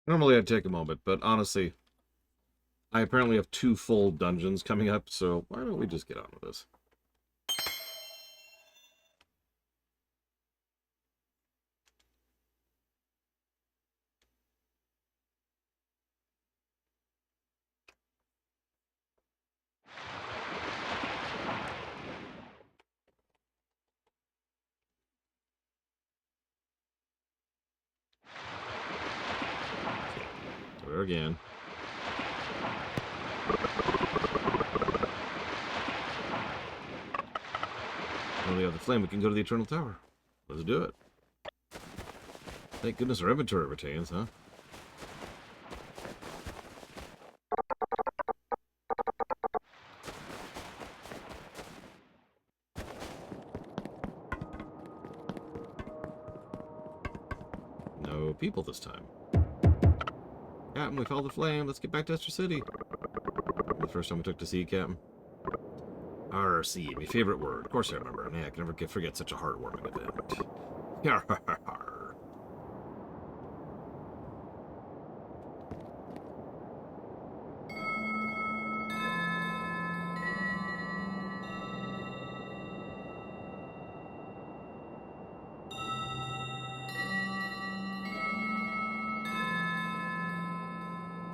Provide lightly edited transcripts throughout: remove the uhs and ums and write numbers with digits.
Normally I'd take a moment, but honestly, I apparently have 2 full dungeons coming up, so why don't we just get on with this? There again. Now we have the flame, we can go to the Eternal Tower. Let's do it. Thank goodness our inventory retains, huh? No people this time. Captain, we followed the flame. Let's get back to Esther City. The first time we took to sea, Captain. RC, my favorite word. Of course I remember. Man, I can never forget such a heartwarming event.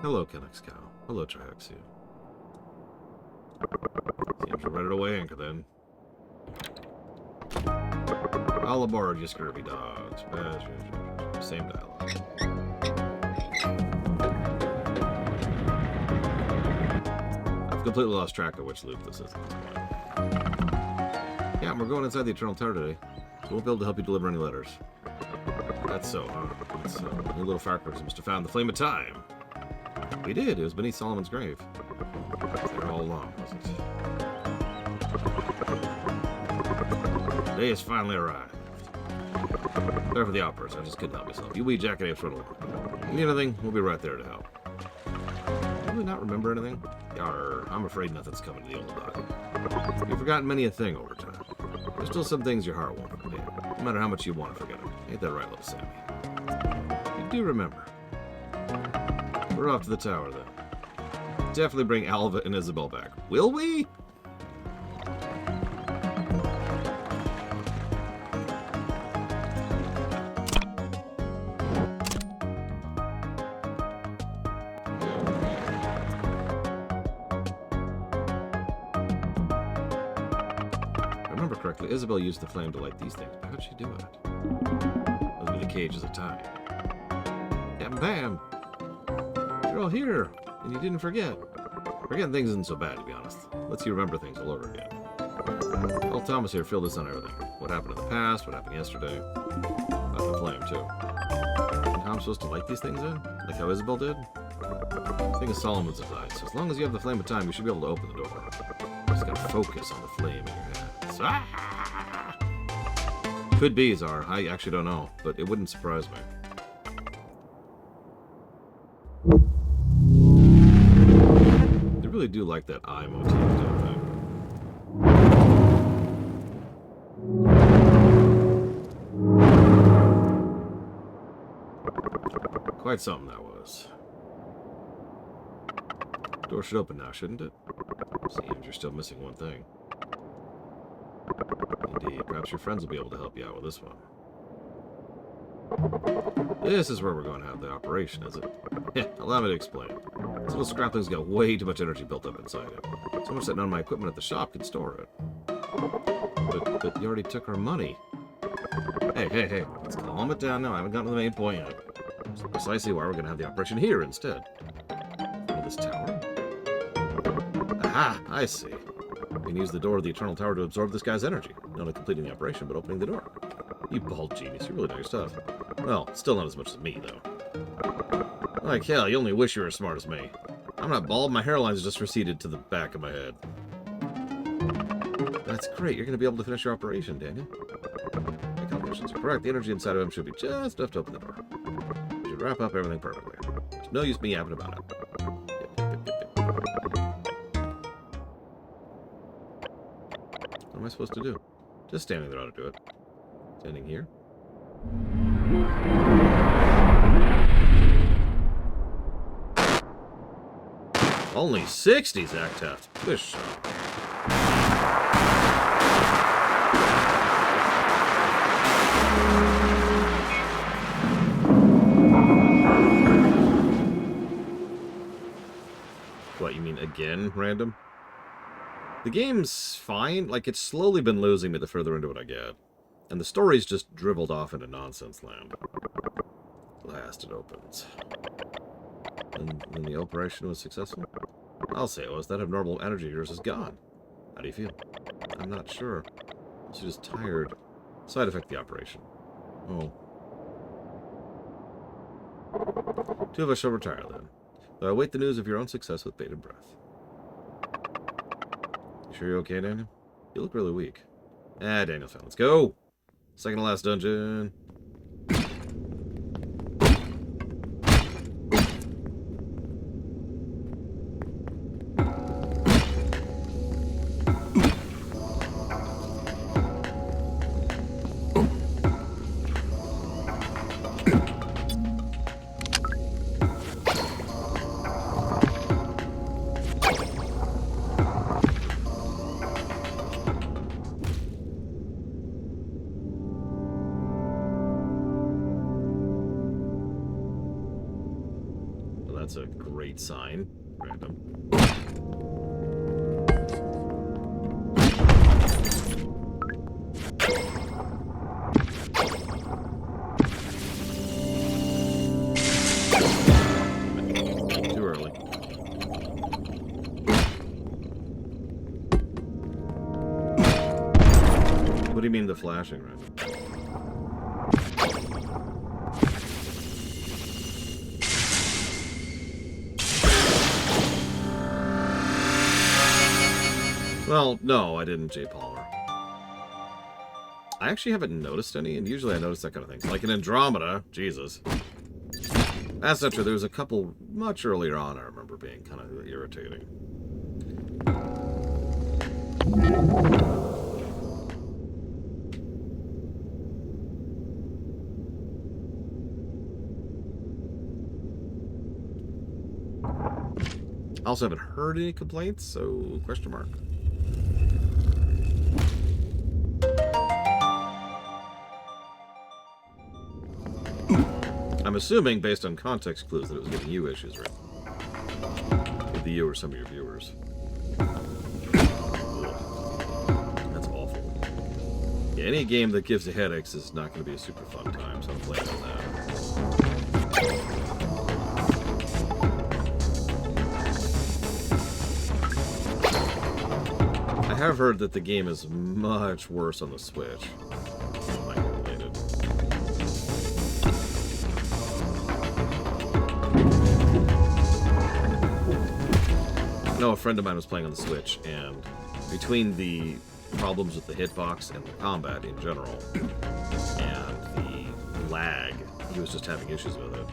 Hello, Kennex Cow. Hello, Triaxia. Seems we're ready to weigh anchor then. All aboard, you scurvy dogs. Same dialogue. I've completely lost track of which loop this is. Yeah, we're going inside the Eternal Tower today. So we won't be able to help you deliver any letters. That's so, huh? That's so. New little Farquhars must have found the Flame of Time. We did. It was beneath Solomon's grave. There all along, wasn't it? The day has finally arrived. Sorry for the outburst. I just couldn't help myself. You wee jacket apes riddle. You need anything? We'll be right there to help. Do we not remember anything? Yarr, I'm afraid nothing's coming to the old dog. You've forgotten many a thing over time. There's still some things your heart won't forget, no matter how much you want to forget them. Ain't that right, little Sammy? You do remember. We're off to the tower, then. Definitely bring Alva and Isabel back. Will we? If I remember correctly, Isabel used the flame to light these things. How did she do it? Those were the cages of time. Captain Pam! You're all here, and you didn't forget. Forgetting things isn't so bad, to be honest. Lets you remember things all over again. Well, Thomas here filled us on everything. What happened in the past, what happened yesterday. About the flame, too. And how I'm supposed to light these things in? Like how Isabel did? The thing is Solomon's design, so as long as you have the Flame of Time, you should be able to open the door. You just gotta focus on the flame in your hands. Ah! Could be, Czar. I actually don't know, but it wouldn't surprise me. They really do like that eye motif, don't they? Quite something that was. Door should open now, shouldn't it? Seems you're still missing one thing. Indeed, perhaps your friends will be able to help you out with this one. This is where we're going to have the operation, is it? Yeah, allow me to explain. This little scrapling's got way too much energy built up inside it. So much that none of my equipment at the shop can store it. But you already took our money. Hey, let's calm it down now. I haven't gotten to the main point yet. That's precisely why we're going to have the operation here instead. In this tower? Aha, I see. We can use the door of the Eternal Tower to absorb this guy's energy. Not only completing the operation, but opening the door. You bald genius, you really know your stuff. Well, still not as much as me, though. Like hell, you only wish you were as smart as me. I'm not bald, my hairline's just receded to the back of my head. That's great, you're going to be able to finish your operation, Daniel. My calculations are correct, the energy inside of him should be just enough to open the door. We should wrap up everything perfectly. There's no use me yapping about it. What am I supposed to do? Just standing there ought to do it. Standing here? Only 60, Zach Taft. Good shot. What, you mean again, random? The game's fine. Like, it's slowly been losing me the further into it I get. And the story's just dribbled off into nonsense land. Last it opens. And the operation was successful? I'll say it was. That abnormal energy of yours is gone. How do you feel? I'm not sure. She's just tired. Side effect of the operation. Oh. Two of us shall retire then. Though I await the news of your own success with bated breath. You sure you're okay, Daniel? You look really weak. Daniel's fine. Let's go! Second to last dungeon. That's a great sign. Random. Too early. What do you mean the flashing, random? Well, no, I didn't, J. Palmer. I actually haven't noticed any, and usually I notice that kind of thing. Like in Andromeda, Jesus. That's not true. There was a couple much earlier on I remember being kind of irritating. I also haven't heard any complaints, so question mark. I'm assuming, based on context clues, that it was giving you issues, right? Either you or some of your viewers. Ugh. That's awful. Yeah, any game that gives you headaches is not going to be a super fun time, so I'm playing on that. I have heard that the game is much worse on the Switch. No, a friend of mine was playing on the Switch, and between the problems with the hitbox and the combat in general, and the lag, he was just having issues with it.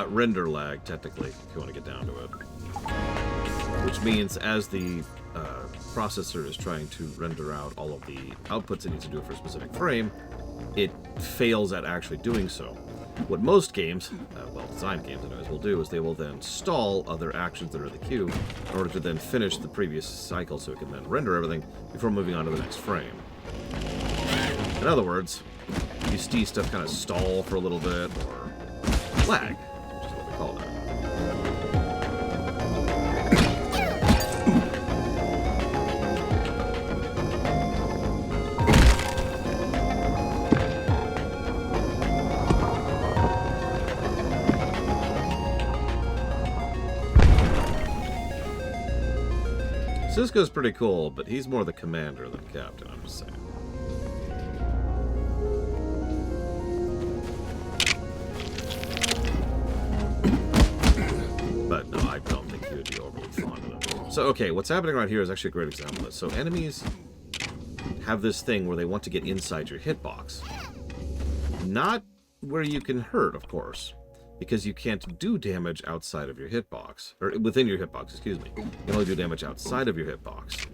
Render lag, technically, if you want to get down to it. Which means as the processor is trying to render out all of the outputs it needs to do for a specific frame, it fails at actually doing so. What most games, well-designed games anyways, will do is they will then stall other actions that are in the queue in order to then finish the previous cycle so it can then render everything before moving on to the next frame. In other words, you see stuff kind of stall for a little bit, or lag. Call that. Cisco's pretty cool, but he's more the commander than captain, I'm just saying. But no, I don't So, okay, what's happening right here is actually a great example of this. So, enemies have this thing where they want to get inside your hitbox. Not where you can hurt, of course, because you can't do damage outside of your hitbox. Or within your hitbox, excuse me. You can only do damage outside of your hitbox.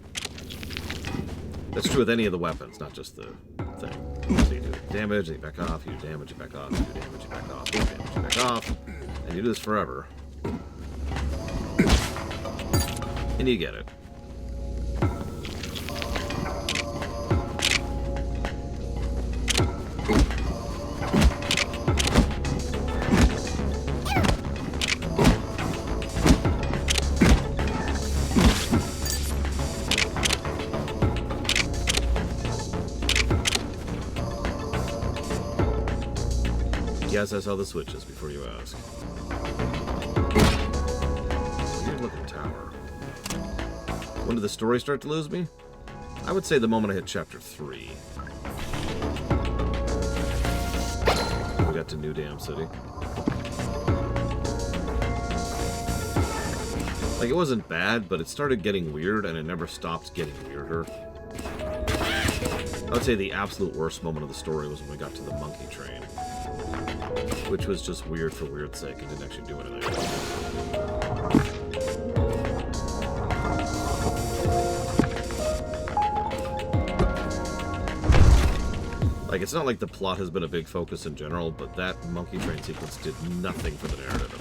That's true with any of the weapons, not just the thing. So you do damage, and you back off, you do damage, you back off, you do damage, you back off, you do damage, you back off. And you do this forever. And you get it. Yes, I saw the switches before you ask. Weird looking tower. When did the story start to lose me? I would say the moment I hit chapter 3. We got to New Dam City. Like, it wasn't bad, but it started getting weird, and it never stopped getting weirder. I would say the absolute worst moment of the story was when we got to the monkey train. Which was just weird for weird's sake and didn't actually do anything. Like, it's not like the plot has been a big focus in general, but that monkey train sequence did nothing for the narrative at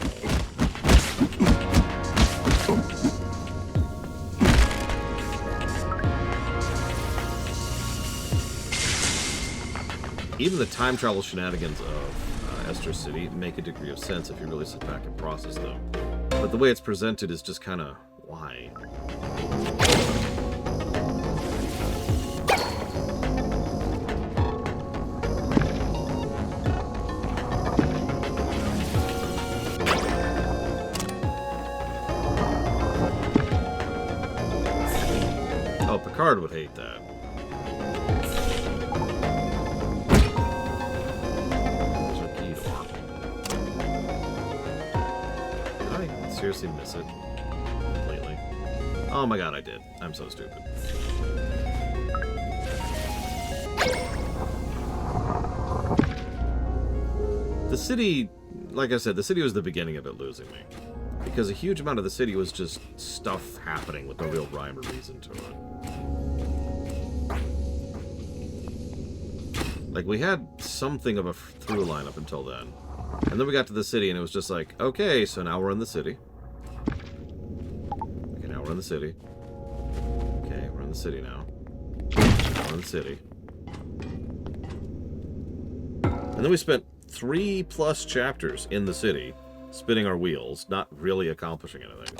all. Even the time travel shenanigans of Esther City make a degree of sense if you really sit back and process them. But the way it's presented is just kind of, why? Oh, Picard would hate that. Seriously miss it completely. Oh my god, I did. I'm so stupid. The city, like I said, the city was the beginning of it losing me. Because a huge amount of the city was just stuff happening with no real rhyme or reason to it. Like, we had something of a through line up until then. And then we got to the city and it was just like, okay, so now we're in the city. We're in the city. Okay, we're in the city now. We're in the city. And then we spent 3+ chapters in the city, spinning our wheels, not really accomplishing anything.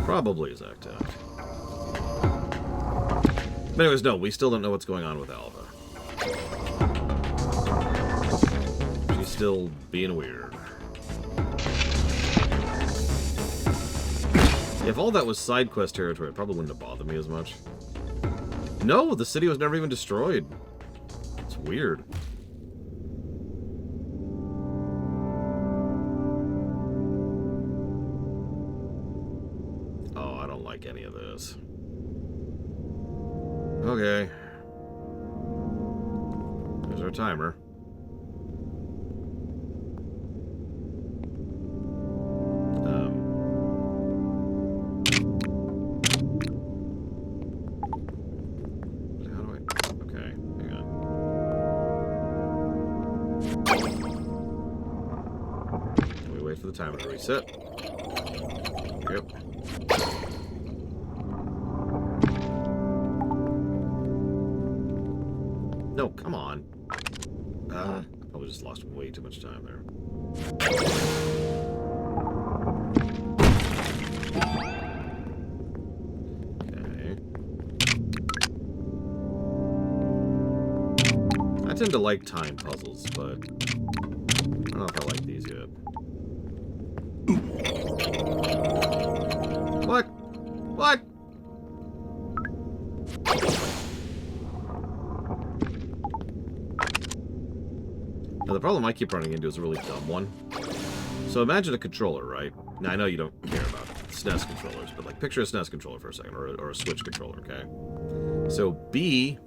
Probably Zack Taft. But anyways, no, we still don't know what's going on with Alva. She's still being weird. If all that was side quest territory, it probably wouldn't have bothered me as much. No, the city was never even destroyed. It's weird. Oh, I don't like any of this. Okay. There's our timer. How do I... Okay, hang on. Can we wait for the timer to reset? Yep. No, come on. I probably just lost way too much time there. Okay. I tend to like time puzzles, but I don't know if I like these yet. What? What? the problem I keep running into is a really dumb one. So imagine a controller, right? Now, I know you don't care about SNES controllers, but like picture a SNES controller for a second, or a Switch controller, okay? So B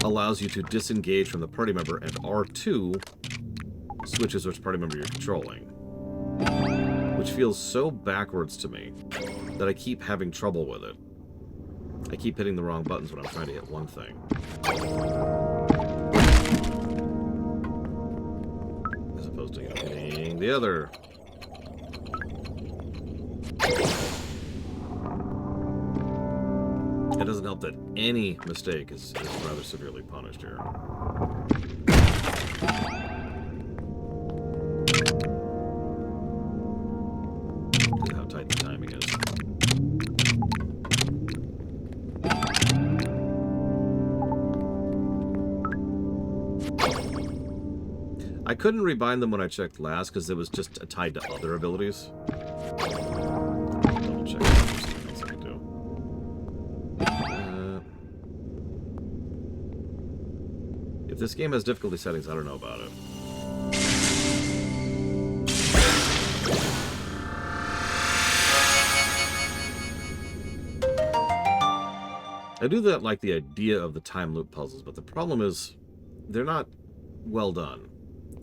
allows you to disengage from the party member, and R2 switches which party member you're controlling. Which feels so backwards to me that I keep having trouble with it. I keep hitting the wrong buttons when I'm trying to hit one thing. As opposed to hitting the other. It doesn't help that any mistake is rather severely punished here. Look at how tight the timing is. I couldn't rebind them when I checked last because it was just tied to other abilities. Double check if there's something else I can do. If this game has difficulty settings, I don't know about it. I do like the idea of the time loop puzzles, but the problem is they're not well done.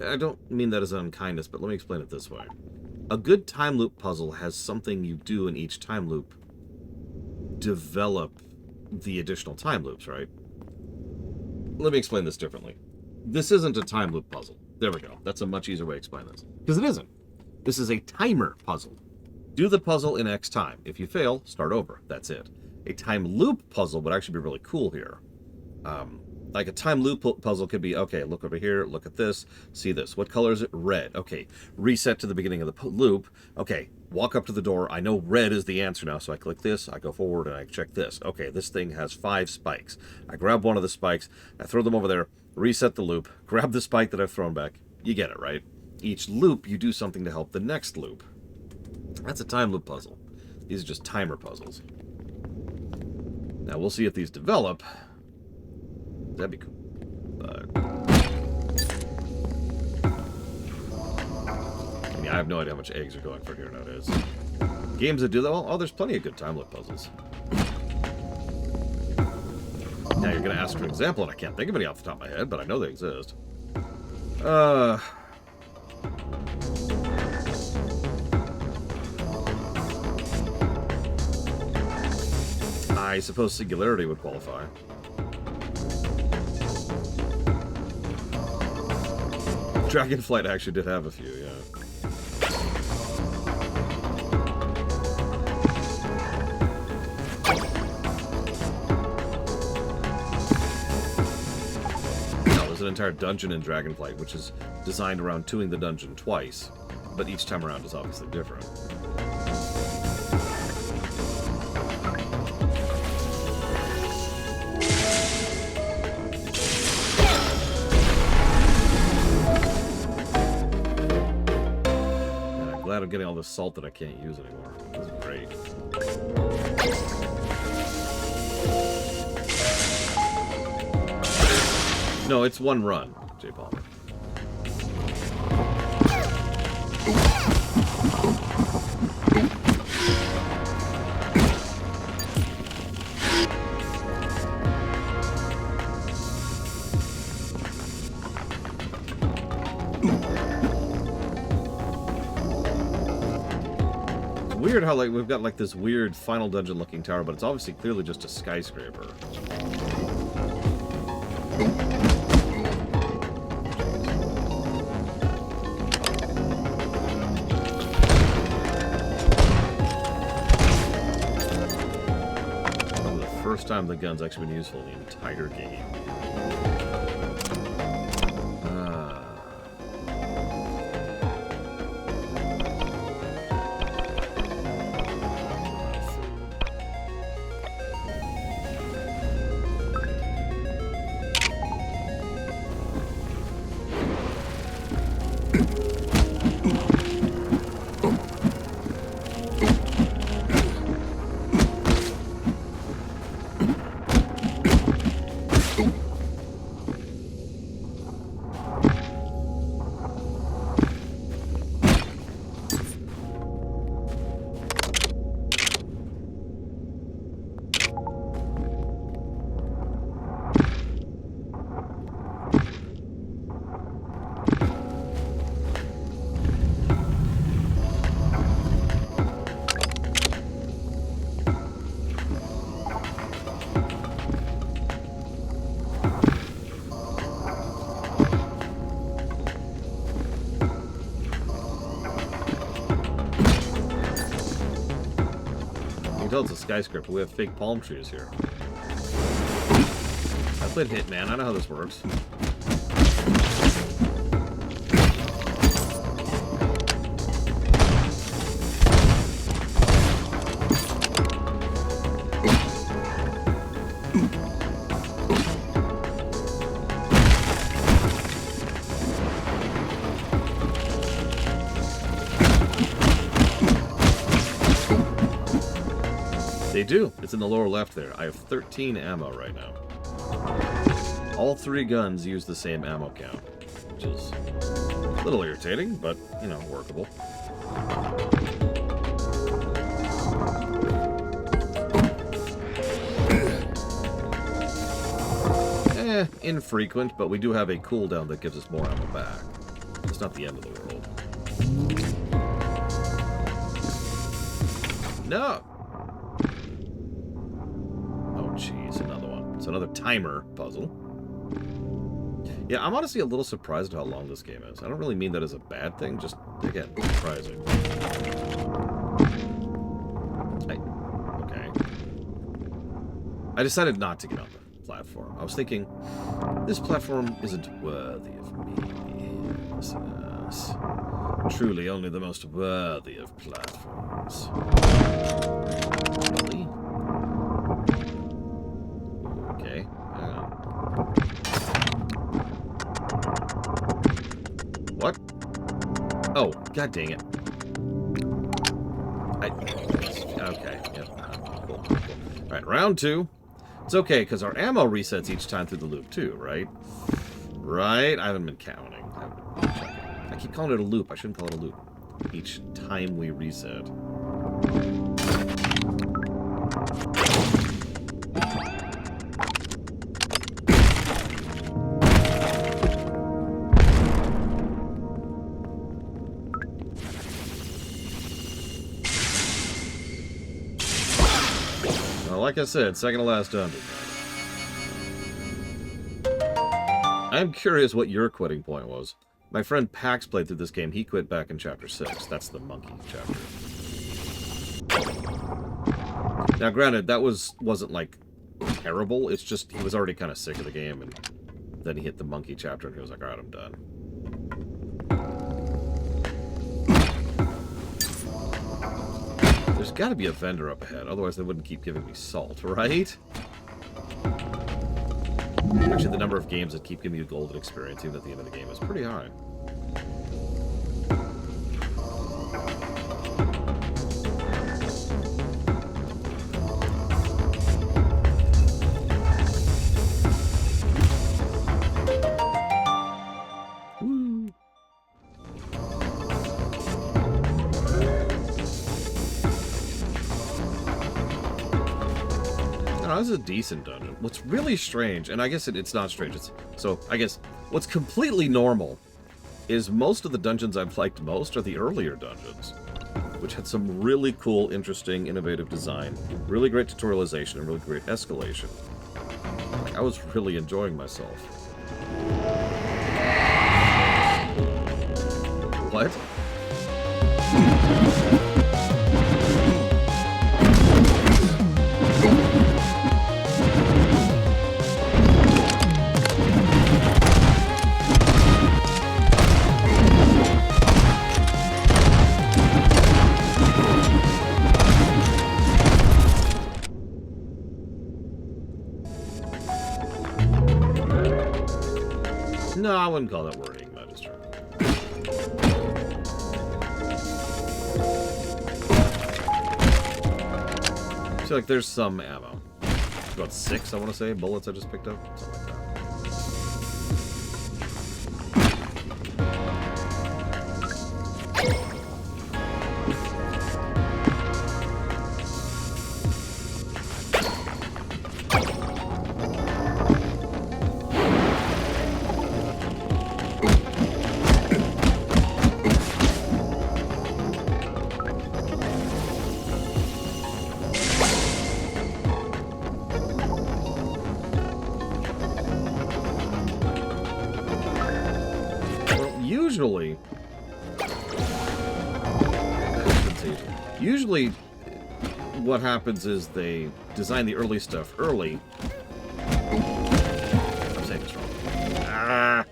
I don't mean that as unkindness, but let me explain it this way. A good time loop puzzle has something you do in each time loop develop the additional time loops, right? Let me explain this differently. This isn't a time loop puzzle. There we go. That's a much easier way to explain this. Because it isn't. This is a timer puzzle. Do the puzzle in X time. If you fail, start over. That's it. A time loop puzzle would actually be really cool here. Like a time loop puzzle could be, okay, look over here, look at this, see this. What color is it? Red. Okay, reset to the beginning of the loop. Okay, walk up to the door. I know red is the answer now, so I click this, I go forward, and I check this. Okay, this thing has 5 spikes. I grab one of the spikes, I throw them over there, reset the loop, grab the spike that I've thrown back. You get it, right? Each loop, you do something to help the next loop. That's a time loop puzzle. These are just timer puzzles. Now, we'll see if these develop. That'd be cool. Yeah, I have no idea how much eggs are going for here nowadays. Games that do that, oh, there's plenty of good time loop puzzles. Now, you're going to ask for an example, and I can't think of any off the top of my head, but I know they exist. I suppose Singularity would qualify. Dragonflight actually did have a few, yeah. No, there's an entire dungeon in Dragonflight, which is designed around doing the dungeon twice, but each time around is obviously different. I'm getting all this salt that I can't use anymore. This is great. No, it's one run, J. Palmer. Weird how like we've got like this weird final dungeon looking tower, but it's obviously clearly just a skyscraper. Probably the first time the gun's actually been useful in the entire game. tell it's a skyscraper. We have fake palm trees here. I played Hitman. I know how this works. They do. It's in the lower left there. I have 13 ammo right now. All 3 guns use the same ammo count, which is a little irritating, but, you know, workable. Infrequent, but we do have a cooldown that gives us more ammo back. It's not the end of the world. No! Jeez, another one. It's another timer puzzle. Yeah, I'm honestly a little surprised at how long this game is. I don't really mean that as a bad thing, just, again, surprising. Okay. I decided not to get on the platform. I was thinking, this platform isn't worthy of me. Yes. Truly only the most worthy of platforms. Really? Okay. What? Oh, god dang it. Okay. Yep. Cool. Alright, round 2. It's okay, because our ammo resets each time through the loop, too, right? Right? I haven't been counting. I keep calling it a loop. I shouldn't call it a loop. Each time we reset. Like I said, second to last dungeon. I'm curious what your quitting point was. My friend Pax played through this game. He quit back in Chapter 6. That's the monkey chapter. Now, granted, that wasn't, like, terrible. It's just he was already kind of sick of the game, and then he hit the monkey chapter, and he was like, alright, I'm done. There's got to be a vendor up ahead, otherwise they wouldn't keep giving me salt, right? Actually, the number of games that keep giving you golden experience even at the end of the game is pretty high. This is a decent dungeon. What's really strange, and I guess it's not strange, I guess what's completely normal is most of the dungeons I've liked most are the earlier dungeons, which had some really cool, interesting, innovative design, really great tutorialization, and really great escalation. Like, I was really enjoying myself. What? No, I wouldn't call that worrying, that is true. I feel like there's some ammo. About 6, I want to say, bullets I just picked up. Something like that. Usually, what happens is they design the early stuff early. I'm saying this wrong. Ah!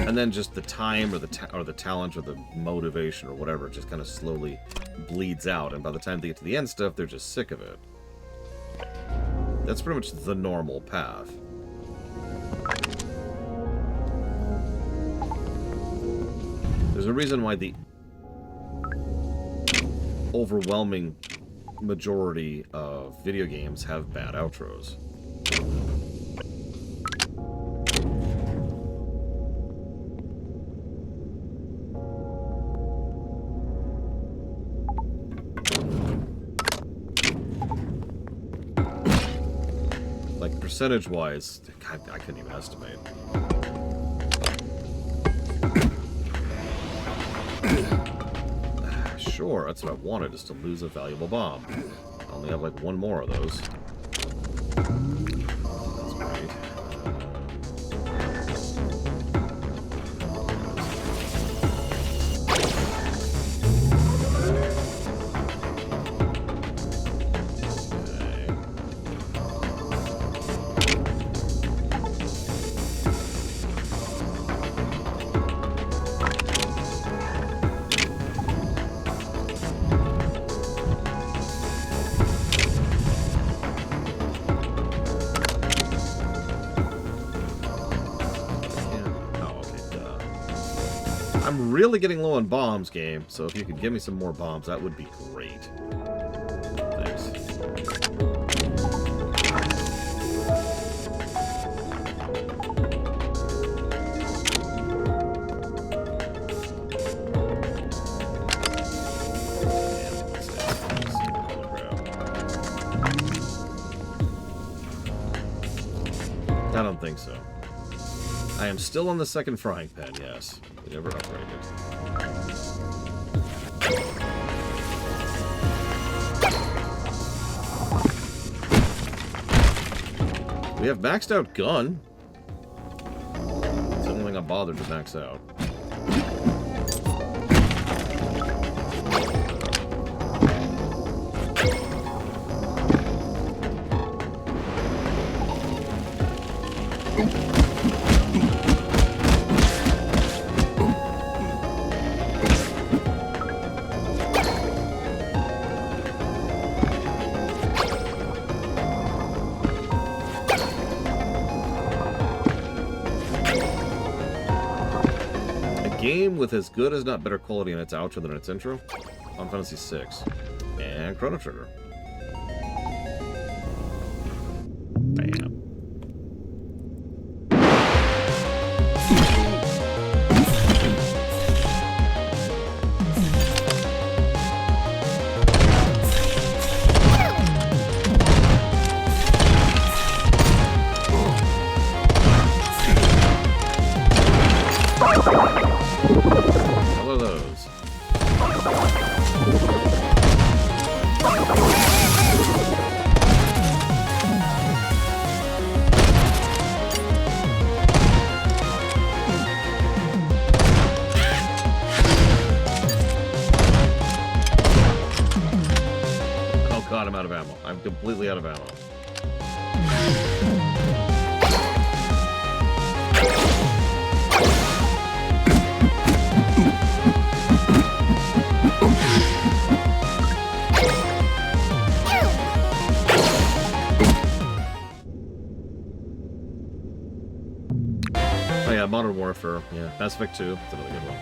And then just the time or the talent or the motivation or whatever just kind of slowly bleeds out. And by the time they get to the end stuff, they're just sick of it. That's pretty much the normal path. There's a reason why the overwhelming majority of video games have bad outros. Like, percentage-wise, I couldn't even estimate. Sure, that's what I wanted, is to lose a valuable bomb. I only have, like, one more of those. That's great. I'm really getting low on bombs, game, so if you could give me some more bombs, that would be great. Thanks. I don't think so. I am still on the second frying pan, yes. We never upgraded. We have maxed out gun. It's the only thing I'm bothered to max out. Game with as good as not better quality in its outro than its intro, Final Fantasy VI and Chrono Trigger. Bam. I'm out of ammo. I'm completely out of ammo. Oh yeah, Modern Warfare. Yeah, Mass Effect 2. That's another good one.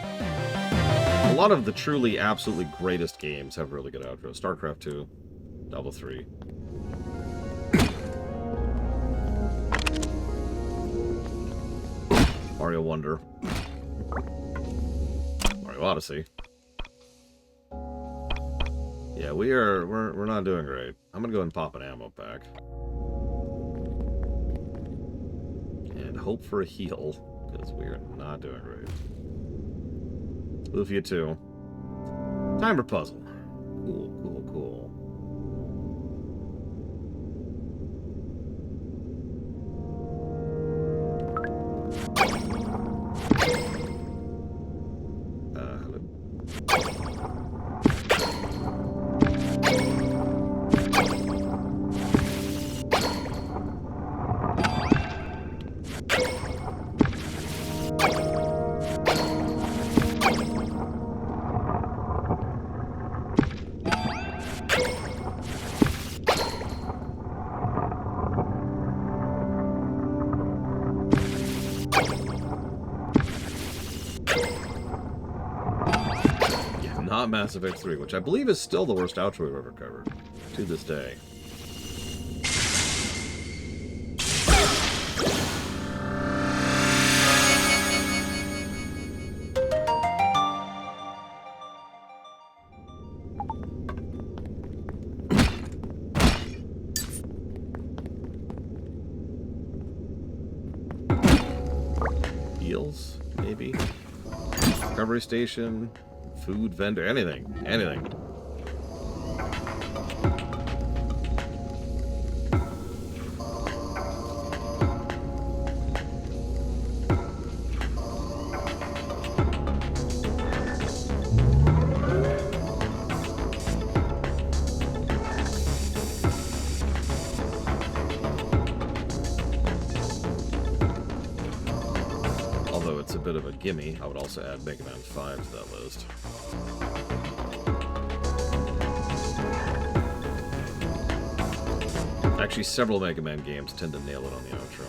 A lot of the truly, absolutely greatest games have really good outros. StarCraft 2. Diablo 3. Mario Wonder. Mario Odyssey. Yeah, we're not doing great. I'm gonna go ahead and pop an ammo pack. And hope for a heal, because we are not doing great. Lufia 2. Timer puzzle. Cool, cool, cool. not Mass Effect 3, which I believe is still the worst outro we've ever covered to this day. Heals, maybe? Recovery station, food vendor, anything. Although it's a bit of a gimme, I would also add Mega Man 5 to that list. Actually, several Mega Man games tend to nail it on the outro.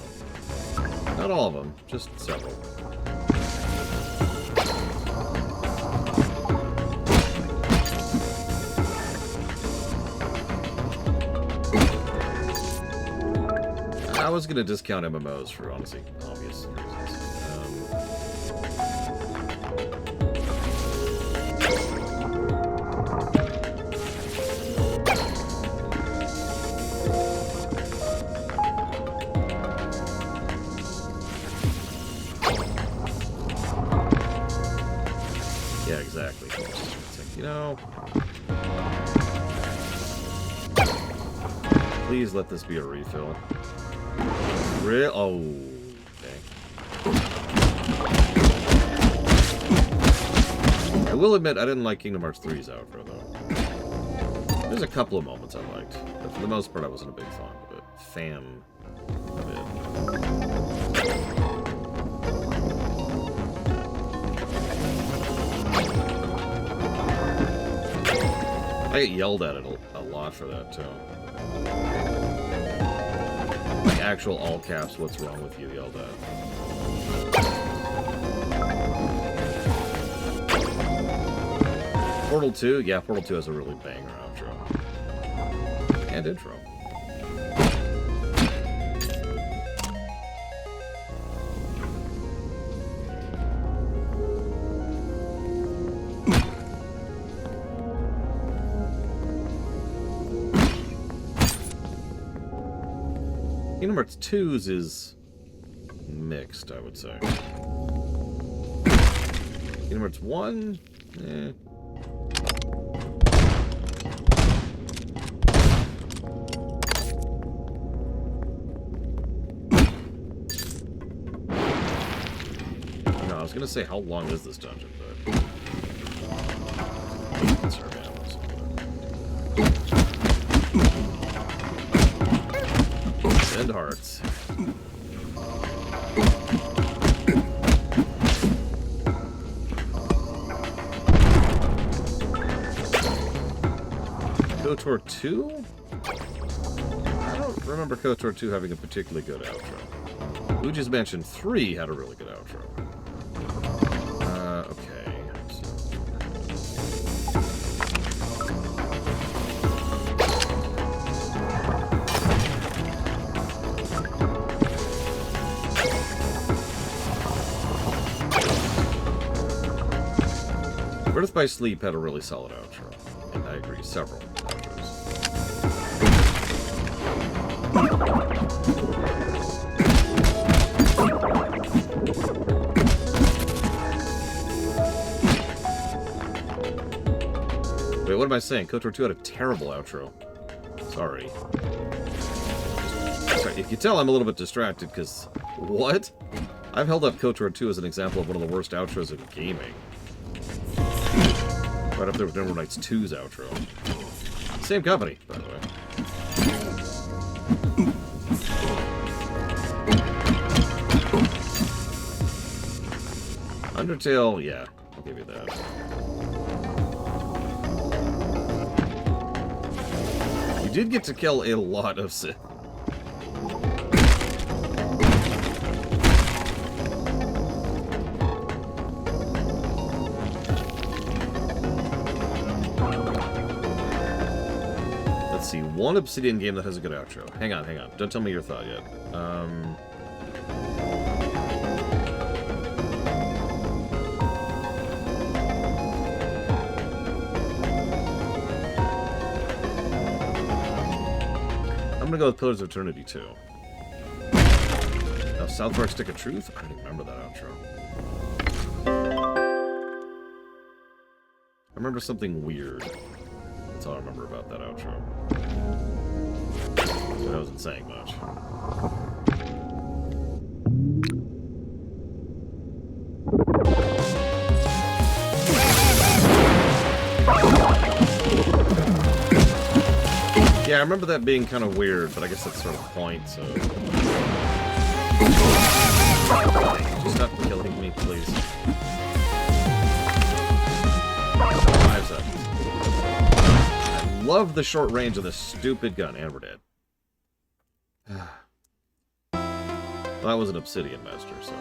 Not all of them, just several. I was going to discount MMOs for, honestly, obvious reasons. Yeah, exactly. It's like, you know... Please let this be a refill. Oh, okay. I will admit, I didn't like Kingdom Hearts 3's outro, though. There's a couple of moments I liked, but for the most part, I wasn't a big fan of it. I get yelled at it a lot for that, too. Like actual all caps, what's wrong with you, yelled at. Portal 2? Yeah, Portal 2 has a really banger outro. And intro. Kingdom Hearts 2's is mixed, I would say. Kingdom Hearts 1? Eh. No, I was gonna say, how long is this dungeon, but... Conserve animals. Send hearts. KOTOR 2? I don't remember KOTOR 2 having a particularly good outro. Luigi's Mansion 3 had a really good outro. Okay. Birth by Sleep had a really solid outro. And I agree, several outros. Wait, what am I saying? KOTOR 2 had a terrible outro. Sorry. Sorry. If you tell, I'm a little bit distracted, because... What? I've held up KOTOR 2 as an example of one of the worst outros in gaming. Right up there with Neverwinter Nights 2's outro. Same company, by the way. Undertale, yeah, I'll give you that. You did get to kill a lot of Sith. see. One Obsidian game that has a good outro. Hang on, hang on. Don't tell me your thought yet. I'm gonna go with Pillars of Eternity 2. Now, South Park Stick of Truth? I don't even remember that outro. I remember something weird. That's all I remember about that outro. But I wasn't saying much. Yeah, I remember that being kind of weird, but I guess that's sort of the point, so... Just stop killing me, please. 5 seconds. I love the short range of this stupid gun, and we're dead. Well, that was an Obsidian Master, so...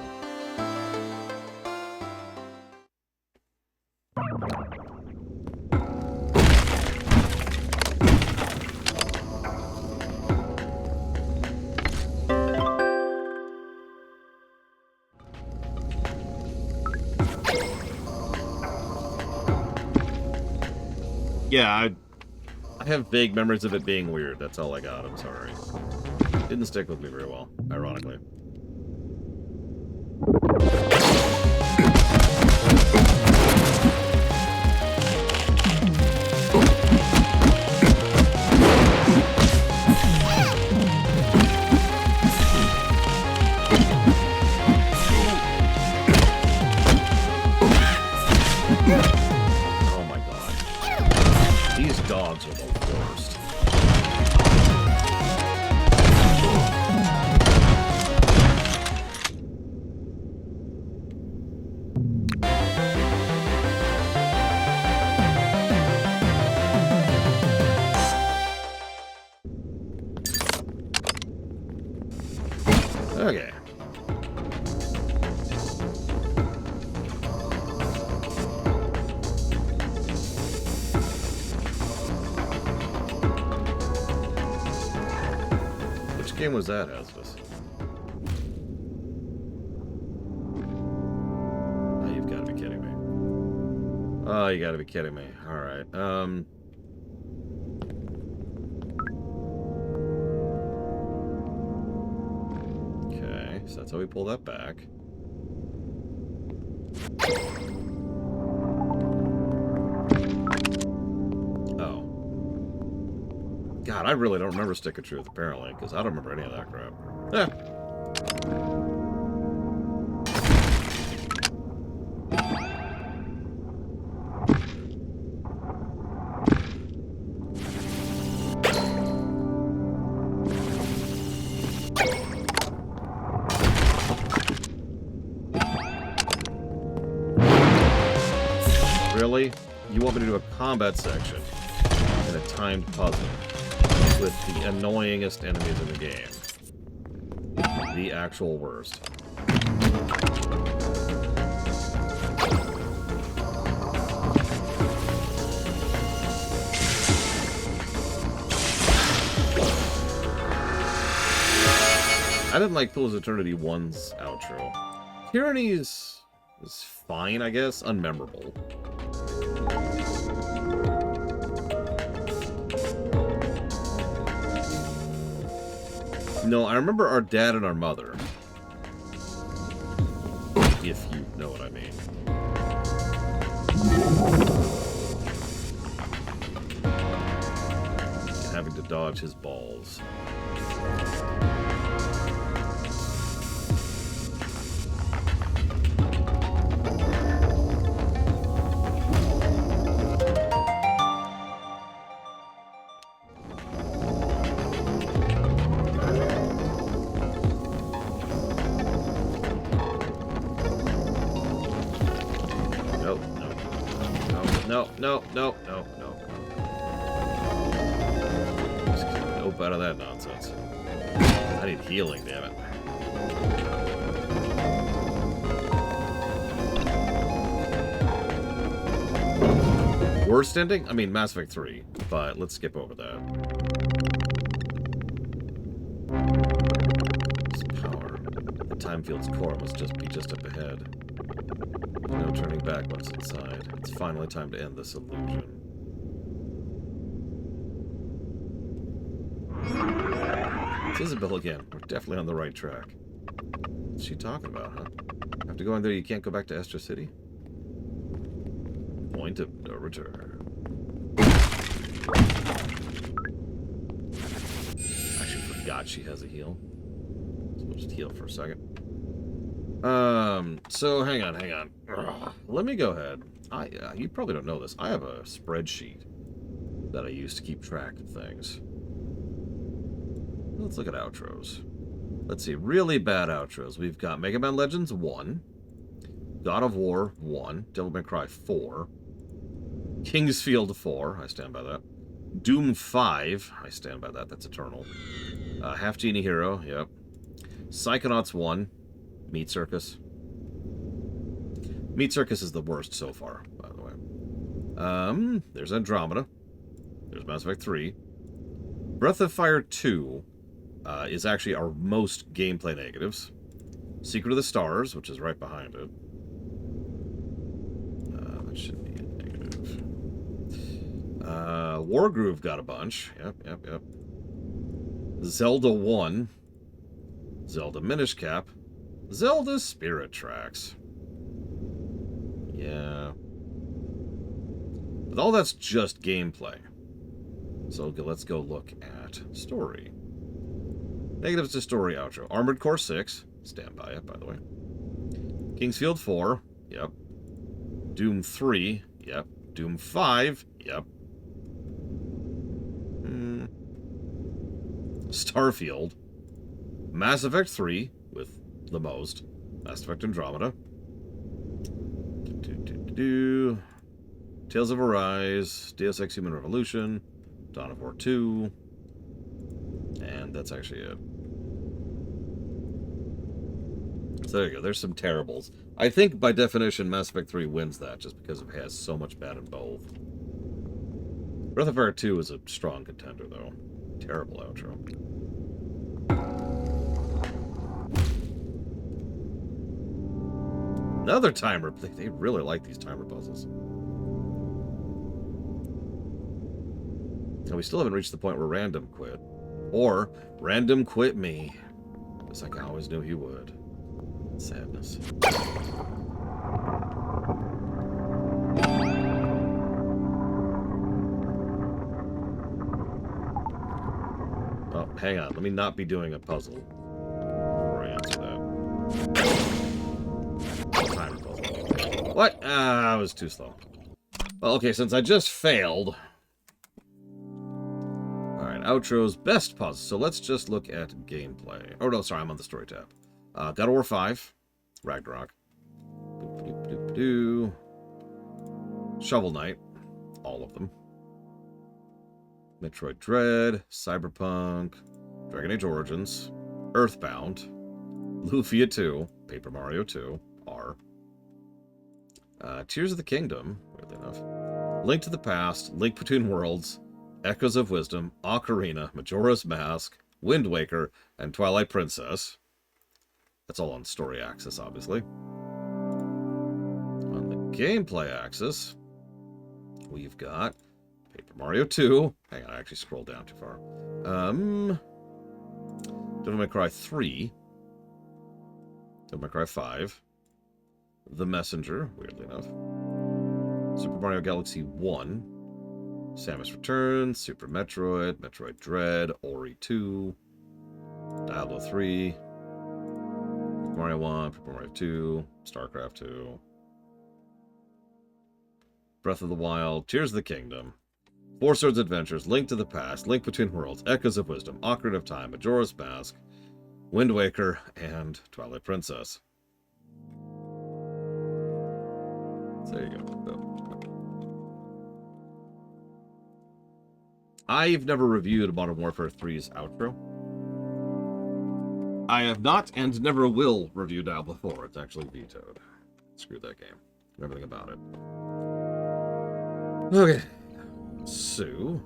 Yeah, I have vague memories of it being weird. That's all I got. I'm sorry. Didn't stick with me very well, ironically. Dogs are the worst. Okay. Which game was that, Asmus? Oh, you've got to be kidding me. Oh, you got to be kidding me. All right. Okay, so that's how we pull that back. God, I really don't remember Stick of Truth, apparently, because I don't remember any of that crap. Yeah. Really? You want me to do a combat section in a timed puzzle with the annoyingest enemies in the game? The actual worst. I didn't like Pillars of Eternity 1's outro. Tyranny's is fine, I guess. Unmemorable. No, I remember Our Dad and Our Mother. If you know what I mean. And having to dodge his balls. No. Just nope out of that nonsense. I need healing, damn it. worst ending? I mean, Mass Effect 3, but let's skip over that. This power. The time field's core must be just up ahead. There's no turning back once inside. It's finally time to end this illusion. It's Isabel again. We're definitely on the right track. What's she talking about, huh? After going there, you can't go back to Estra City? Point of no return. I actually forgot she has a heal. So we'll just heal for a second. So hang on. Ugh. Let me go ahead. You probably don't know this. I have a spreadsheet that I use to keep track of things. Let's look at outros. Let's see. Really bad outros. We've got Mega Man Legends 1. God of War 1. Devil May Cry 4. King's Field 4. I stand by that. Doom 5. I stand by that. That's eternal. Half Genie Hero. Yep. Psychonauts 1. Meat Circus. Meat Circus is the worst so far, by the way. There's Andromeda. There's Mass Effect 3. Breath of Fire 2 is actually our most gameplay negatives. Secret of the Stars, which is right behind it. That should be a negative. Wargroove got a bunch. Yep. Zelda 1. Zelda Minish Cap. Zelda Spirit Tracks. Yeah. But all that's just gameplay. So let's go look at story. Negatives to story outro. Armored Core 6. Stand by it, by the way. King's Field 4. Yep. Doom 3. Yep. Doom 5. Yep. Starfield. Mass Effect 3 with the most. Mass Effect Andromeda. Tales of Arise. Deus Ex Human Revolution. Dawn of War 2. And that's actually it. So there you go. There's some terribles. I think by definition Mass Effect 3 wins that just because it has so much bad in both. Breath of Fire 2 is a strong contender though. Terrible outro. Another timer. They really like these timer puzzles. And we still haven't reached the point where Random quit. Or Random quit me. Just like I always knew he would. Sadness. Oh, hang on. Let me not be doing a puzzle before I answer that. Timer puzzle. What? I was too slow. Well, okay, since I just failed... Outros, best puzzle. So let's just look at gameplay. Oh, no, sorry, I'm on the story tab. God of War 5. Ragnarok. Shovel Knight. All of them. Metroid Dread. Cyberpunk. Dragon Age Origins. Earthbound. Lufia 2. Paper Mario 2. R. Tears of the Kingdom. Weirdly enough. Link to the Past. Link Between Worlds. Echoes of Wisdom, Ocarina, Majora's Mask, Wind Waker, and Twilight Princess. That's all on story axis, obviously. On the gameplay axis, we've got Paper Mario 2. Hang on, I actually scrolled down too far. Devil May Cry 3. Devil May Cry 5. The Messenger, weirdly enough. Super Mario Galaxy 1. Samus Returns, Super Metroid, Metroid Dread, Ori 2, Diablo 3, Paper Mario 1, Paper Mario 2, StarCraft 2, Breath of the Wild, Tears of the Kingdom, Four Swords Adventures, Link to the Past, Link Between Worlds, Echoes of Wisdom, Ocarina of Time, Majora's Mask, Wind Waker, and Twilight Princess. So there you go. I've never reviewed Modern Warfare 3's outro. I have not and never will review Diablo 4. It's actually vetoed. Screw that game. Everything about it. Okay. So...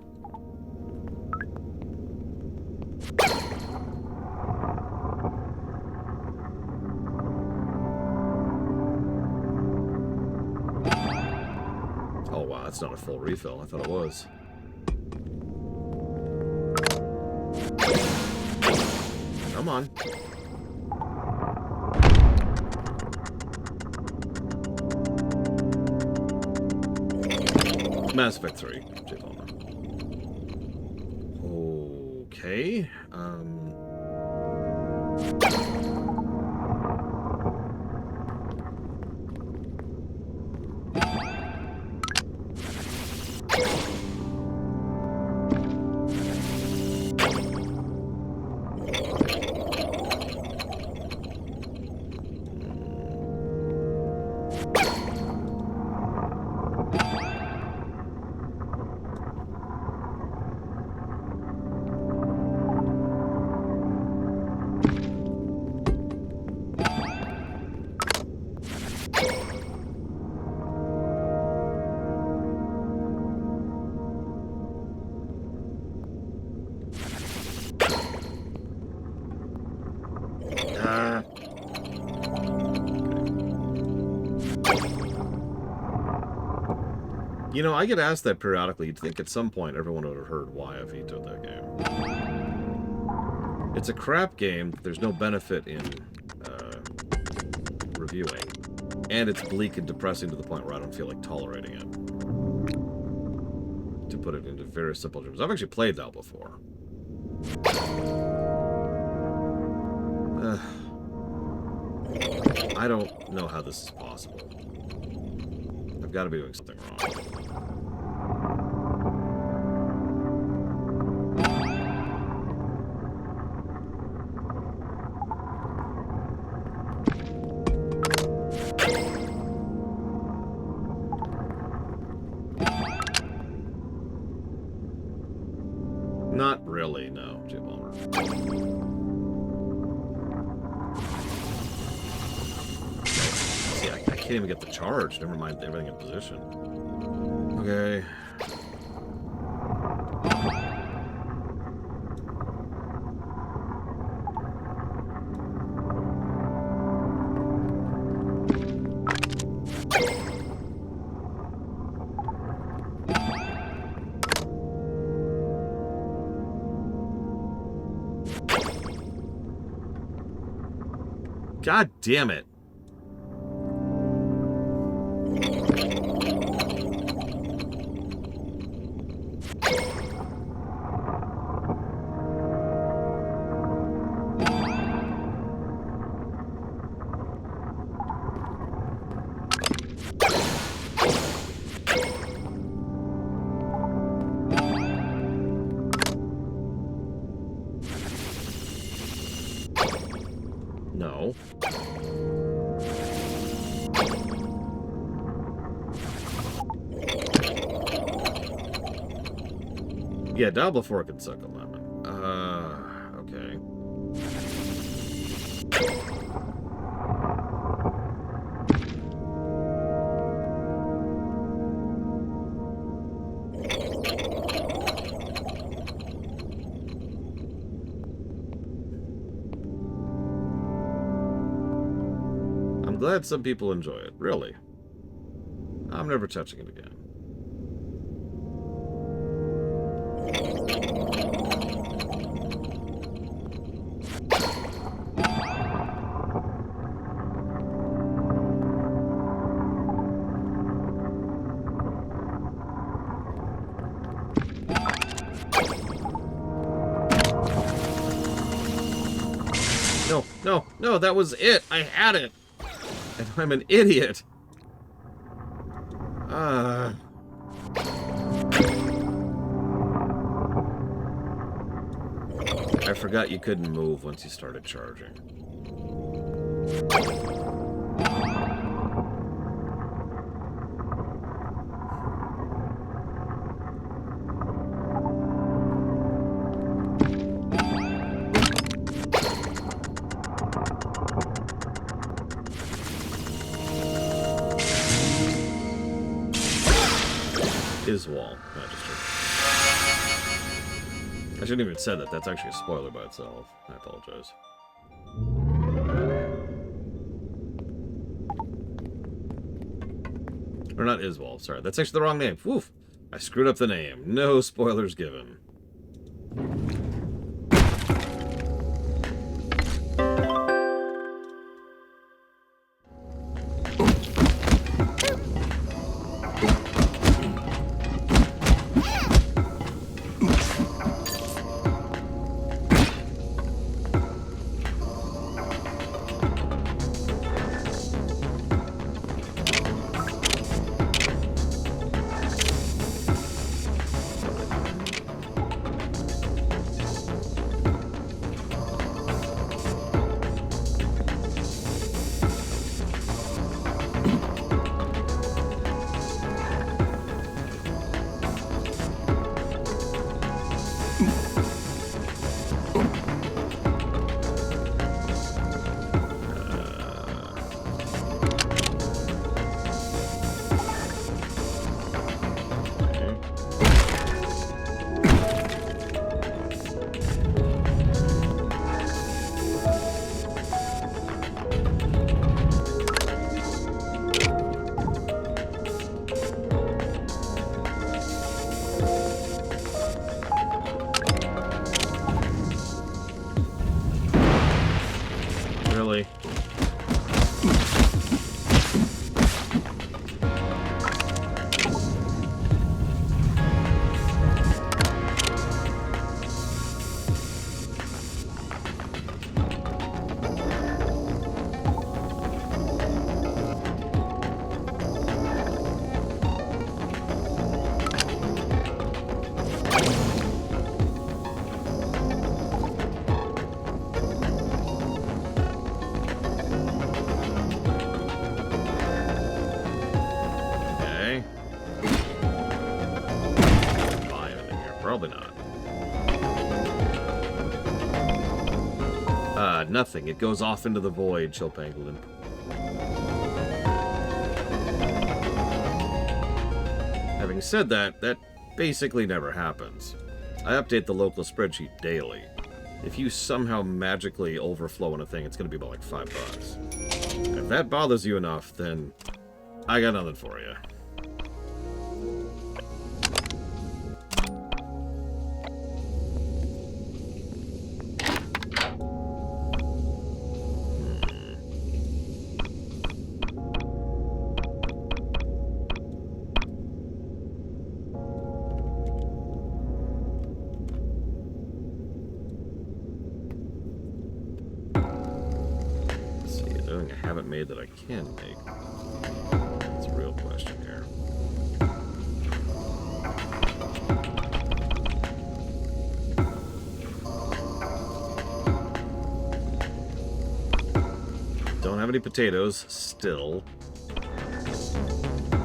Oh, wow, that's not a full refill. I thought it was. Come on. Mass Effect 3. Okay. You know, I get asked that periodically. You'd think at some point everyone would have heard why I vetoed that game. It's a crap game. There's no benefit in reviewing. And it's bleak and depressing to the point where I don't feel like tolerating it. To put it into very simple terms. I've actually played that before. I don't know how this is possible. I've got to be doing something wrong. Not really, no, J-Bomber. See, I can't even get the charge. Never mind everything in position. Okay. God damn it. No. Yeah, dial before it can suck a lemon. Okay. I'm glad some people enjoy it. Really. I'm never touching it again. No, no, no, that was it. I had it. And I'm an idiot. I forgot you couldn't move once you started charging. Isward Magister. I shouldn't even have said that. That's actually a spoiler by itself. I apologize. Or not Iswald, sorry. That's actually the wrong name. Woof! I screwed up the name. No spoilers given. Really? Probably not. Nothing. It goes off into the void, Chill Pangolin. Having said that, that basically never happens. I update the local spreadsheet daily. If you somehow magically overflow on a thing, it's going to be about like $5. If that bothers you enough, then I got nothing for you. I haven't made that I can make. That's a real question here. Don't have any potatoes, still.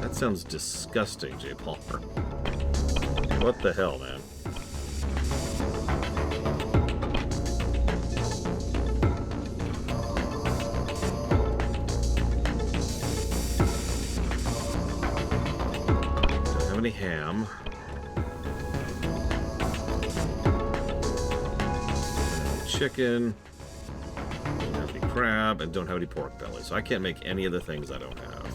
That sounds disgusting, J. Palmer. What the hell, man? Any ham. Chicken. Don't have any crab, and don't have any pork belly. So I can't make any of the things I don't have.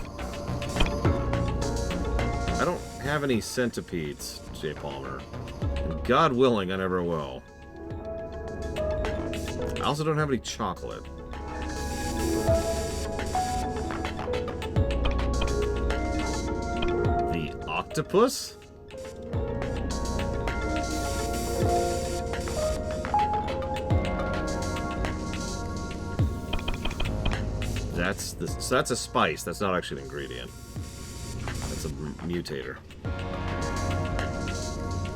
I don't have any centipedes, J. Palmer. And God willing, I never will. I also don't have any chocolate. Octopus? So that's a spice. That's not actually an ingredient. That's a mutator.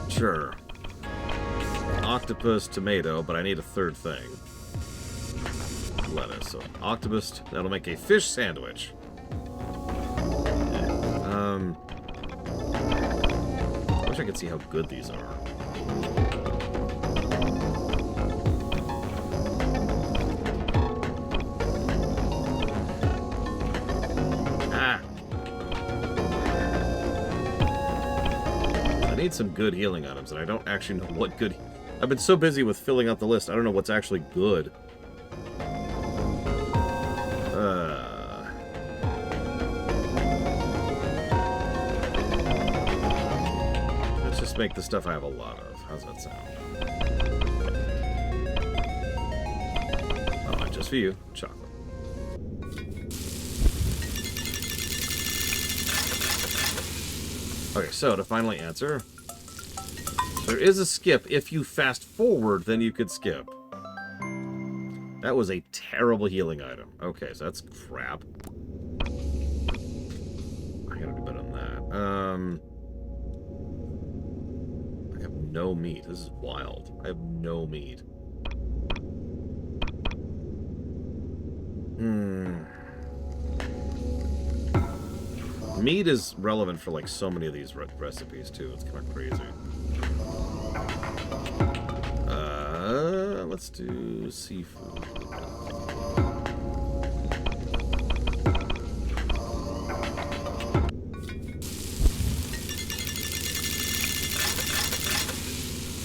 Sure. Octopus, tomato, but I need a third thing. Lettuce. So octopus, that'll make a fish sandwich. I wish I could see how good these are. Ah! need some good healing items, and I don't actually know what good... I've been so busy with filling out the list, I don't know what's actually good. Let's just make the stuff I have a lot of. How's that sound? Oh, just for you. Chocolate. Okay, so to finally answer, there is a skip. If you fast forward, then you could skip. That was a terrible healing item. Okay, so that's crap. I gotta do better than that. I have no meat. This is wild. I have no meat. Meat is relevant for like so many of these recipes too. It's kind of crazy. Let's do seafood.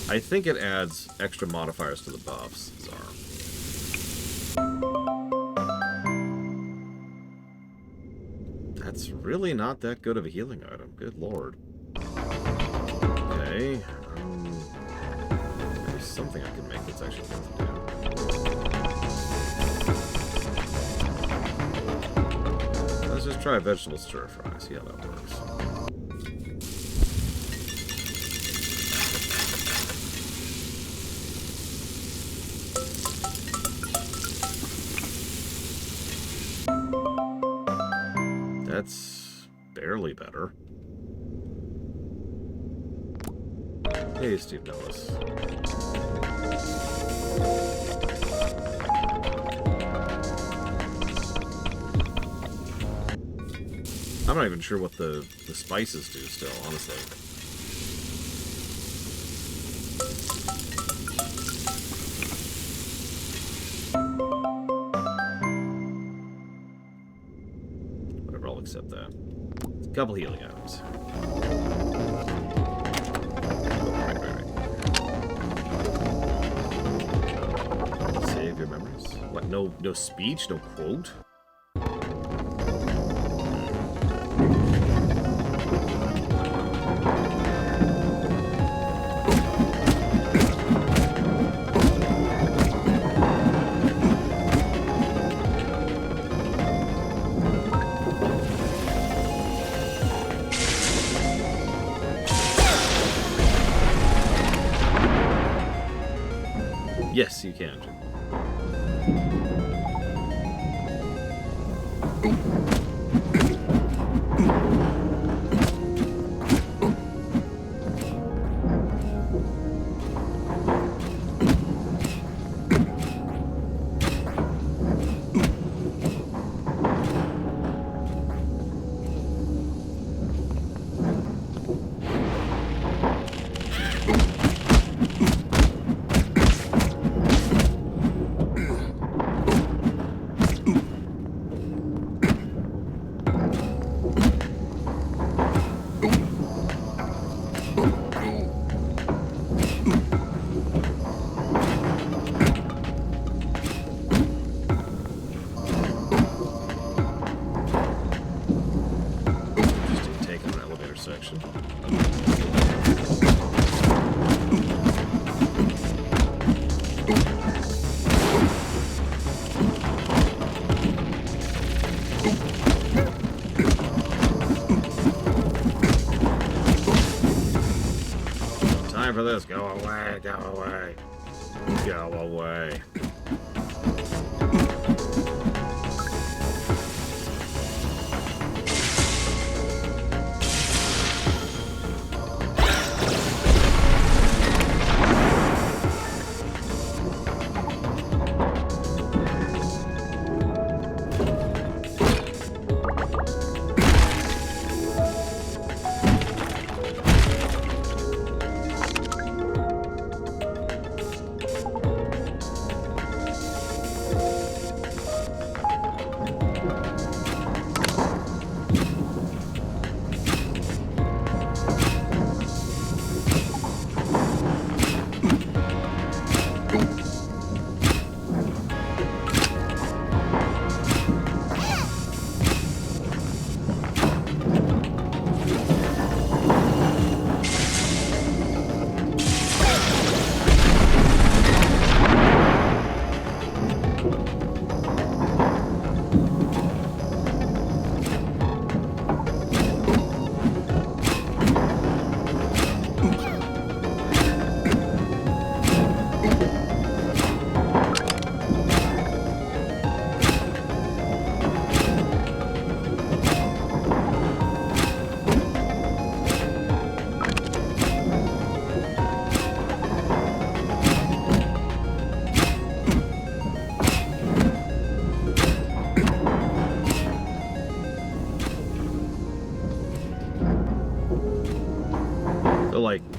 I think it adds extra modifiers to the buffs. That's really not that good of a healing item. Good lord. Okay. There's something I can make that's actually going to do. Let's just try vegetable stir fry. See how that works. That's barely better. Hey, Steve Nellis. I'm not even sure what the spices do still, honestly. Whatever, I'll accept that. A couple healing items. Right. Save your memories. What? No speech? No quote? Yes, you can. For this, go away, go away, go away.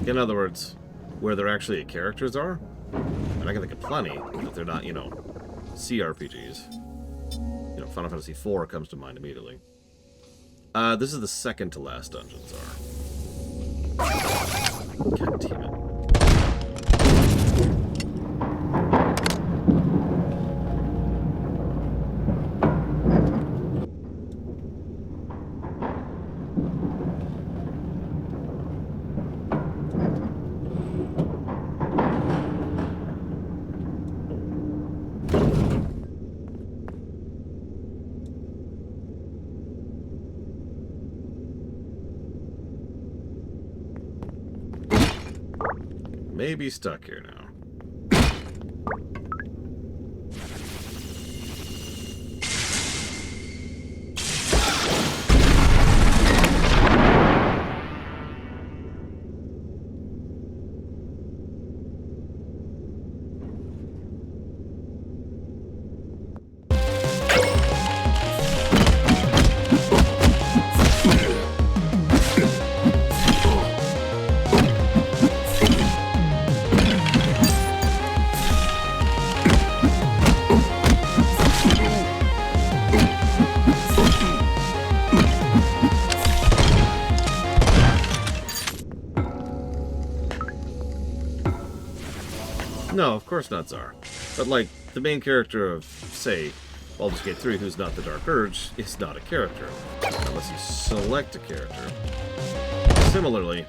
Like, in other words, where there actually characters are. And I can think of plenty, but they're not, you know, CRPGs. You know, Final Fantasy IV comes to mind immediately. This is the second to last dungeon, Czar. God damn it. Maybe stuck here now. No, of course not Tsar. But, like, the main character of, say, Baldur's Gate 3, who's not the Dark Urge, is not a character. Unless you select a character. Similarly,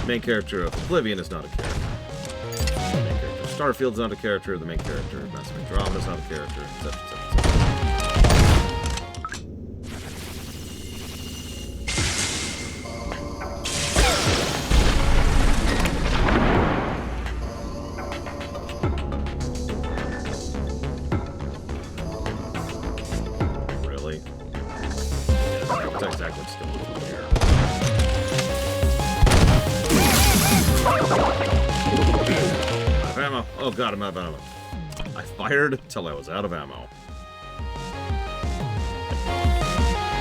the main character of Oblivion is not a character. The main character of Starfield's not a character, the main character of Mass Effect Andromeda is not a character, etc., etc., etc. Oh god, I'm out of ammo. I fired until I was out of ammo.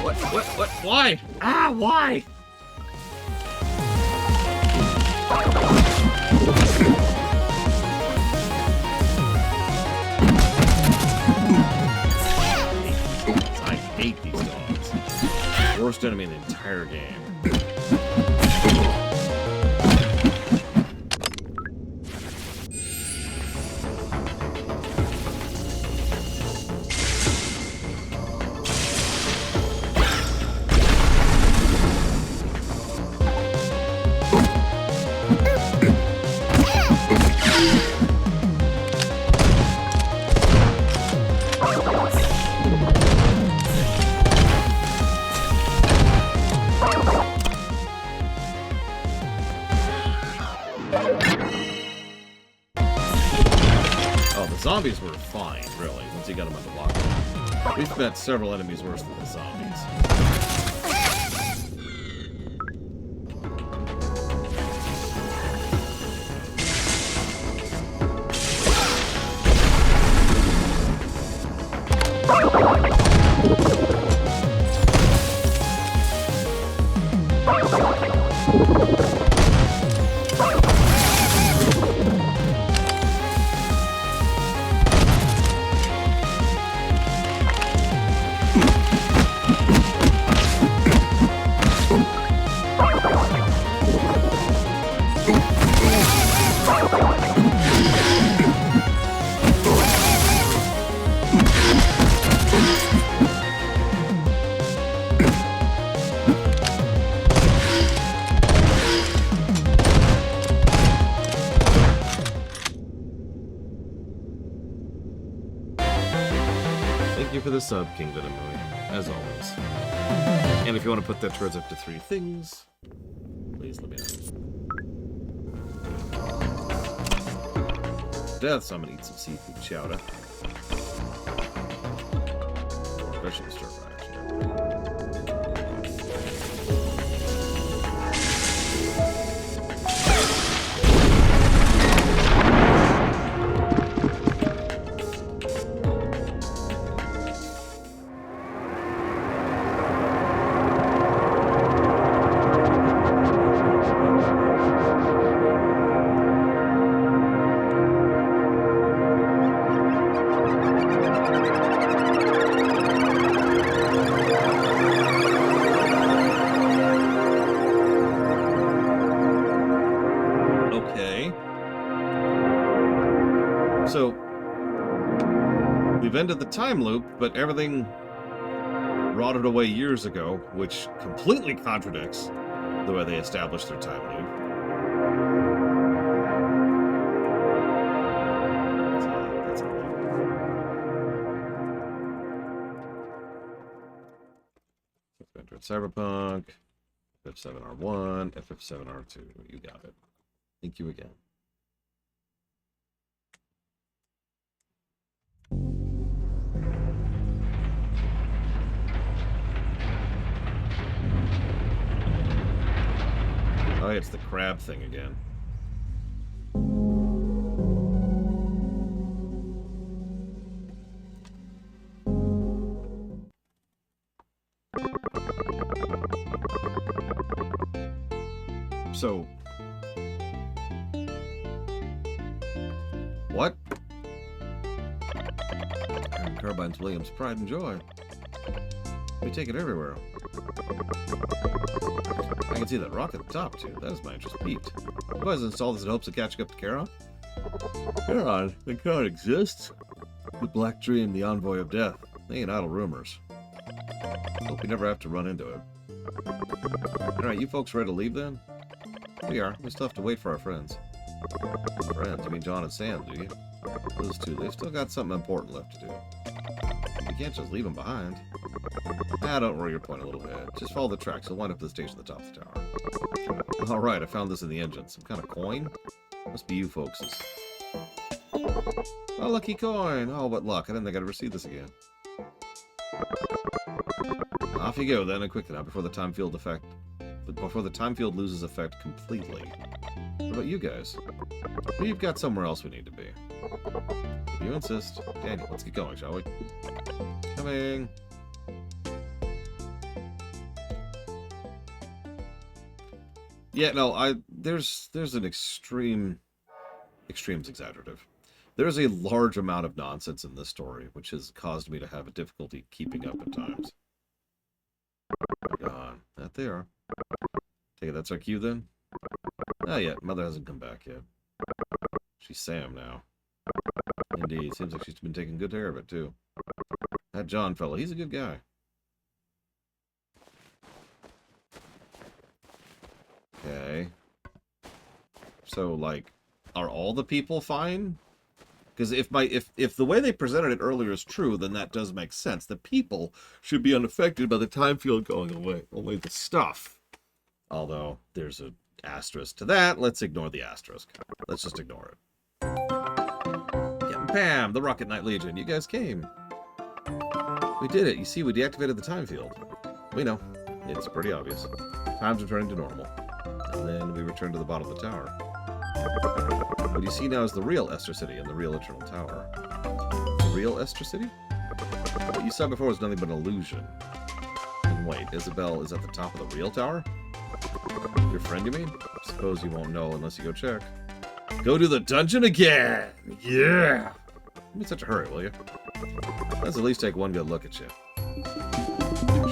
What? Why? Ah, why? I hate these dogs. Worst enemy in the entire game. Zombies were fine, really, once you got them under lockdown. We've met several enemies worse than the zombies. For the sub, King Venom, as always. And if you want to put that towards up to 3 things, please let me know. Death, so I'm gonna eat some seafood chowder. Or vegetable stir fry, actually. Okay. So, we've ended the time loop, but everything rotted away years ago, which completely contradicts the way they established their time loop. That's a lot. Cyberpunk, FF7R1, FF7R2. You got it. Thank you again. Oh, it's the crab thing again. So, what? Iron Carbine's Williams' pride and joy. We take it everywhere. I can see that rock at the top, too. That is my interest peaked. You guys installed this in hopes of catching up to Charon? Charon? The Charon exists? The Black Dream, the envoy of death. They ain't idle rumors. Hope we never have to run into it. Alright, you folks ready to leave then? We are. We still have to wait for our friends. Friends? You mean John and Sam, do you? Those two, they've still got something important left to do. You can't just leave them behind. Ah, don't worry your point a little bit. Just follow the tracks. You'll wind up at the station at the top of the tower. Alright, I found this in the engine. Some kind of coin? Must be you folks'. Oh, lucky coin! Oh, what luck. I didn't think I'd ever see this again. Off you go then, and quickly now, before the time field effect... Before the time field loses effect completely. What about you guys? We've got somewhere else we need to be. If you insist. Daniel, let's get going, shall we? Coming! Yeah, no, there's an extreme's exaggerative. There's a large amount of nonsense in this story, which has caused me to have a difficulty keeping up at times. Gone. That they are. Take it that's our cue then? Not yet. Mother hasn't come back yet. She's Sam now. Indeed. Seems like she's been taking good care of it, too. That John fellow, he's a good guy. Okay. So, like, are all the people fine? Because if the way they presented it earlier is true, then that does make sense. The people should be unaffected by the time field going away. Only the stuff. Although, there's an asterisk to that. Let's ignore the asterisk. Let's just ignore it. Yeah, bam! The Rocket Knight Legion. You guys came. We did it. You see, we deactivated the time field. We know. It's pretty obvious. Time's returning to normal. And then we return to the bottom of the tower. What you see now is the real Esther City and the real Eternal Tower. The real Esther City? What you saw before was nothing but an illusion. And wait, Isabel is at the top of the real tower? Your friend, you mean? Suppose you won't know unless you go check. Go to the dungeon again! Yeah! Don't be in such a hurry, will you? Let's at least take one good look at you.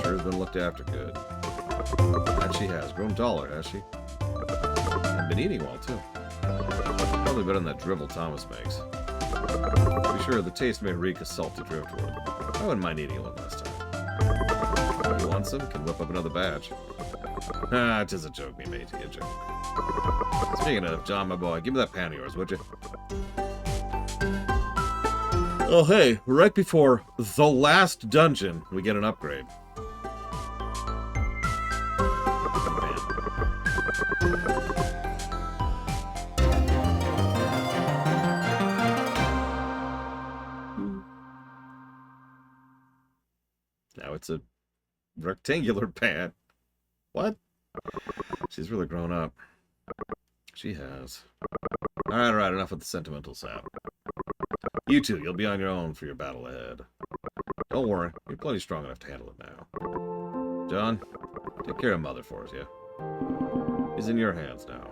Sure has been looked after good. That she has. Grown taller, has she? And been eating well, too. Probably better than that drivel Thomas makes. To be sure, the taste may reek of salty driftwood. I wouldn't mind eating one last time. You want some? Can whip up another batch. Ah, 'tis a joke me made to get you. Speaking of, John, my boy, give me that pan of yours, would you? Oh, hey, right before the last dungeon, we get an upgrade. Now it's a rectangular pan. What? She's really grown up. She has. Alright, enough with the sentimental sap. You two, you'll be on your own for your battle ahead. Don't worry, you're plenty strong enough to handle it now. John, take care of Mother for us, yeah? He's in your hands now.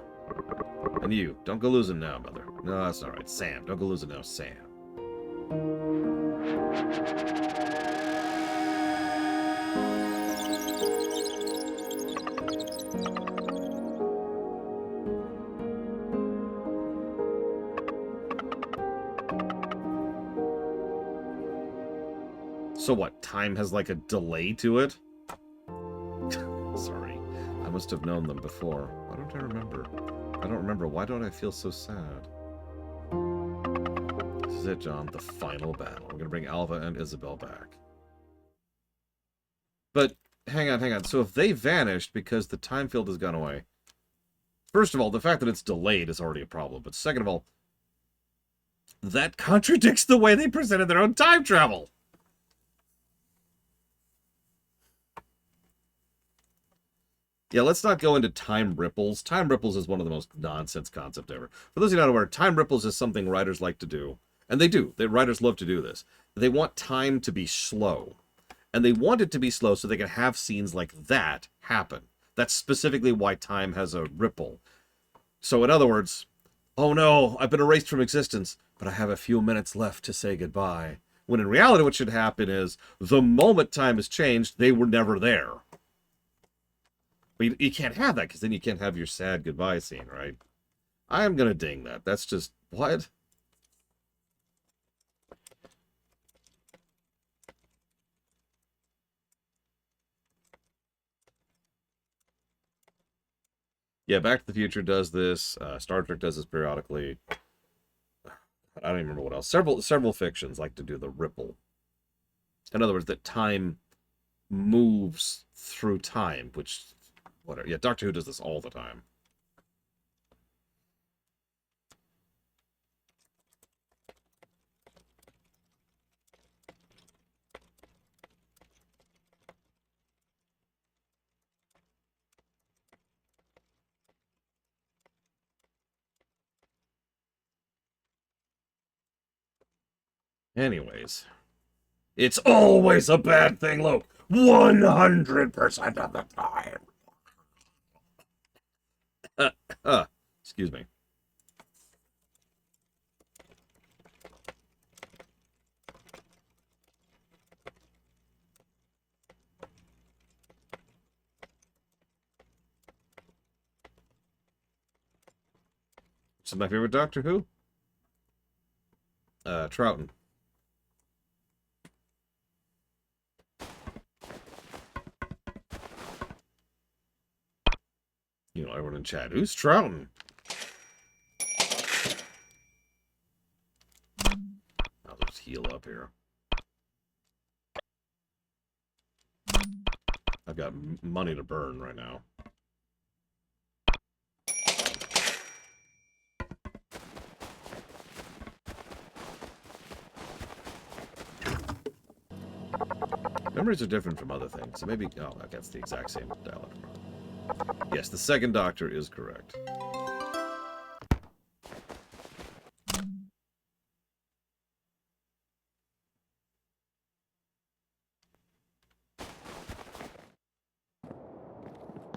And you, don't go losing now, Mother. No, that's alright. Sam, don't go losing now, Sam. So what, time has like a delay to it? Sorry. I must have known them before. Why don't I remember? I don't remember. Why don't I feel so sad? This is it, John. The final battle. We're going to bring Alva and Isabel back. But, hang on. So if they vanished because the time field has gone away... First of all, the fact that it's delayed is already a problem. But second of all, that contradicts the way they presented their own time travel! Yeah, let's not go into time ripples. Time ripples is one of the most nonsense concepts ever. For those of you not aware, time ripples is something writers like to do. And they do. Writers love to do this. They want time to be slow. And they want it to be slow so they can have scenes like that happen. That's specifically why time has a ripple. So in other words, oh no, I've been erased from existence, but I have a few minutes left to say goodbye. When in reality what should happen is, the moment time has changed, they were never there. But you can't have that, because then you can't have your sad goodbye scene, right? I am going to ding that. That's just... What? Yeah, Back to the Future does this. Star Trek does this periodically. I don't even remember what else. Several fictions like to do the ripple. In other words, that time moves through time, which... Whatever. Yeah, Doctor Who does this all the time. Anyways. It's always a bad thing, Luke. 100% of the time. Excuse me. This is my favorite Doctor Who. Troughton. You know, everyone in chat, who's Troughton? I'll just heal up here. I've got money to burn right now. Memories are different from other things, so maybe... Oh, that's the exact same dialogue. Yes, the second Doctor is correct.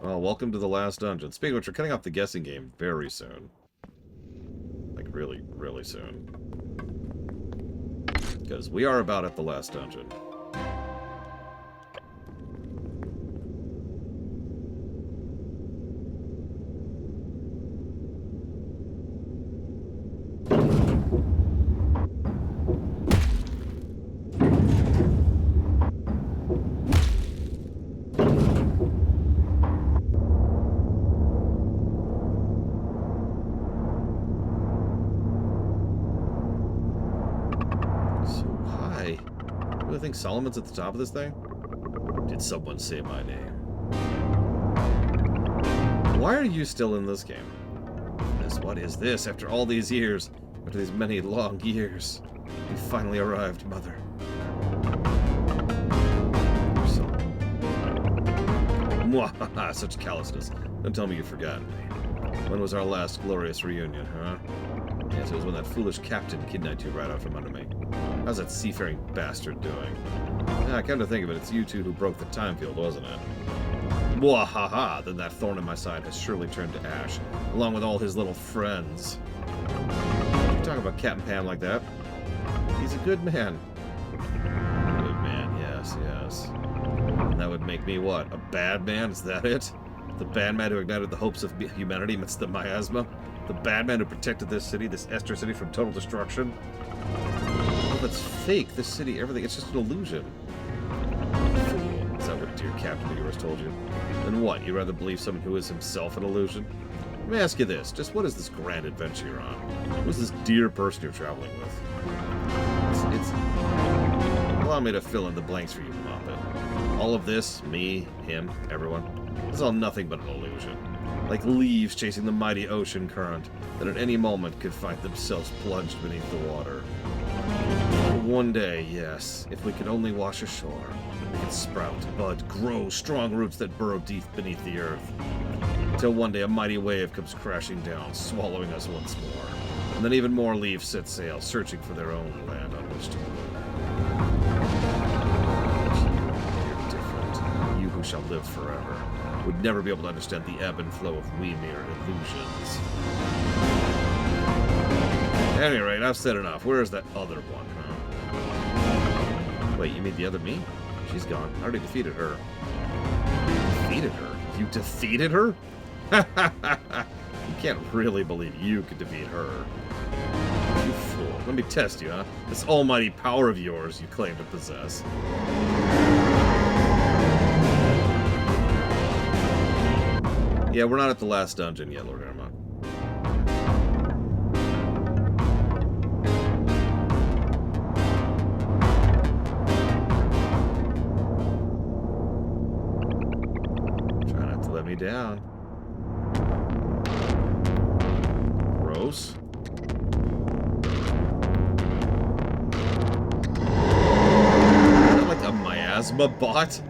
Well, welcome to the last dungeon. Speaking of which, we're cutting off the guessing game very soon. Like, really, really soon. Because we are about at the last dungeon. Solomon's at the top of this thing? Did someone say my name? Why are you still in this game? What is this? After all these years, after these many long years, you finally arrived, Mother. Mwahaha, such callousness. Don't tell me you've forgotten me. When was our last glorious reunion, huh? Yes, it was when that foolish captain kidnapped you right out from under me. How's that seafaring bastard doing? Yeah, come to think of it, it's you two who broke the time field, wasn't it? Mwahaha, then that thorn in my side has surely turned to ash, along with all his little friends. You talk about Captain Pam like that. He's a good man. Good man, yes, yes. And that would make me what? A bad man? Is that it? The bad man who ignited the hopes of humanity amidst the miasma? The bad man who protected this city, this Esther city, from total destruction? Oh, that's fake. This city, everything, it's just an illusion. your captain of yours told you. Then what, you'd rather believe someone who is himself an illusion? Let me ask you this, just what is this grand adventure you're on? Who's this dear person you're traveling with? It's... Allow me to fill in the blanks for you, Muppet. All of this, me, him, everyone, is all nothing but an illusion. Like leaves chasing the mighty ocean current that at any moment could find themselves plunged beneath the water. One day, yes, if we could only wash ashore, we could sprout, bud, grow strong roots that burrow deep beneath the earth. Until one day a mighty wave comes crashing down, swallowing us once more. And then even more leaves set sail, searching for their own land on which to bloom. You're different. You who shall live forever would never be able to understand the ebb and flow of we mere illusions. At any rate, I've said enough. Where is that other one, huh? Wait, you mean the other me? She's gone. I already defeated her. Defeated her? You defeated her? You can't really believe you could defeat her. You fool. Let me test you, huh? This almighty power of yours you claim to possess. Yeah, we're not at the last dungeon yet, Lord Armand. Try not to let me down. Gross. Is that like a miasma bot?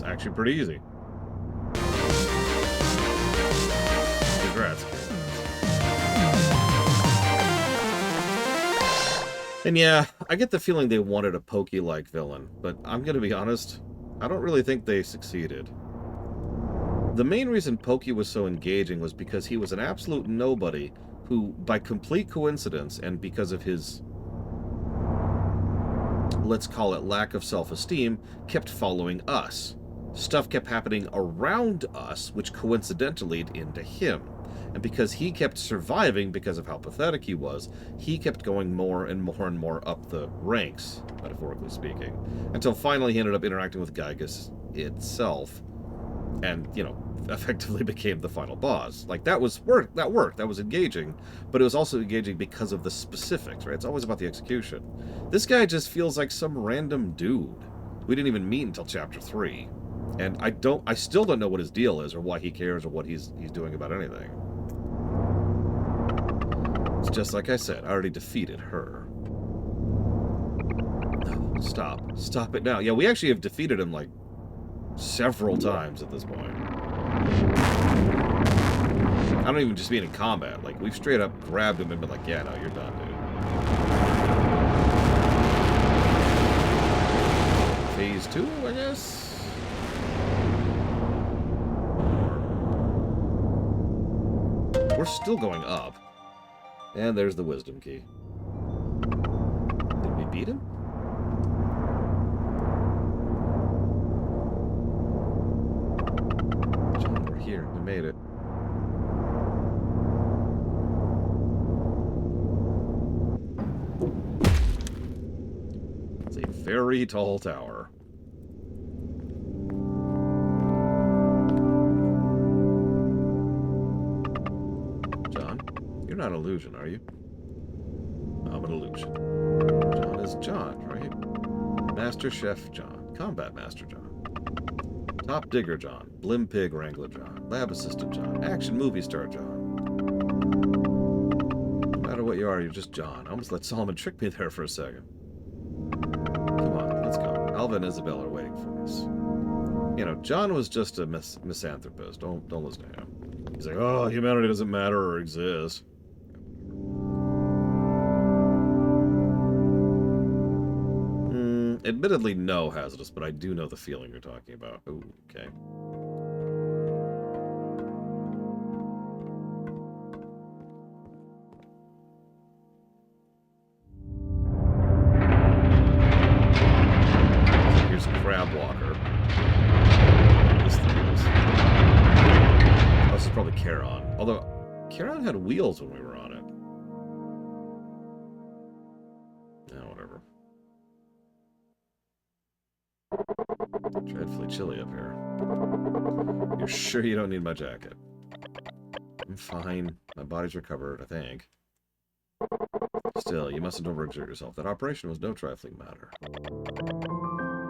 Actually pretty easy. Congrats. And yeah, I get the feeling they wanted a Pokey-like villain, but I'm gonna be honest, I don't really think they succeeded. The main reason Pokey was so engaging was because he was an absolute nobody who, by complete coincidence and because of his, let's call it lack of self-esteem, kept following us. Stuff kept happening around us, which coincidentally led into him. And because he kept surviving because of how pathetic he was, he kept going more and more and more up the ranks, metaphorically speaking, until finally he ended up interacting with Gygas itself and, you know, effectively became the final boss. Like, that worked, that was engaging, but it was also engaging because of the specifics, right? It's always about the execution. This guy just feels like some random dude. We didn't even meet until chapter 3. And I still don't know what his deal is, or why he cares, or what he's doing about anything. just like I said. I already defeated her. No, stop. Stop it now. Yeah, we actually have defeated him, like, several times at this point. I don't even just mean in combat. Like, we've straight up grabbed him and been like, yeah, no, you're done, dude. Phase 2, I guess? We're still going up. And there's the wisdom key. Did we beat him? John, we're here. We made it. It's a very tall tower. You're not an illusion, are you? I'm an illusion. John is John, right? Master Chef John. Combat Master John. Top Digger John. Blim Pig Wrangler John. Lab Assistant John. Action Movie Star John. No matter what you are, you're just John. I almost let Solomon trick me there for a second. Come on, let's go. Alva and Isabel are waiting for us. You know, John was just a misanthropist. Don't listen to him. He's like, oh, humanity doesn't matter or exist. Admittedly, no, Hazardous, but I do know the feeling you're talking about. Ooh, okay. Here's a crab walker. This thing is. Oh, this is probably Charon. Although, Charon had wheels when we were on it. Whatever. Dreadfully chilly up here. You're sure you don't need my jacket? I'm fine. My body's recovered, I think. Still, you mustn't overexert yourself. That operation was no trifling matter.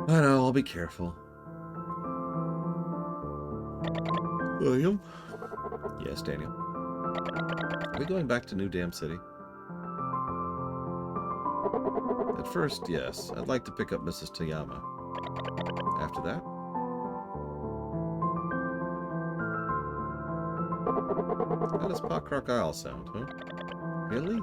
I know, I'll be careful. William? Yes, Daniel? Are we going back to New Dam City? At first, yes. I'd like to pick up Mrs. Toyama. After that? How does Pockrock Isle sound, huh? Really?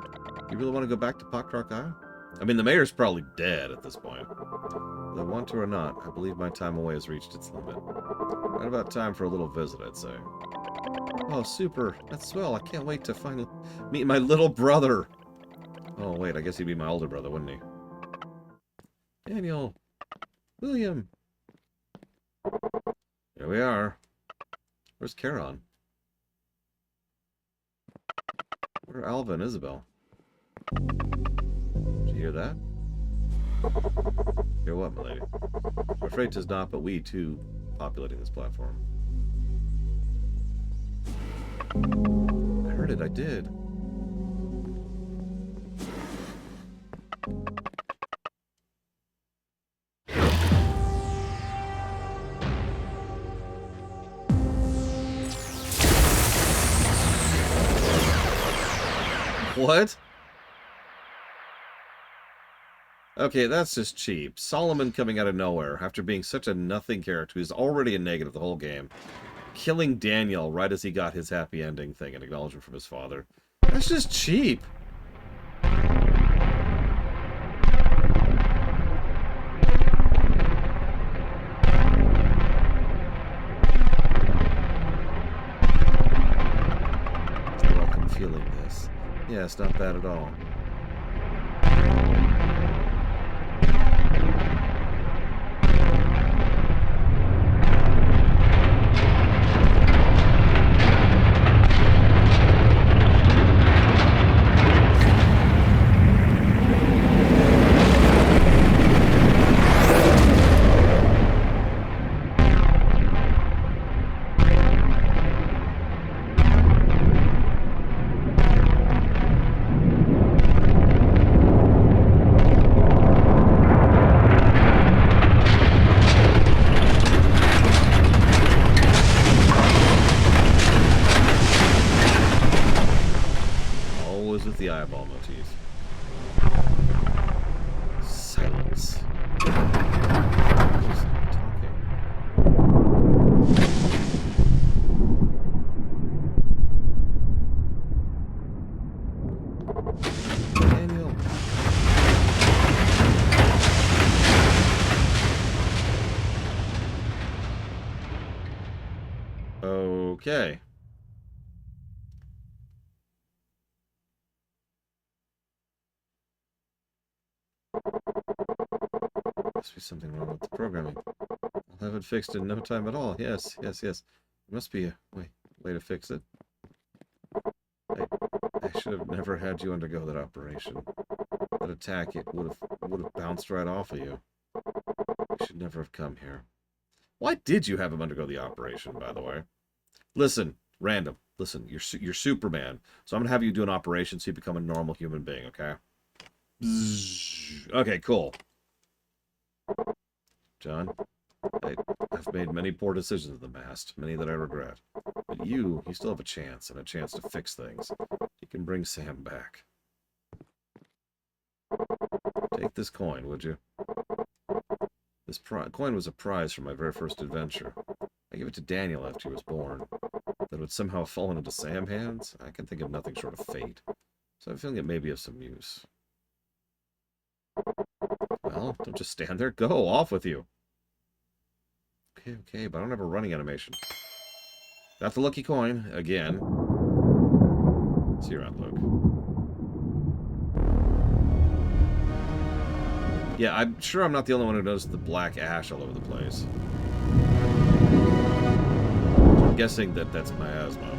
You really want to go back to Pockrock Isle? I mean, the mayor's probably dead at this point. Whether I want to or not, I believe my time away has reached its limit. Right about time for a little visit, I'd say. Oh, super. That's swell. I can't wait to finally meet my little brother. Oh, wait. I guess he'd be my older brother, wouldn't he? Daniel. William. Here we are. Where's Charon? Where are Alva and Isabel? Did you hear that? Hear what, my lady? I'm afraid 'tis not, but we, too, populating this platform. I heard it, I did. What? Okay, that's just cheap. Solomon coming out of nowhere after being such a nothing character who's already a negative the whole game. Killing Daniel right as he got his happy ending thing and acknowledgement from his father. That's just cheap. Welcome feeling this. Yeah, it's not bad at all. Okay. Must be something wrong with the programming. I'll have it fixed in no time at all. Yes. There must be a way to fix it. I should have never had you undergo that operation. That attack, it would have bounced right off of you. You should never have come here. Why did you have him undergo the operation, by the way? Listen, random. Listen, you're Superman, so I'm gonna have you do an operation so you become a normal human being, okay? Okay, cool. John, I've made many poor decisions in the past, many that I regret. But you still have a chance, and a chance to fix things. You can bring Sam back. Take this coin, would you? This coin was a prize for my very first adventure. I gave it to Daniel after he was born. That it would somehow have fallen into Sam's hands? I can think of nothing short of fate. So I'm feeling it may be of some use. Well, don't just stand there. Go, off with you. Okay, but I don't have a running animation. Got the lucky coin, again. See you around, Luke. Yeah, I'm sure I'm not the only one who noticed the black ash all over the place. I'm guessing that that's miasma.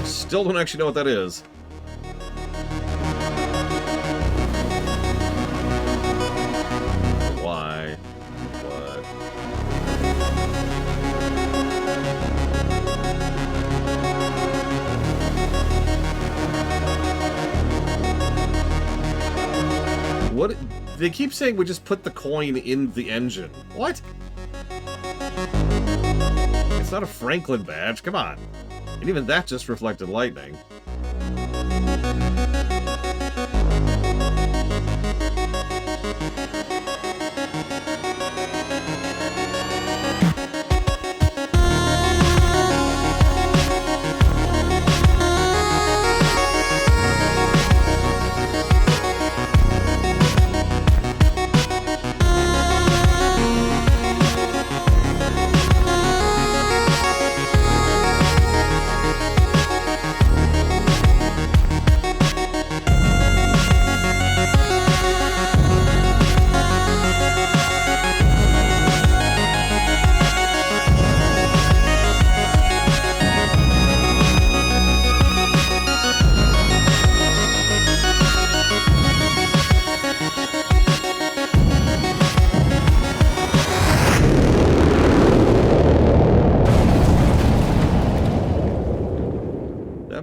Still don't actually know what that is. Why? What? What? They keep saying we just put the coin in the engine. What? It's not a Franklin badge. Come on. And even that just reflected lightning.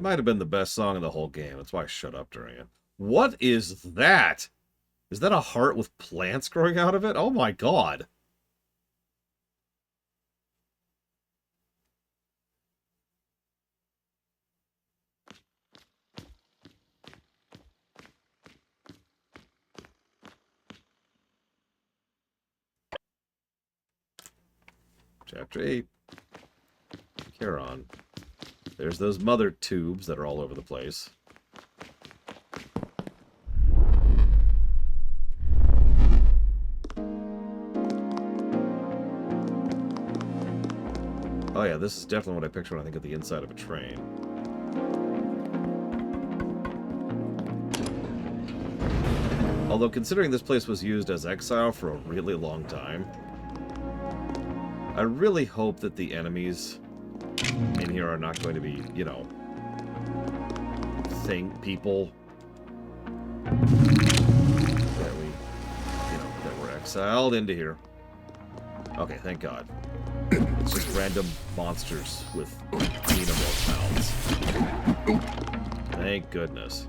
Might have been the best song in the whole game. That's why I shut up during it. What is that? Is that a heart with plants growing out of it? Oh my god. Chapter 8. Charon. There's those mother tubes that are all over the place. Oh yeah, this is definitely what I picture when I think of the inside of a train. Although, considering this place was used as exile for a really long time, I really hope that the enemies in here are not going to be, you know, people that we're exiled into here. Okay, thank God. It's just random monsters with xenomorph mouths. Thank goodness.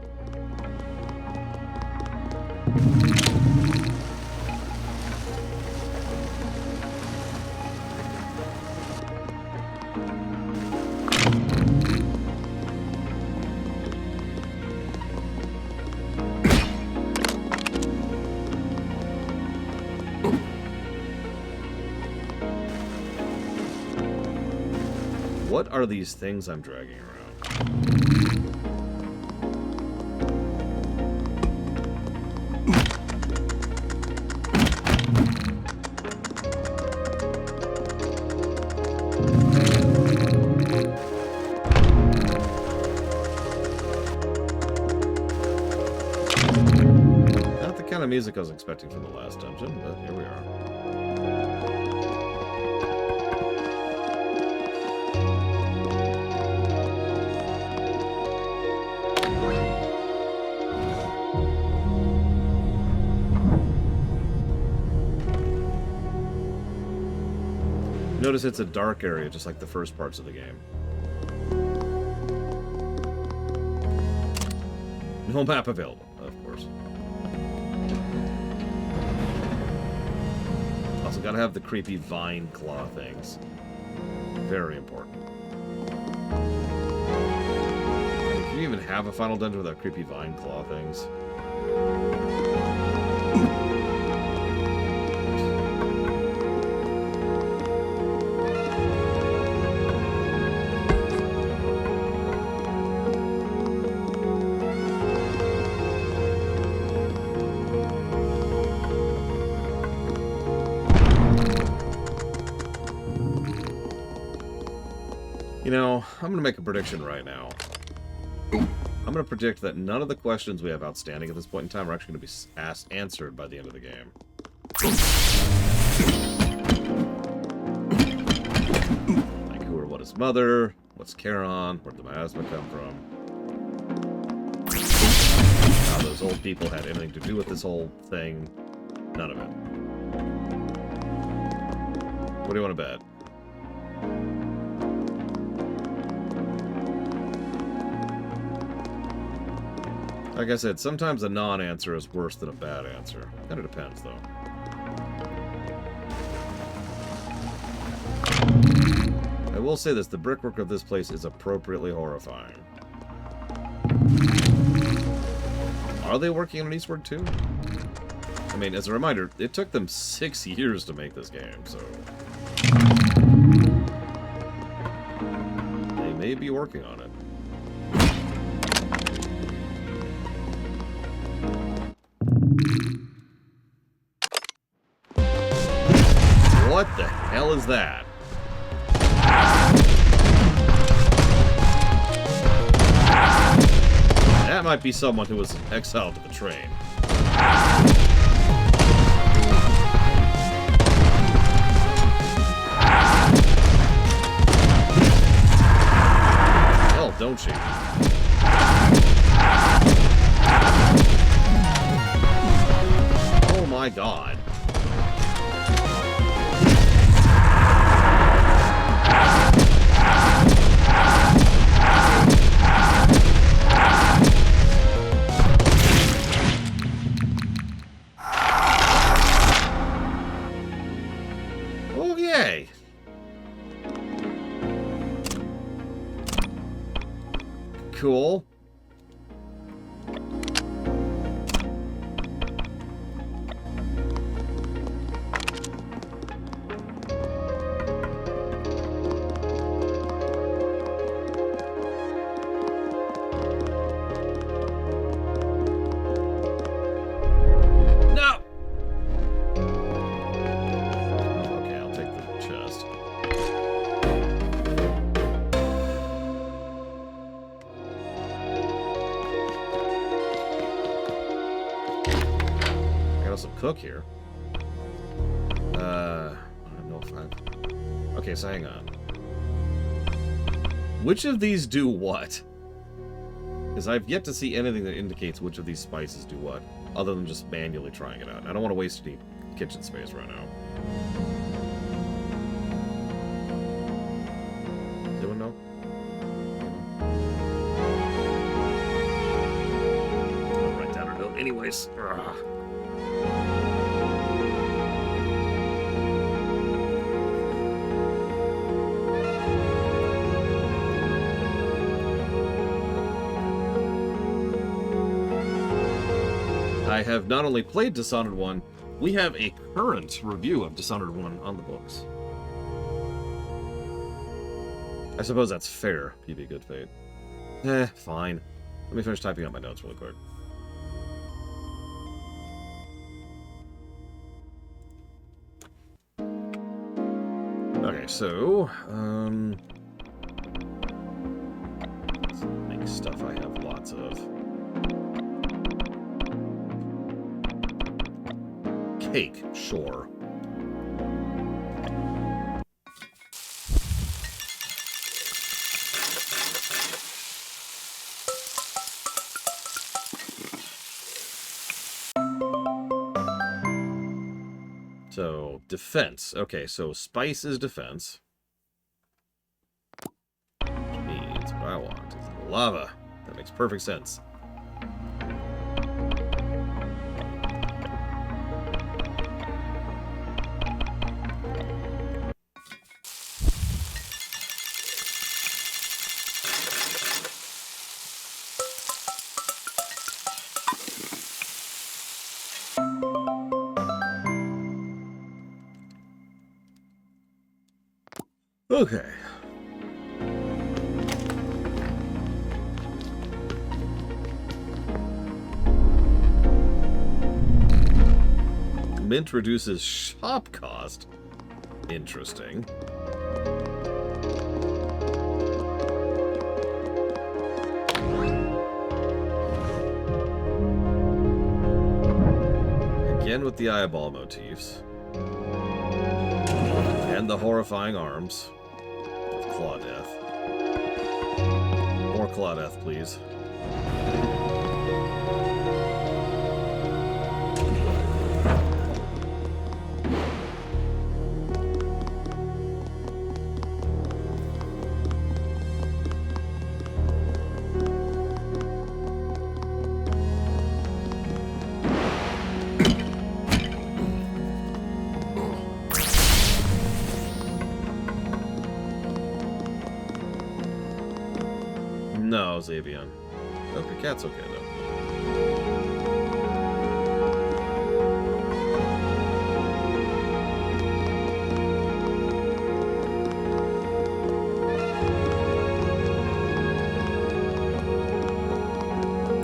What are these things I'm dragging around? kind of music I was expecting from the last dungeon, but here we are. Notice it's a dark area, just like the first parts of the game. No map available, of course. Also, gotta have the creepy vine claw things. Very important. Can you even have a final dungeon without creepy vine claw things? You know, I'm going to make a prediction right now. I'm going to predict that none of the questions we have outstanding at this point in time are actually going to be answered by the end of the game. Like, who or what is mother? What's Charon? Where did the miasma come from? How those old people had anything to do with this whole thing? None of it. What do you want to bet? Like I said, sometimes a non-answer is worse than a bad answer. Kind of depends, though. I will say this, the brickwork of this place is appropriately horrifying. Are they working on Eastward too? I mean, as a reminder, it took them 6 years to make this game, so... they may be working on it. What the hell is that? That might be someone who was exiled to the train. Hell, don't she? Oh my god. Okay. Cool. Cook here. I don't know if I've... Okay, so hang on. Which of these do what? Because I've yet to see anything that indicates which of these spices do what, other than just manually trying it out. I don't want to waste any kitchen space right now. Does anyone know? I'll write down a note anyways. Ugh. I have not only played Dishonored 1, we have a current review of Dishonored 1 on the books. I suppose that's fair, PB Good Fate. Fine. Let me finish typing out my notes really quick. Okay, so, let's make stuff I have lots of. cake, sure. So, defense. Okay, so spice is defense. Which means what I want is lava. That makes perfect sense. Okay. Mint reduces shop cost. Interesting. Again with the eyeball motifs. And the horrifying arms. Clawdeath. More Clawdeath, please. No, Xavion. Oh, the cat's okay, though.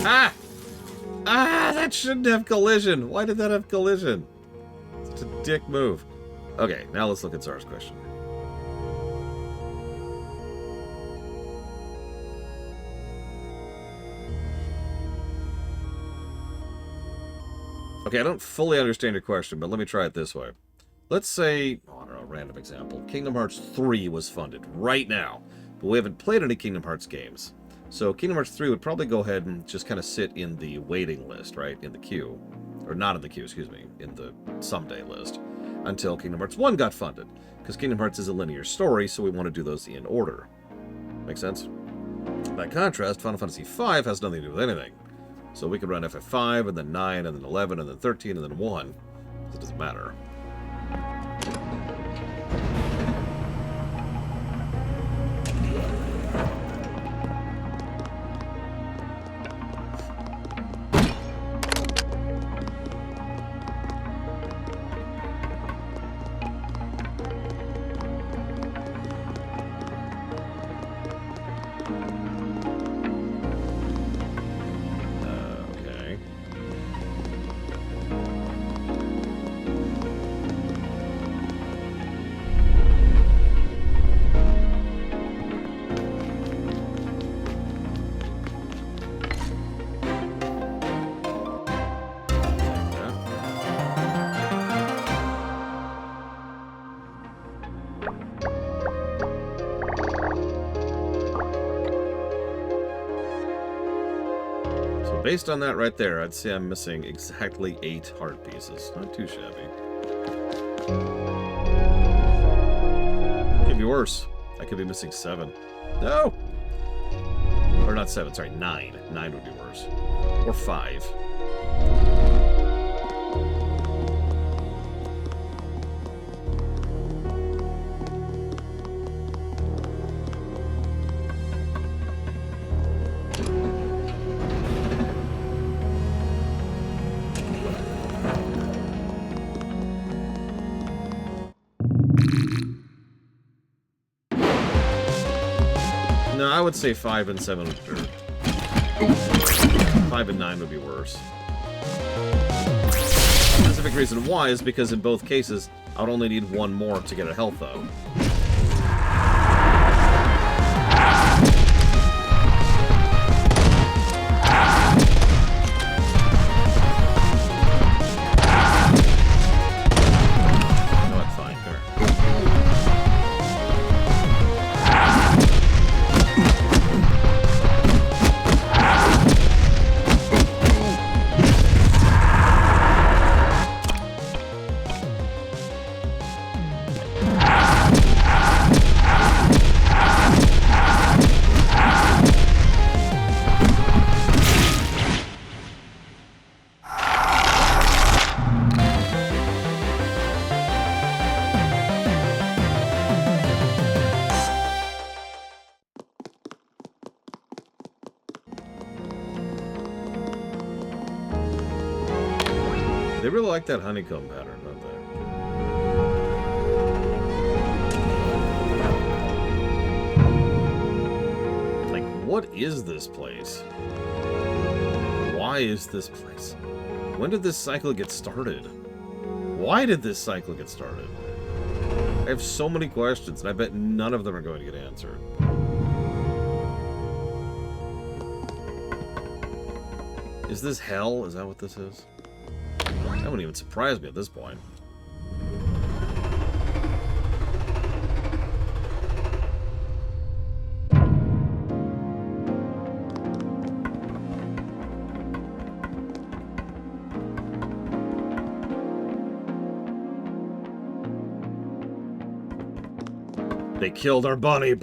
Ah! Ah, that shouldn't have collision. Why did that have collision? It's a dick move. Okay, now let's look at Zara's question. Okay, I don't fully understand your question, but let me try it this way. Let's say, I don't know, random example. Kingdom Hearts 3 was funded right now, but we haven't played any Kingdom Hearts games. So Kingdom Hearts 3 would probably go ahead and just kind of sit in the waiting list, right? In the queue. Or not in the queue, excuse me. In the someday list. Until Kingdom Hearts 1 got funded. Because Kingdom Hearts is a linear story, so we want to do those in order. Make sense? By contrast, Final Fantasy V has nothing to do with anything. So we could run FF5, and then 9, and then 11, and then 13, and then 1. It doesn't matter. Based on that right there, I'd say I'm missing exactly 8 heart pieces. Not too shabby. Could be worse. I could be missing 7. No! Or not 7, sorry, 9. 9 would be worse. Or 5. No, I would say 5 and 7 would be 5 and 9 would be worse. The specific reason why is because in both cases, I would only need 1 more to get a health though. They really like that honeycomb pattern, don't they? Like, what is this place? Why is this place? When did this cycle get started? Why did this cycle get started? I have so many questions, and I bet none of them are going to get answered. Is this hell? Is that what this is? That wouldn't even surprise me at this point. They killed our bunny.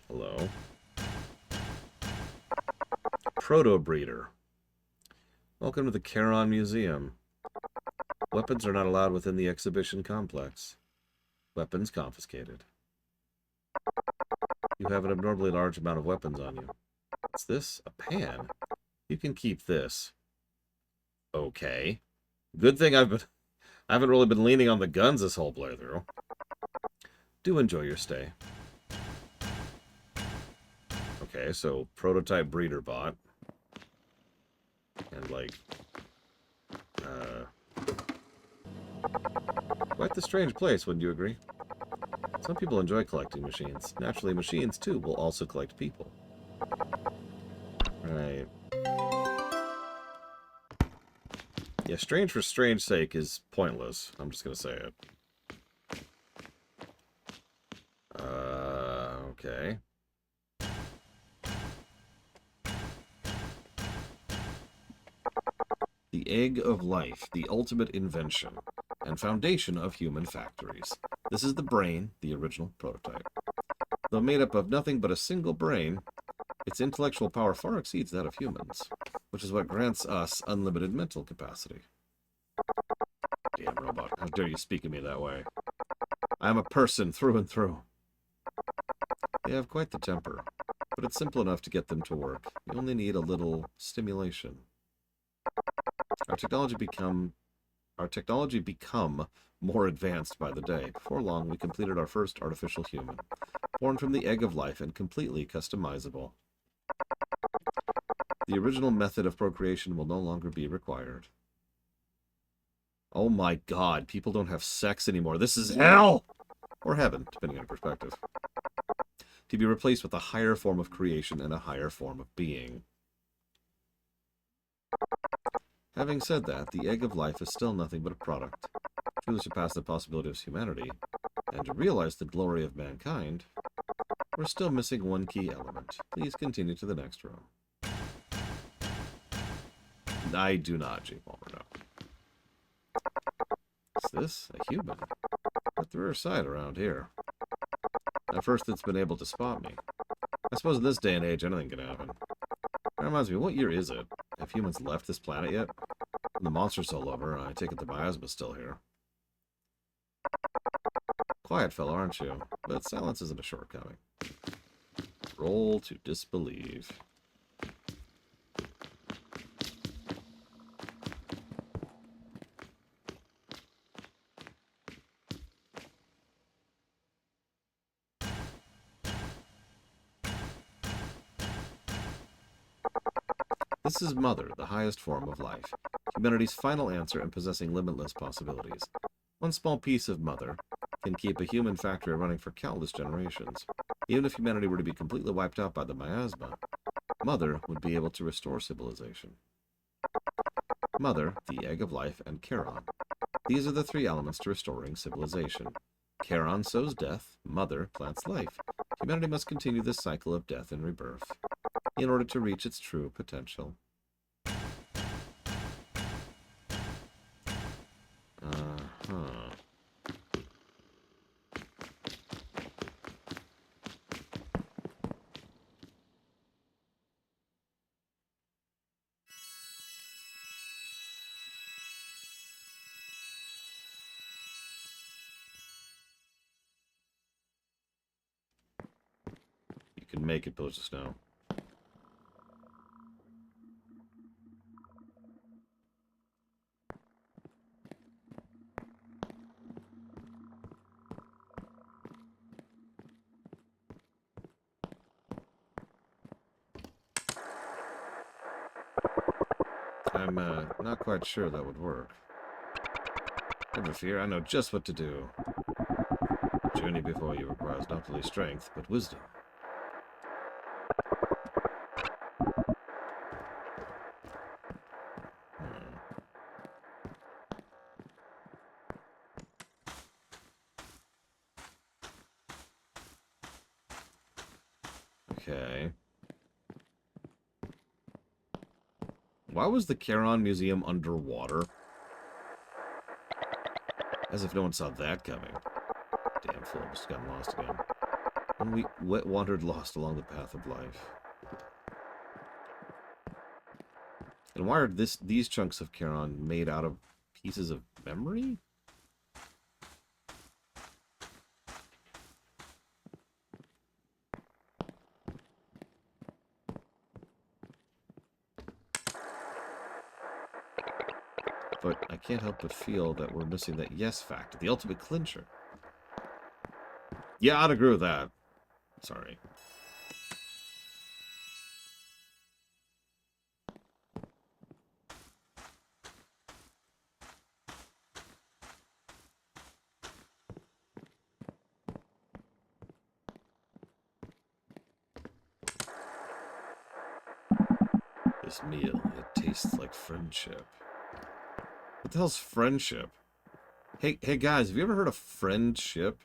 Hello. Proto-breeder. Welcome to the Charon Museum. Weapons are not allowed within the exhibition complex. Weapons confiscated. You have an abnormally large amount of weapons on you. What's this? A pan? You can keep this. Okay. Good thing I haven't really been leaning on the guns this whole playthrough. Do enjoy your stay. Okay, so prototype breeder bot. And like, quite the strange place, wouldn't you agree? Some people enjoy collecting machines. Naturally, machines, too, will also collect people. Right. Yeah, strange for strange sake is pointless. I'm just gonna say it. Okay. The egg of life, the ultimate invention, and foundation of human factories. This is the brain, the original prototype. Though made up of nothing but a single brain, its intellectual power far exceeds that of humans, which is what grants us unlimited mental capacity. Damn robot, how dare you speak of me that way? I am a person through and through. They have quite the temper, but it's simple enough to get them to work. You only need a little stimulation. Our technology become more advanced by the day. Before long, we completed our first artificial human, born from the egg of life and completely customizable. The original method of procreation will no longer be required. Oh my god, people don't have sex anymore. This is hell! Or heaven, depending on perspective. To be replaced with a higher form of creation and a higher form of being. Having said that, the egg of life is still nothing but a product. Truly surpass the possibility of humanity, and to realize the glory of mankind, we're still missing one key element. Please continue to the next room. I do not, G. Palmer, no. Is this a human? At the rear side around here. At first it's been able to spot me. I suppose in this day and age anything can happen. That reminds me, what year is it? Have humans left this planet yet? The monster's all over, I take it the miasma's still here. Quiet fellow, aren't you? But silence isn't a shortcoming. Roll to disbelieve. This is Mother, the highest form of life. Humanity's final answer and possessing limitless possibilities. One small piece of Mother can keep a human factory running for countless generations. Even if humanity were to be completely wiped out by the miasma, Mother would be able to restore civilization. Mother, the egg of life, and Charon. These are the three elements to restoring civilization. Charon sows death, Mother plants life. Humanity must continue this cycle of death and rebirth in order to reach its true potential. can make it pillars of snow. I'm not quite sure that would work. Never fear, I know just what to do. The journey before you requires not only strength, but wisdom. Okay. Why was the Charon Museum underwater? As if no one saw that coming. Damn fool, just got lost again. When we wandered lost along the path of life. And why are these chunks of Charon made out of pieces of memory? But I can't help but feel that we're missing that yes factor, the ultimate clincher. Yeah, I'd agree with that. Sorry. This meal, it tastes like friendship. What the hell's friendship? Hey guys, have you ever heard of friendship?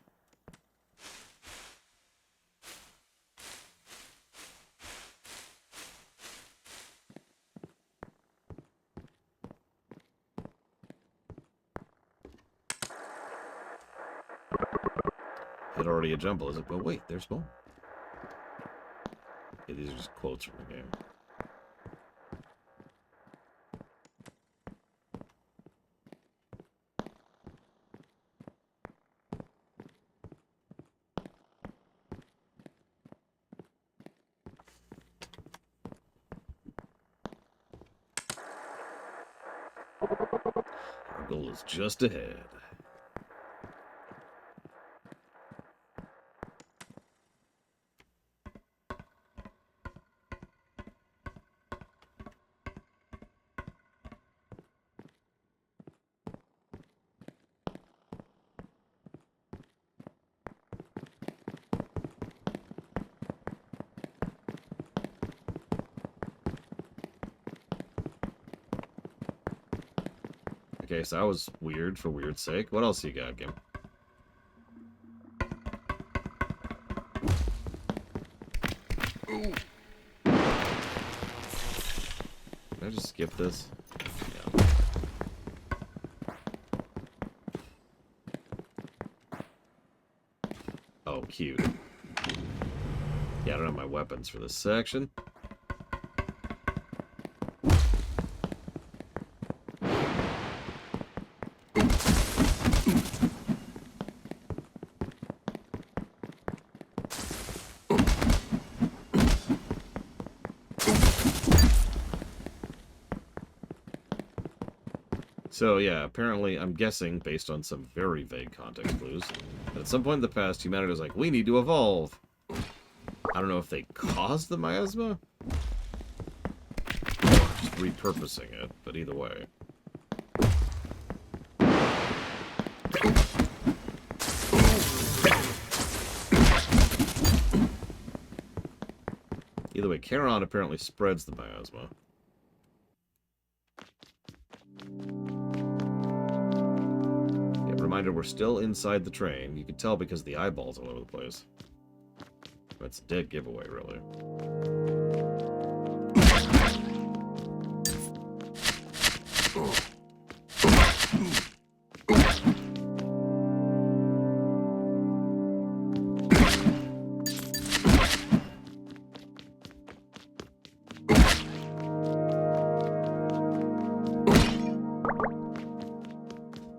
Hit already a jumble, is it? But wait, there's more. Yeah, these are just quotes from the game. Our goal is just ahead. Okay, so that was weird for weird's sake. What else you got, game? Ooh. Can I just skip this? Yeah. Oh, cute. Yeah, I don't have my weapons for this section. So, yeah, apparently, I'm guessing, based on some very vague context clues, that at some point in the past, humanity was like, we need to evolve. I don't know if they caused the miasma, or just repurposing it, but either way. Either way, Charon apparently spreads the miasma. Reminder, we're still inside the train. You can tell because the eyeballs all over the place. That's a dead giveaway, really.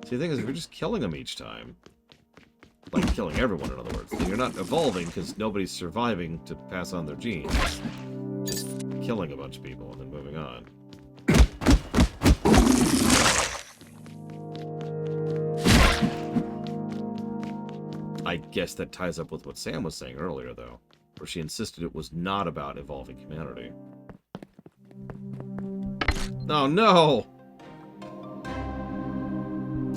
See, the thing is, if you're just killing them each time, like killing everyone, in other words. You're not evolving because nobody's surviving to pass on their genes. Just killing a bunch of people and then moving on. I guess that ties up with what Sam was saying earlier, though, where she insisted it was not about evolving humanity. Oh, no!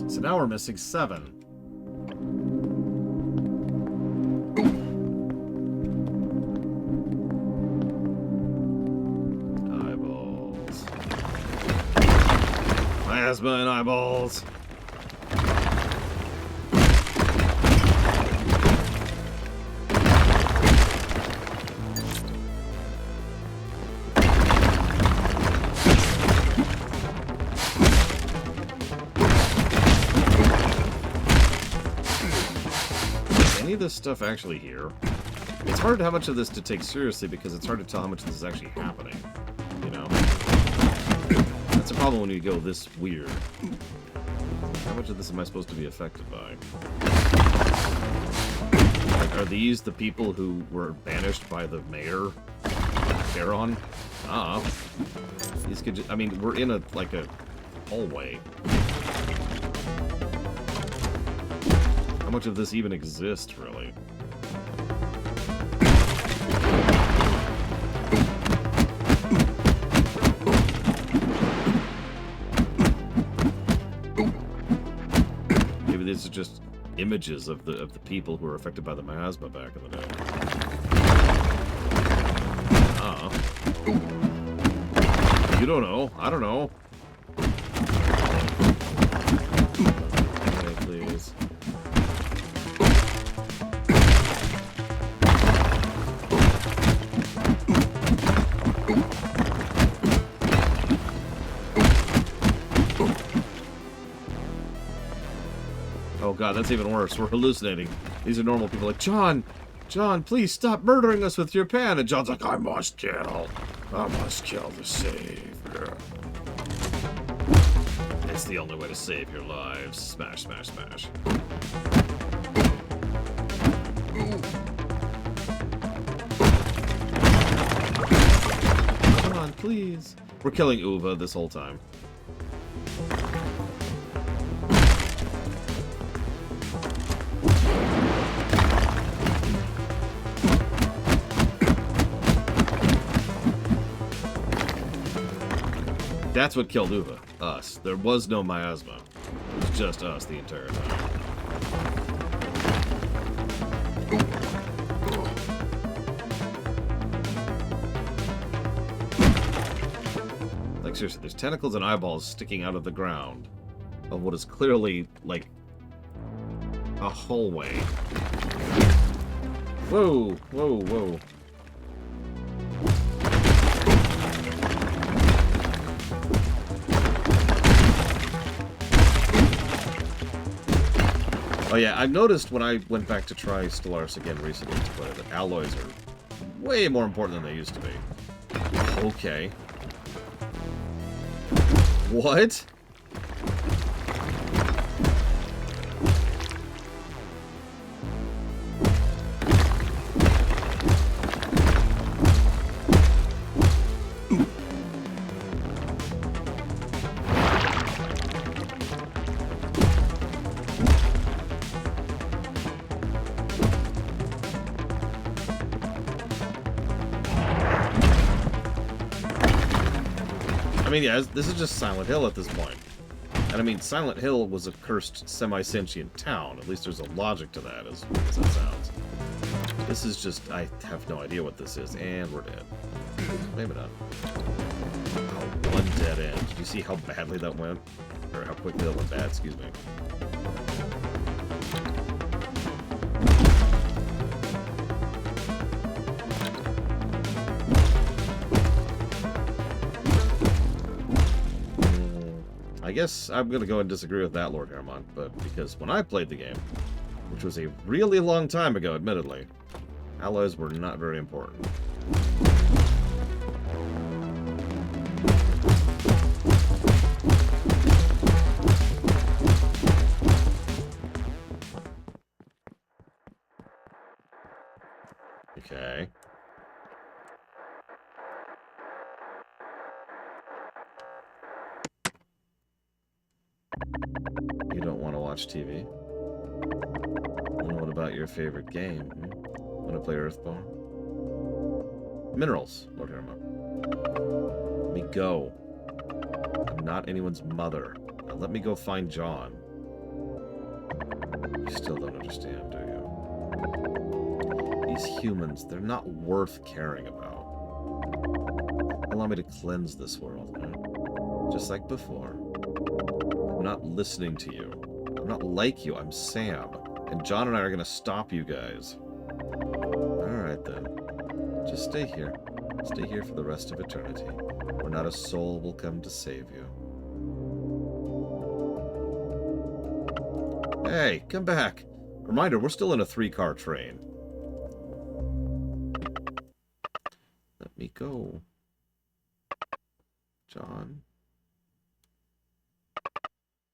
So now we're missing 7. Eyeballs. Miasma and eyeballs. This stuff actually here. It's hard how much of this to take seriously because it's hard to tell how much of this is actually happening. You know? That's a problem when you go this weird. How much of this am I supposed to be affected by? Like, are these the people who were banished by the mayor? Charon? Ah. These could just, I mean, we're in a, like a hallway. How much of this even exists, really? Maybe these are just images of the people who were affected by the miasma back in the day. You don't know. I don't know. Okay, please. Oh god, that's even worse. We're hallucinating. These are normal people like, John, please stop murdering us with your pen. And John's like, I must kill the Savior. It's the only way to save your lives. Smash, smash, smash. Come on, please. We're killing Uva this whole time. That's what killed Uva. Us. There was no miasma. It was just us the entire time. Like, seriously, there's tentacles and eyeballs sticking out of the ground of what is clearly, like, a hallway. Whoa, whoa, whoa. Oh yeah, I've noticed when I went back to try Stellaris again recently to play that alloys are way more important than they used to be. Okay. What? I mean, yeah, this is just Silent Hill at this point. And I mean, Silent Hill was a cursed, semi-sentient town. At least there's a logic to that, as it sounds. This is just, I have no idea what this is, and we're dead. Maybe not. Oh, one dead end. Did you see how badly that went? Or how quickly that went bad, excuse me. I guess I'm going to go and disagree with that, Lord Hermon, but because when I played the game, which was a really long time ago, admittedly, alloys were not very important. Okay. You don't want to watch TV? And what about your favorite game? Want to play Earthbound? Minerals, Lord Herma. Let me go. I'm not anyone's mother. Now let me go find John. You still don't understand, do you? These humans, they're not worth caring about. Allow me to cleanse this world, huh? Just like before. I'm not listening to you. I'm not like you. I'm Sam. And John and I are going to stop you guys. Alright then. Just stay here. Stay here for the rest of eternity. Where not a soul will come to save you. Hey, come back. Reminder, we're still in a 3-car train. Let me go. John?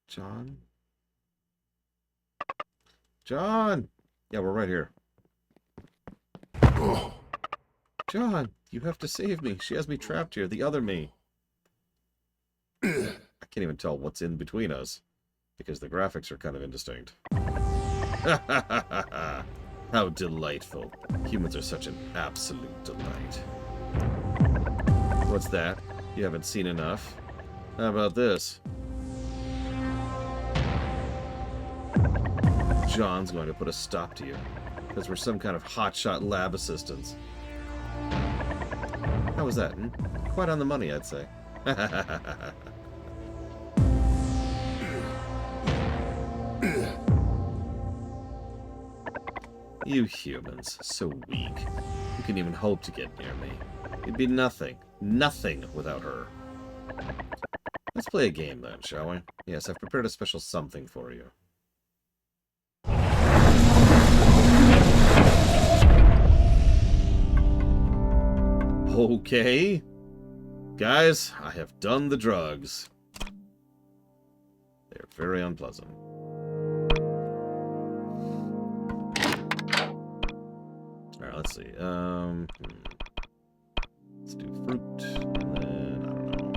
John? John! Yeah, we're right here. John, you have to save me. She has me trapped here. The other me. I can't even tell what's in between us. Because the graphics are kind of indistinct. How delightful. Humans are such an absolute delight. What's that? You haven't seen enough? How about this? John's going to put a stop to you. Because we're some kind of hotshot lab assistants. How was that? Quite on the money, I'd say. You humans, so weak. You couldn't even hope to get near me. You'd be nothing. Nothing without her. Let's play a game then, shall we? Yes, I've prepared a special something for you. Okay. Guys, I have done the drugs. They're very unpleasant. Alright, let's see. Let's do fruit, and then, I don't know.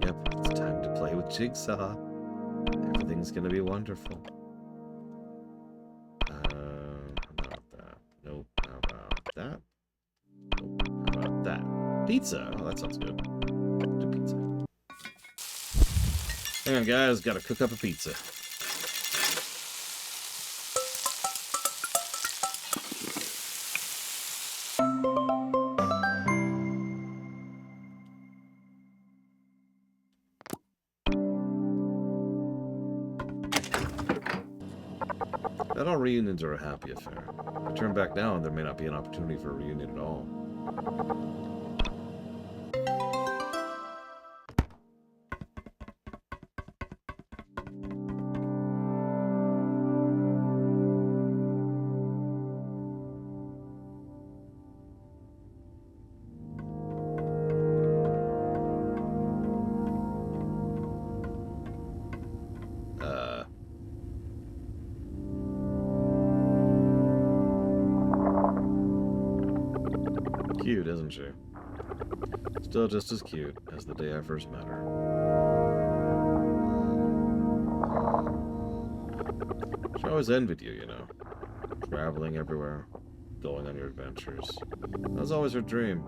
Yep, it's time to play with Jigsaw. Everything's gonna be wonderful. How about that? Nope. How about that? Nope. How about that? Pizza! Oh, that sounds good. Do pizza. Hang on, guys. Gotta cook up a pizza. Not all reunions are a happy affair. If I turn back now, and there may not be an opportunity for a reunion at all. Cute, isn't she? Still just as cute as the day I first met her. She always envied you, you know. Traveling everywhere, going on your adventures. That was always her dream.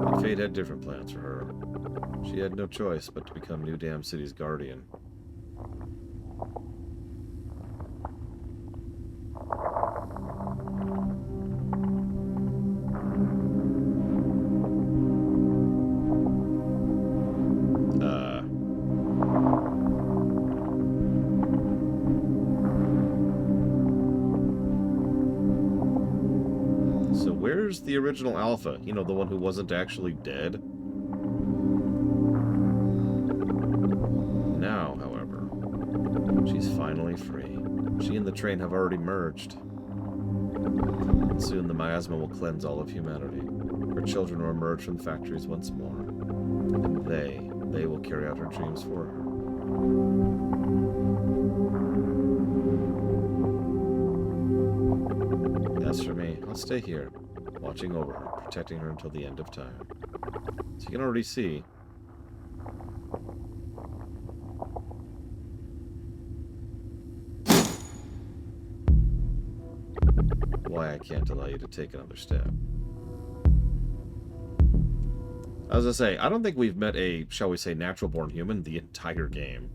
But fate had different plans for her. She had no choice but to become New Dam City's guardian. Where's the original Alpha? You know, the one who wasn't actually dead? Now, however, she's finally free. She and the train have already merged. And soon the miasma will cleanse all of humanity. Her children will emerge from the factories once more. And they will carry out her dreams for her. As for me, I'll stay here, watching over her, protecting her until the end of time. So you can already see. Why I can't allow you to take another step. As I say, I don't think we've met a, shall we say, natural-born human the entire game.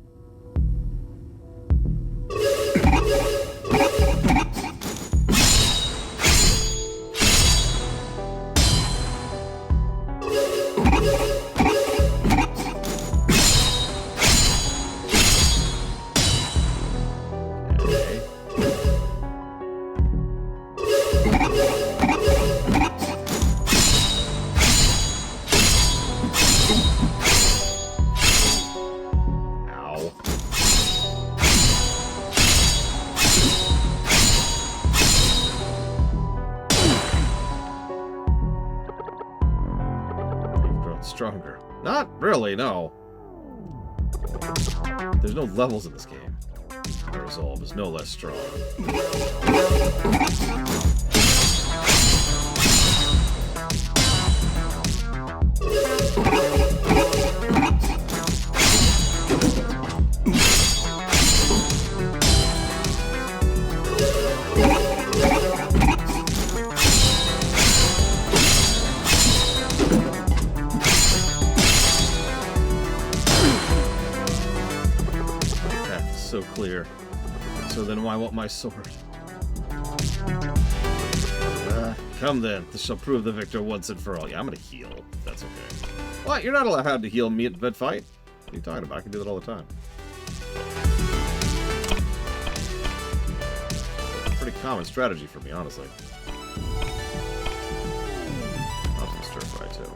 Stronger. Not really, no. There's no levels in this game. My resolve is no less strong. So clear. So then why want my sword? Come then. This shall prove the victor once and for all. Yeah, I'm gonna heal. That's okay. What? You're not allowed to heal me at mid-fight? What are you talking about? I can do that all the time. Pretty common strategy for me, honestly. I'll just stir fry too.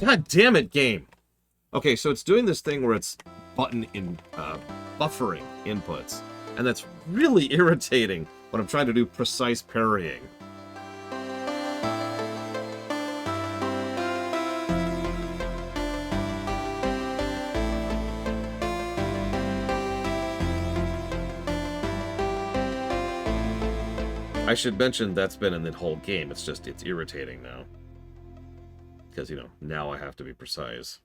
God damn it, game. Okay, so it's doing this thing where it's buffering inputs, and that's really irritating when I'm trying to do precise parrying. I should mention that's been in the whole game. It's just, it's irritating now. Because, you know, now I have to be precise.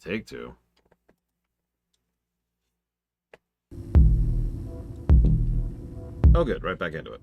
Take two. Oh, good. Right back into it.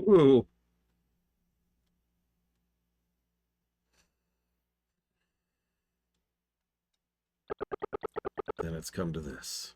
Ooh. Then it's come to this.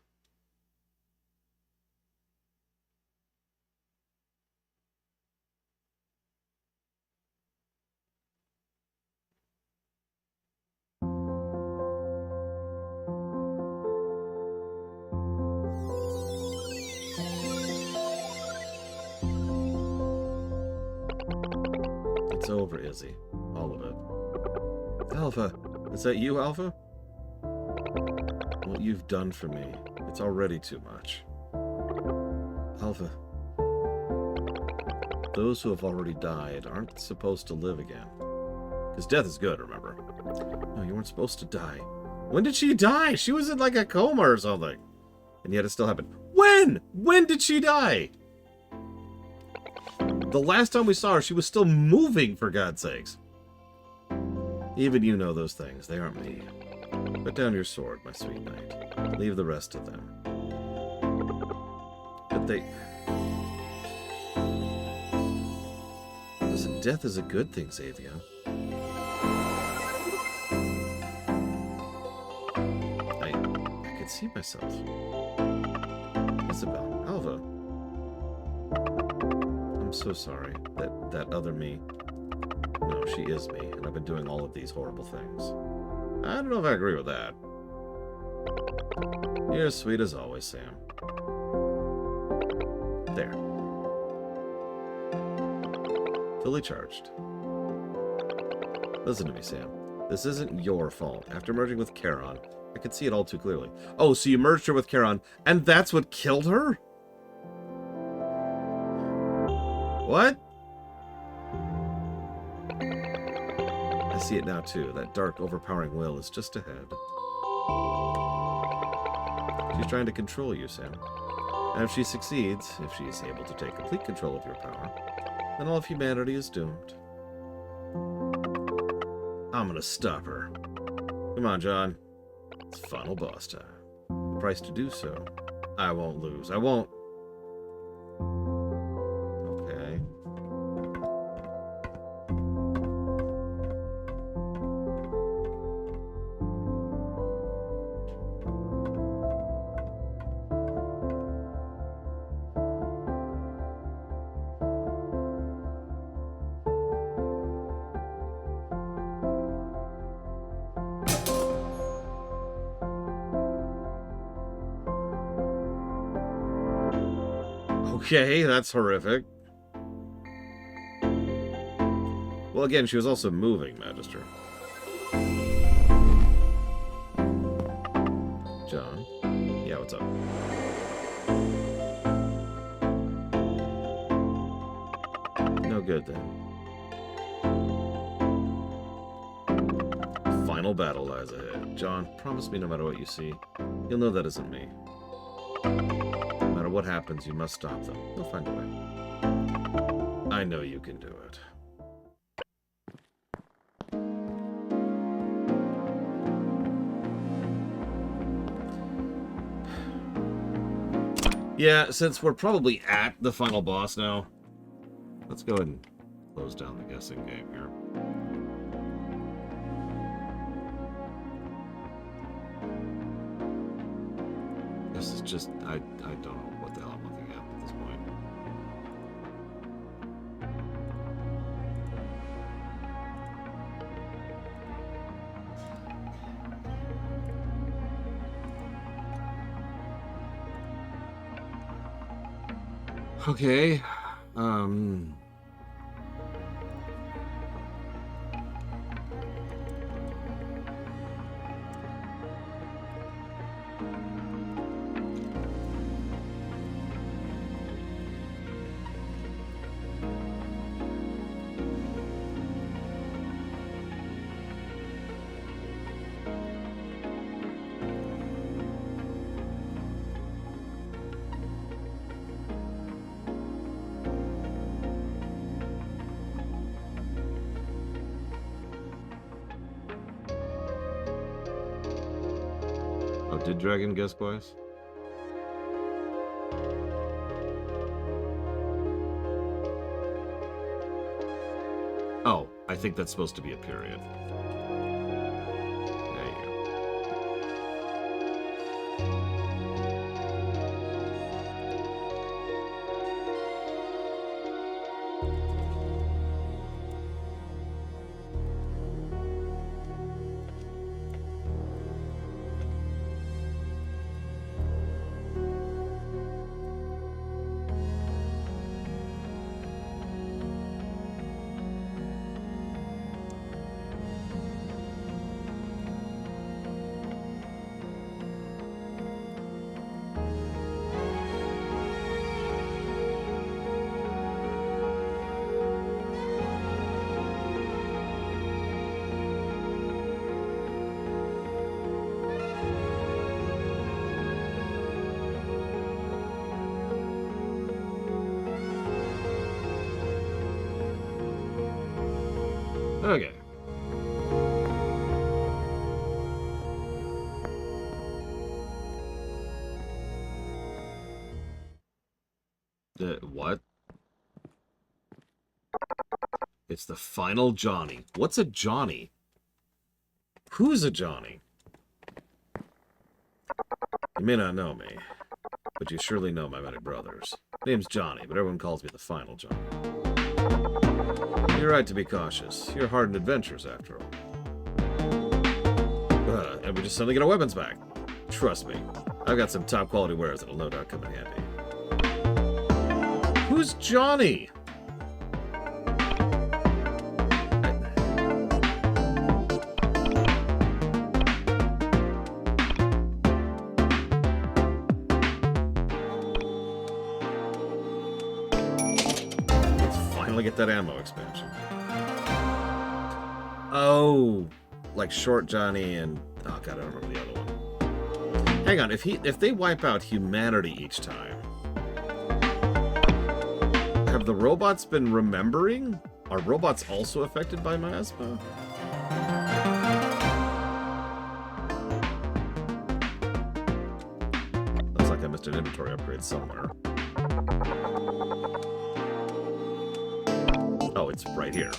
It's over, Izzy. All of it. Alpha! Is that you, Alpha? What you've done for me. It's already too much. Alpha. Those who have already died aren't supposed to live again. Because death is good, remember? No, you weren't supposed to die. When did she die? She was in like a coma or something. And yet it still happened. When? When did she die? The last time we saw her, she was still moving, for God's sakes. Even you know those things. They aren't me. Put down your sword, my sweet knight. Leave the rest to them. But they... Listen, death is a good thing, Xavier. I could see myself. Isabel, Alva. I'm so sorry. That other me. No, she is me, and I've been doing all of these horrible things. I don't know if I agree with that. You're as sweet as always, Sam. There. Fully charged. Listen to me, Sam. This isn't your fault. After merging with Charon, I could see it all too clearly. Oh, so you merged her with Charon, and that's what killed her? What? I see it now, too. That dark, overpowering will is just ahead. She's trying to control you, Sam. And if she succeeds, if she's able to take complete control of your power, then all of humanity is doomed. I'm gonna stop her. Come on, John. It's final boss time. The price to do so. I won't lose. I won't. Okay. Okay, that's horrific. Well, again, she was also moving, Magister. John? Yeah, what's up? No good, then. Final battle lies ahead. John, promise me no matter what you see, you'll know that isn't me. No matter what happens, you must stop them. They'll find a way. I know you can do it. Yeah, since we're probably at the final boss now, let's go ahead and close down the guessing game here. This is just, I don't know what the hell I'm looking at this point. Okay, oh, did Dragon guess twice? Oh, I think that's supposed to be a period. There you go. Okay. What? It's the final Johnny. What's a Johnny? Who's a Johnny? You may not know me, but you surely know my many brothers. Name's Johnny, but everyone calls me the final Johnny. You're right to be cautious. You're hardened adventurers, after all. And we just suddenly get our weapons back. Trust me, I've got some top-quality wares that'll no doubt come in handy. Who's Johnny? Get that ammo expansion. Oh, like Short Johnny and oh god, I don't remember the other one. Hang on, if they wipe out humanity each time, have the robots been remembering? Are robots also affected by miasma? Looks like I missed an inventory upgrade somewhere. Oh, it's right here.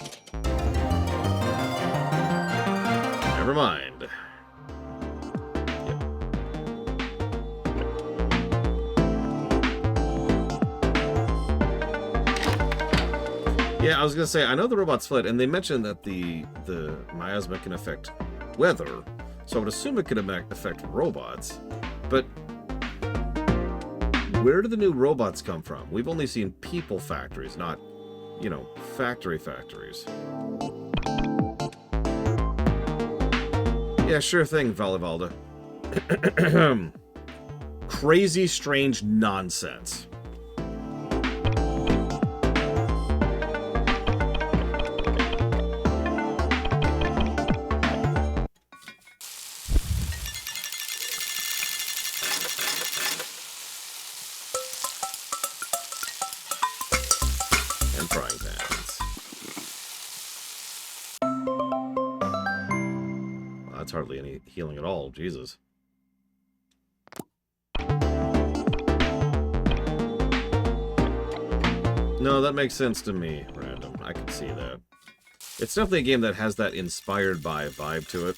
Never mind. Yep. Yeah, I was gonna say, I know the robots fled, and they mentioned that the miasma can affect weather, so I would assume it could affect robots. But where do the new robots come from? We've only seen people factories, not, you know, factories. Yeah, sure thing, Valivalda. Crazy, strange nonsense. Hardly any healing at all, Jesus. No, that makes sense to me, Random. I can see that. It's definitely a game that has that inspired by vibe to it,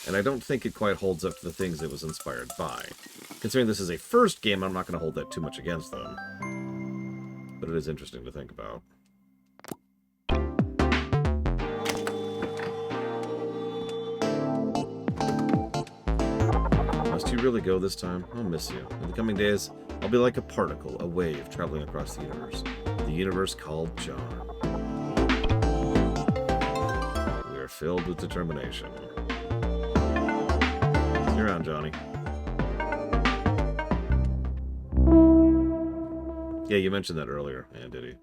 and I don't think it quite holds up to the things it was inspired by. Considering this is a first game, I'm not going to hold that too much against them. But it is interesting to think about. Must you really go this time? I'll miss you. In the coming days, I'll be like a particle, a wave, traveling across the universe. The universe called John. We are filled with determination. See you around, Johnny. Yeah, you mentioned that earlier. Yeah, did he?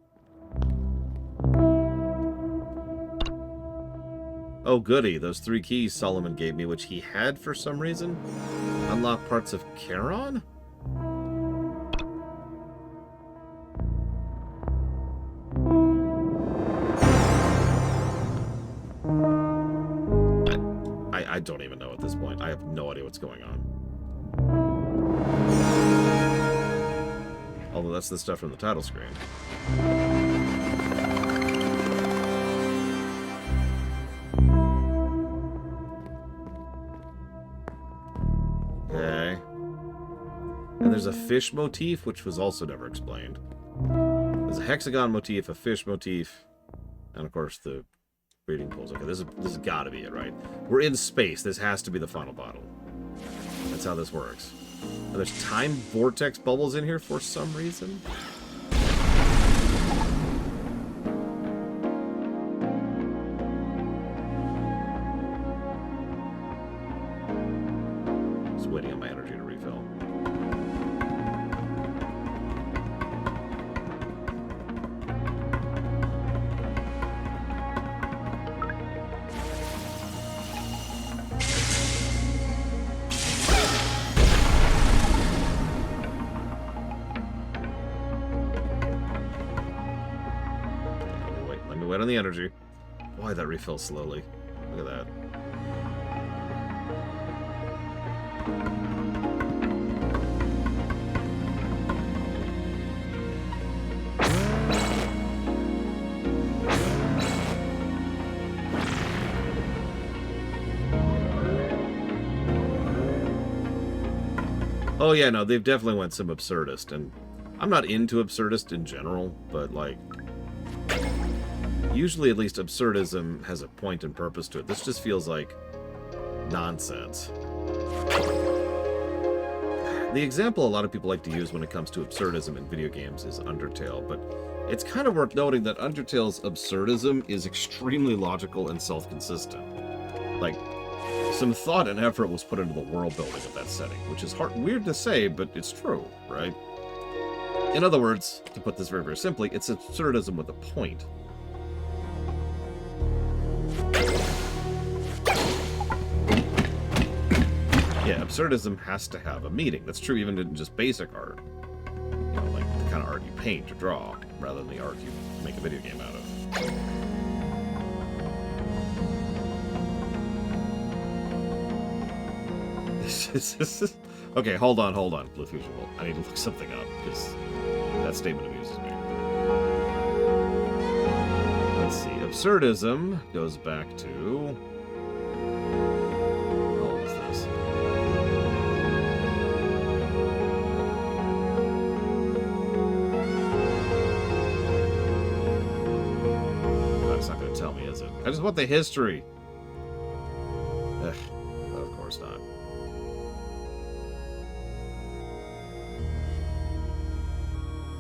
Oh, goody. Those 3 keys Solomon gave me, which he had for some reason. Unlock parts of Charon? I don't even know at this point. I have no idea what's going on. Although that's the stuff from the title screen. there's a fish motif, which was also never explained. There's a hexagon motif, a fish motif, and of course the breeding pools. Okay, this has got to be it, right? We're in space. This has to be the final bottle. That's how this works. And there's time vortex bubbles in here for some reason. Just waiting on my energy to refill. Wait on the energy. Boy, that refills slowly. Look at that. Oh yeah, no, they've definitely went some absurdist, and I'm not into absurdist in general, but like, usually at least absurdism has a point and purpose to it. This just feels like nonsense. The example a lot of people like to use when it comes to absurdism in video games is Undertale, but it's kind of worth noting that Undertale's absurdism is extremely logical and self-consistent. Like, some thought and effort was put into the world building of that setting, which is weird to say, but it's true, right? In other words, to put this very, very simply, it's absurdism with a point. Yeah, absurdism has to have a meaning. That's true even in just basic art. You know, like the kind of art you paint or draw, rather than the art you make a video game out of. Okay, hold on, Blue Fusion Bolt. I need to look something up, because that statement amuses me. Let's see. Absurdism goes back to... How old is this? That's not going to tell me, is it? I just want the history. Ugh, of course not.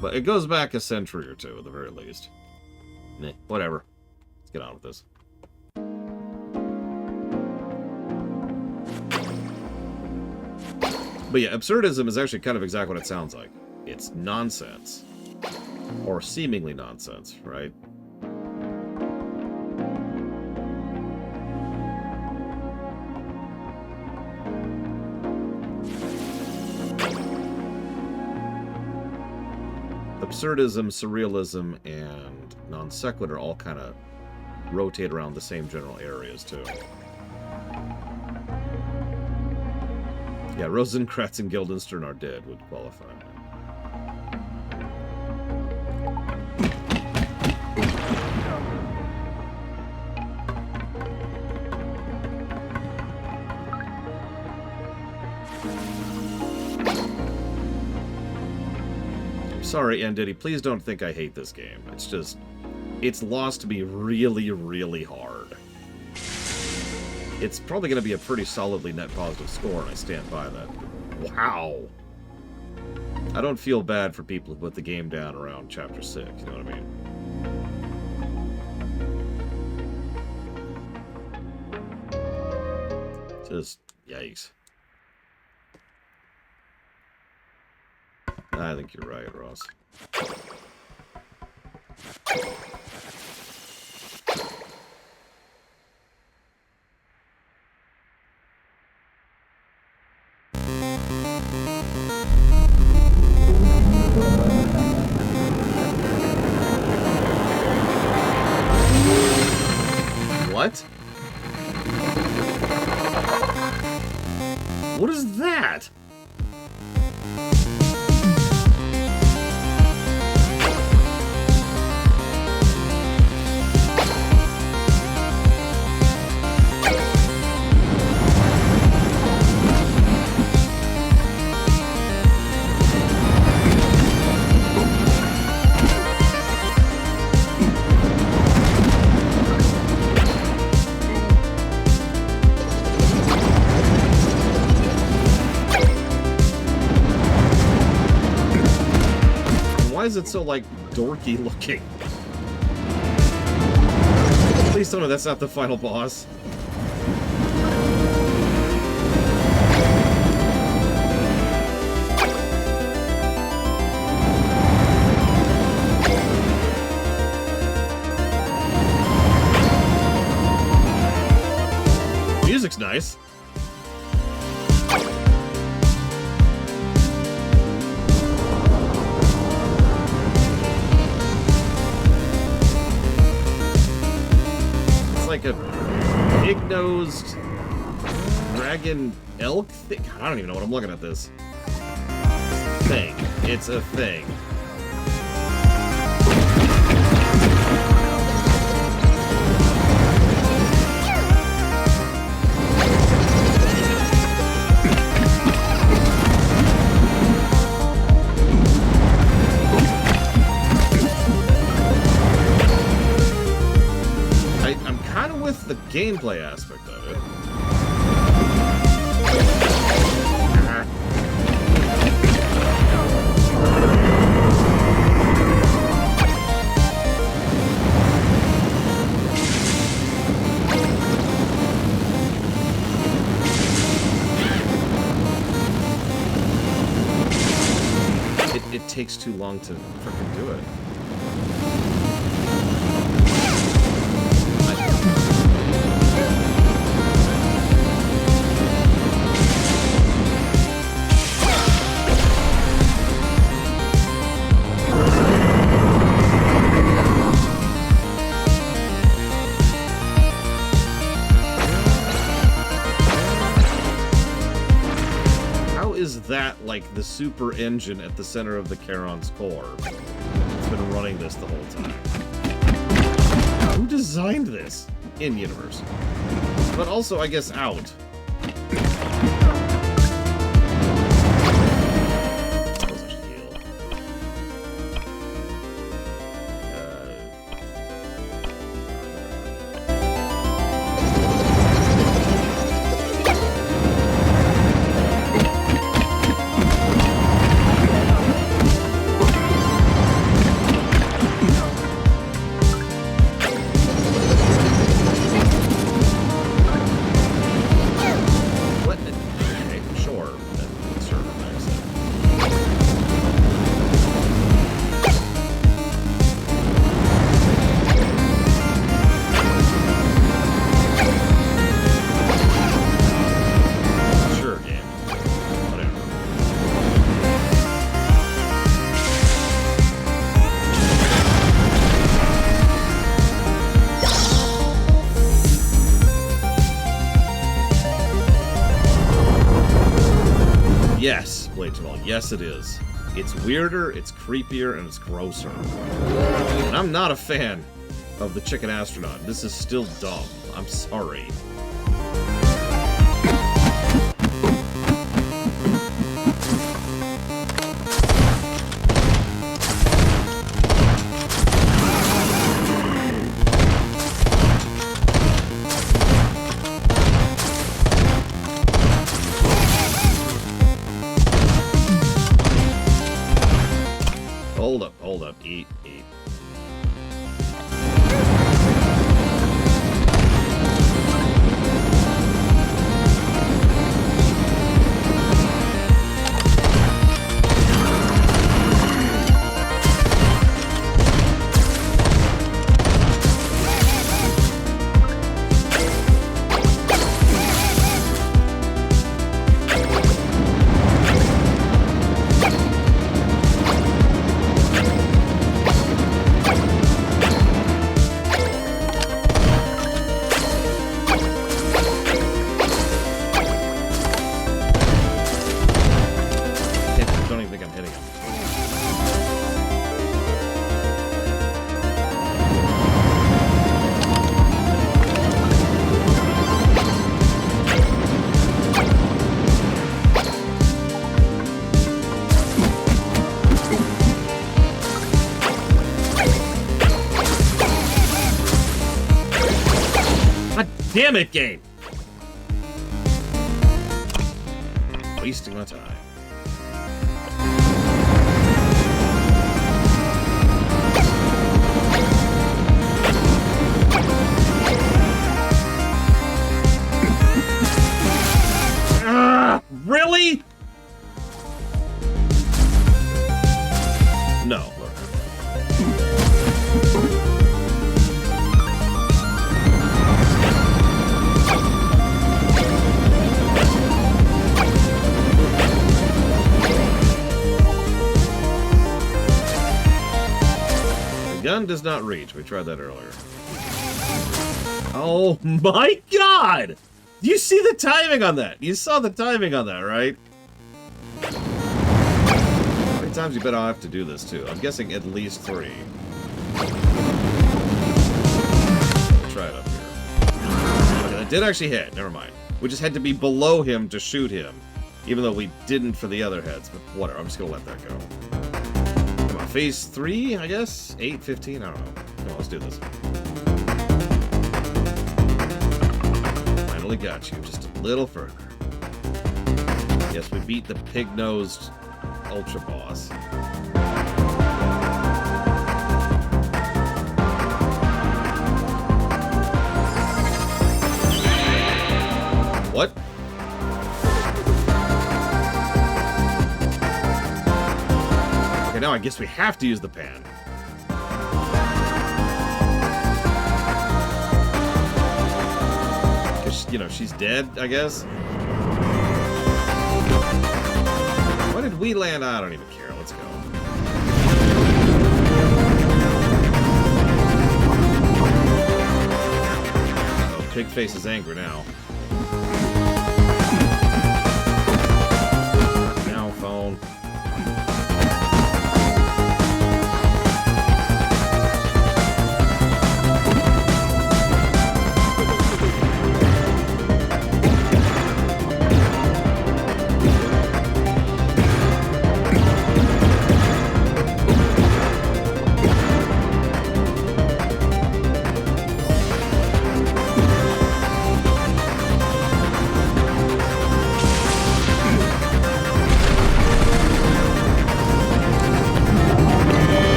But it goes back a century or two, at the very least. Meh, whatever. Let's get on with this. But yeah, absurdism is actually kind of exactly what it sounds like. It's nonsense. Or seemingly nonsense, right? Absurdism, surrealism, and non sequitur all kind of rotate around the same general areas, too. Yeah, Rosencrantz and Guildenstern are dead would qualify. Sorry, Ndiddy, please don't think I hate this game. It's just... it's lost to me really, really hard. It's probably going to be a pretty solidly net positive score, and I stand by that. Wow! I don't feel bad for people who put the game down around Chapter 6, you know what I mean? Just... yikes. I think you're right, Ross. What? What is that? that so, like, dorky looking? Please tell me that's not the final boss. Music's nice. Like a big-nosed dragon elk thing. I don't even know what I'm looking at this thing. It's a thing. The gameplay aspect of it. It takes too long to freaking do it. That, like, the super engine at the center of the Charon's core. It's been running this the whole time. Who designed this? In-universe. But also, I guess, out. Yes, Blade-Jamal, yes it is. It's weirder, it's creepier, and it's grosser. And I'm not a fan of the chicken astronaut. This is still dumb. I'm sorry. Hold up, eat. Damn it, game! Wasting my time. does not reach. We tried that earlier. Oh my god! You see the timing on that? You saw the timing on that, right? How many times you bet I'll have to do this, too? I'm guessing at least 3. Try it up here. Okay, that did actually hit. Never mind. We just had to be below him to shoot him. Even though we didn't for the other heads. But whatever, I'm just gonna let that go. Come on, phase 3, I guess? 8, 15? I don't know. Come on, let's do this. Finally got you. Just a little further. Yes, we beat the pig-nosed Ultra Boss. What? Okay, now I guess we have to use the pan. Because, you know, she's dead, I guess. Why did we land? I don't even care. Let's go. Oh, Pigface is angry now. Now, phone.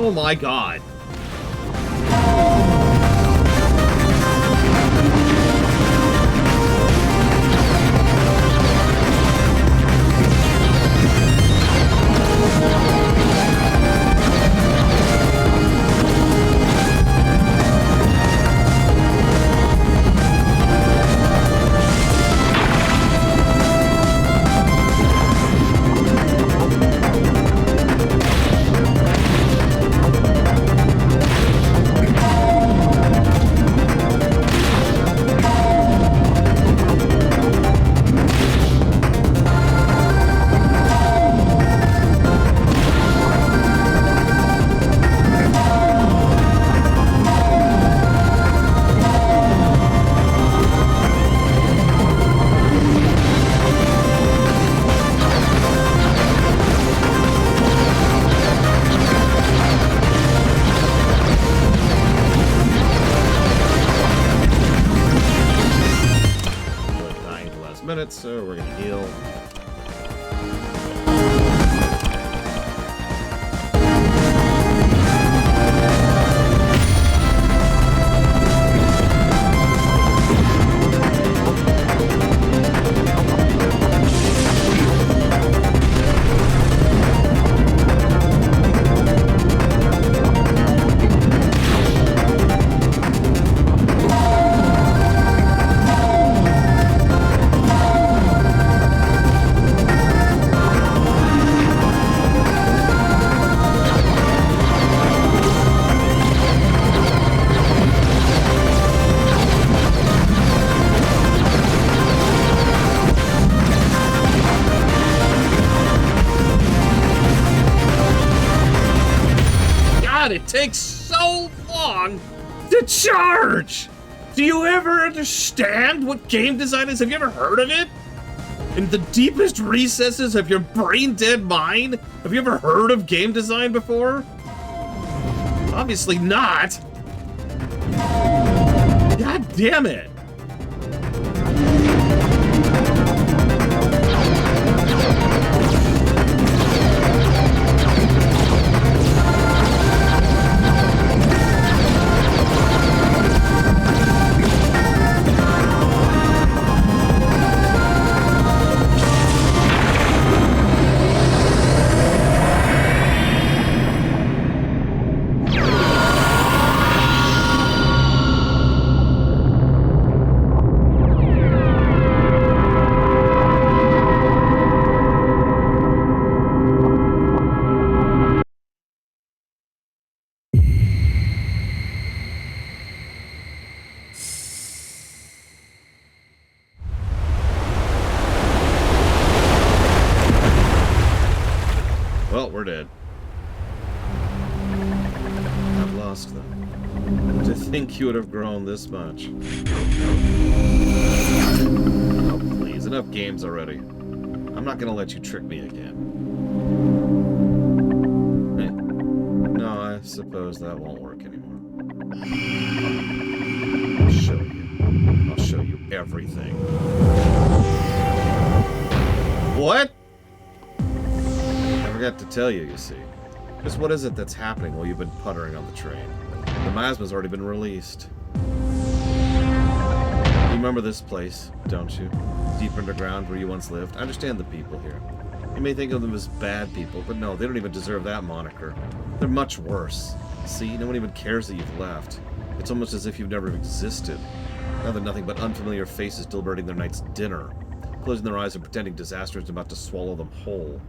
Oh my god. So we're gonna heal. It takes so long to charge! Do you ever understand what game design is? Have you ever heard of it? In the deepest recesses of your brain-dead mind? Have you ever heard of game design before? Obviously not! God damn it! Well, we're dead. I've lost them. To think you would have grown this much. Oh, please. Enough games already. I'm not gonna let you trick me again. No, I suppose that won't work anymore. I'll show you. I'll show you everything. What? I forgot to tell you, you see. Just what is it that's happening while you've been puttering on the train? The miasma's already been released. You remember this place, don't you? Deep underground where you once lived. I understand the people here. You may think of them as bad people, but no, they don't even deserve that moniker. They're much worse. See, no one even cares that you've left. It's almost as if you've never existed. Now they're nothing but unfamiliar faces deliberating their night's dinner, closing their eyes and pretending disaster is about to swallow them whole.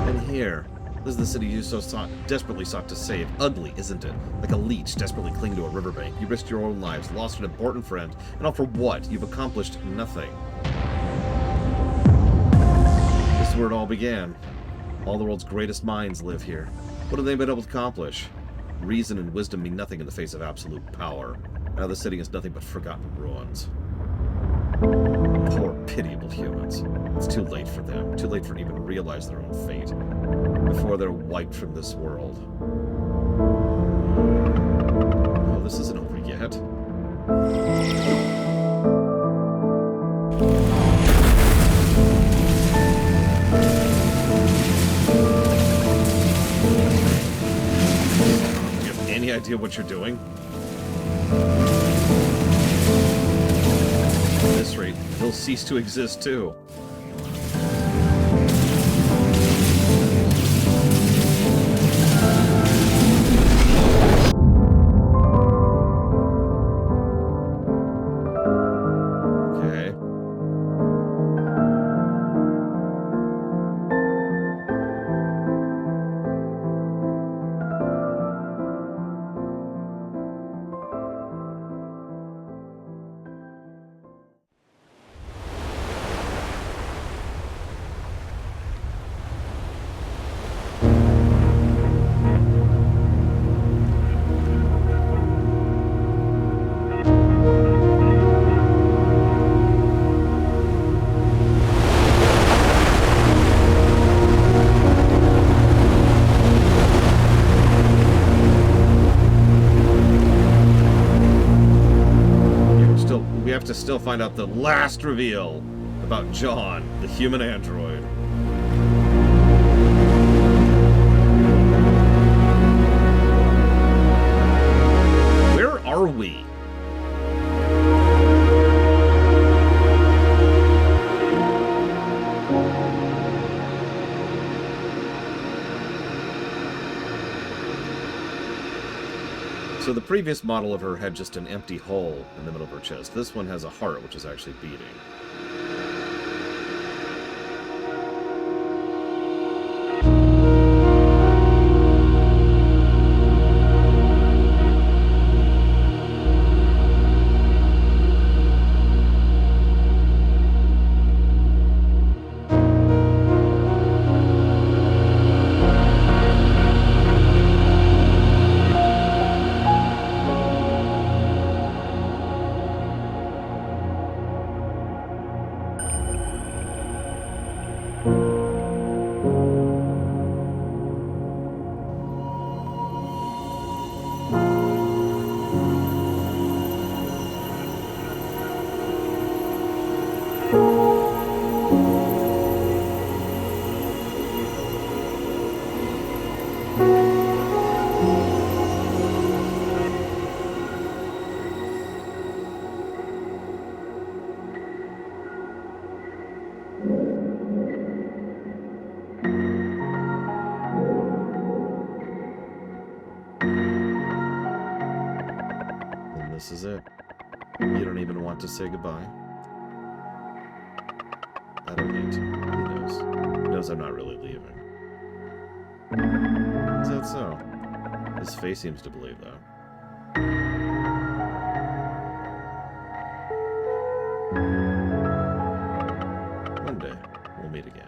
And here, this is the city you so desperately sought to save. Ugly, isn't it? Like a leech desperately clinging to a riverbank. You risked your own lives, lost an important friend, and all for what? You've accomplished nothing. This is where it all began. All the world's greatest minds live here. What have they been able to accomplish? Reason and wisdom mean nothing in the face of absolute power. Now the city is nothing but forgotten ruins. Poor, pitiable humans. It's too late for them. Too late for them to even realize their own fate. Before they're wiped from this world. Oh, this isn't over yet. Do you have any idea what you're doing? At this rate, he'll cease to exist too. Okay. To still find out the last reveal about John, the human android. Where are we? So the previous model of her had just an empty hole in the middle of her chest. This one has a heart, which is actually beating. This is it. You don't even want to say goodbye? I don't need to. He knows. He knows I'm not really leaving. Is that so? His face seems to believe that. One day, we'll meet again.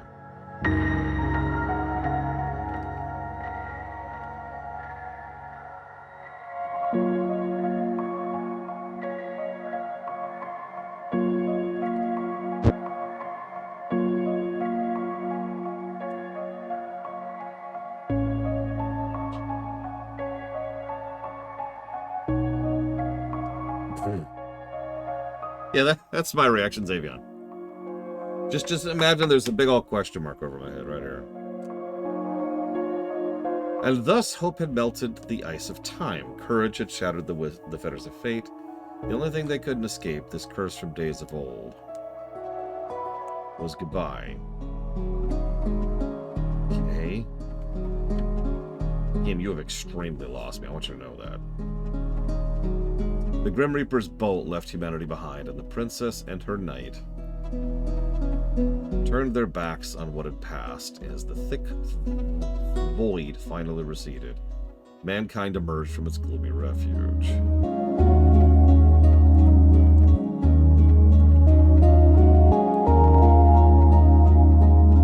Yeah, that's my reaction, Xavion. Just imagine there's a big old question mark over my head right here. And thus hope had melted the ice of time. Courage had shattered the fetters of fate. The only thing they couldn't escape, this curse from days of old, was goodbye. Okay. Game, you have extremely lost me. I want you to know that. The Grim Reaper's bolt left humanity behind, and the princess and her knight turned their backs on what had passed. As the thick void finally receded, mankind emerged from its gloomy refuge.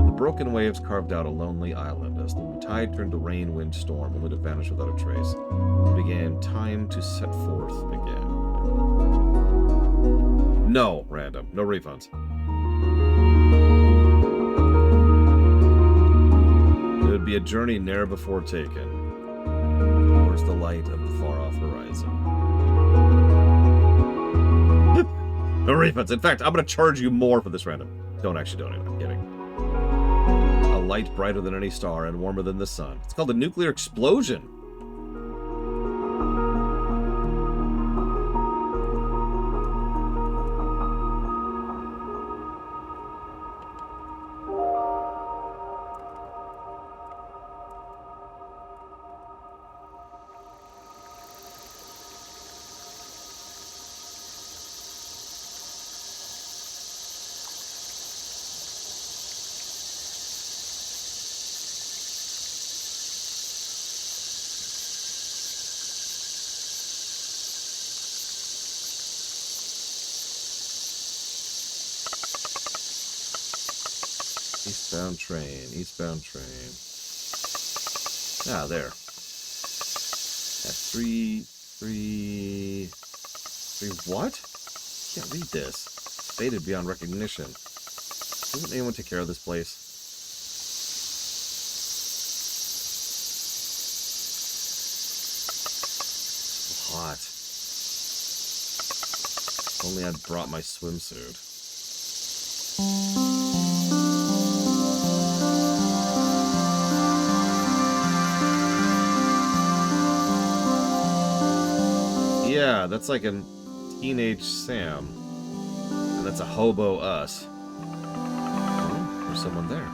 The broken waves carved out a lonely island as the tide turned to rain, wind, storm, only to vanish without a trace. It began time to set forth again. No, random. No refunds. It would be a journey ne'er before taken. Towards the light of the far-off horizon. No refunds. In fact, I'm going to charge you more for this random. Don't actually donate. I'm kidding. A light brighter than any star and warmer than the sun. It's called a nuclear explosion. Eastbound train, eastbound train. Ah, there. At three, what? Can't read this. It's faded beyond recognition. Doesn't anyone take care of this place? Hot. Only I'd brought my swimsuit. Yeah, that's like a teenage Sam. And that's a hobo us. Oh, there's someone there.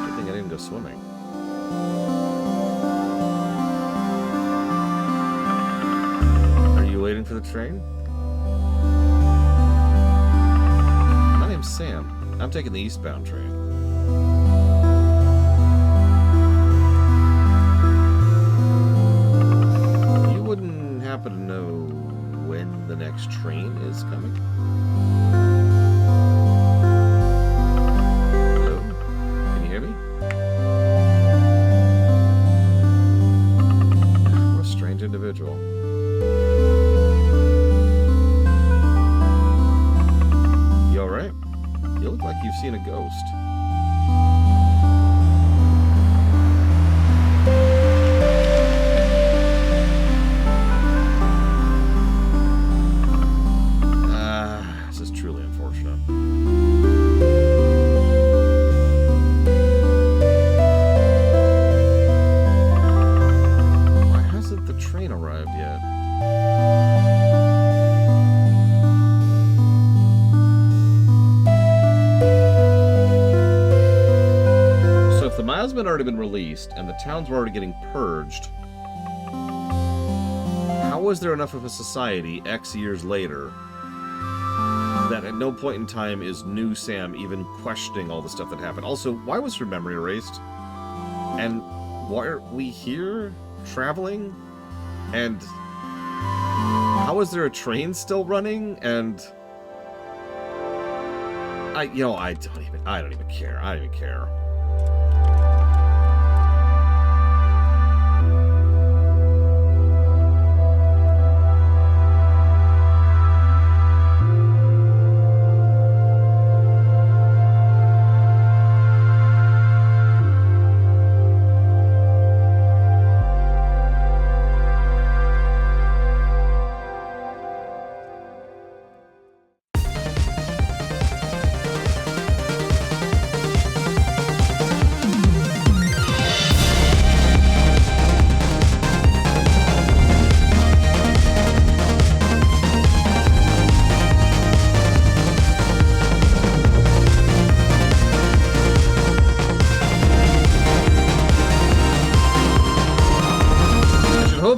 Good thing I didn't go swimming. Are you waiting for the train? My name's Sam. I'm taking the eastbound train. You wouldn't happen to know when the next train is coming? Hello? Can you hear me? What a strange individual. You alright? You look like you've seen a ghost. This is truly unfortunate. Why hasn't the train arrived yet? So if the miasma had already been released and the towns were already getting purged, how how is there enough of a society X years later that at no point in time is new Sam even questioning all the stuff that happened? Also, why was her memory erased? And why are we here traveling? And how is there a train still running? And I don't even care. I don't even care.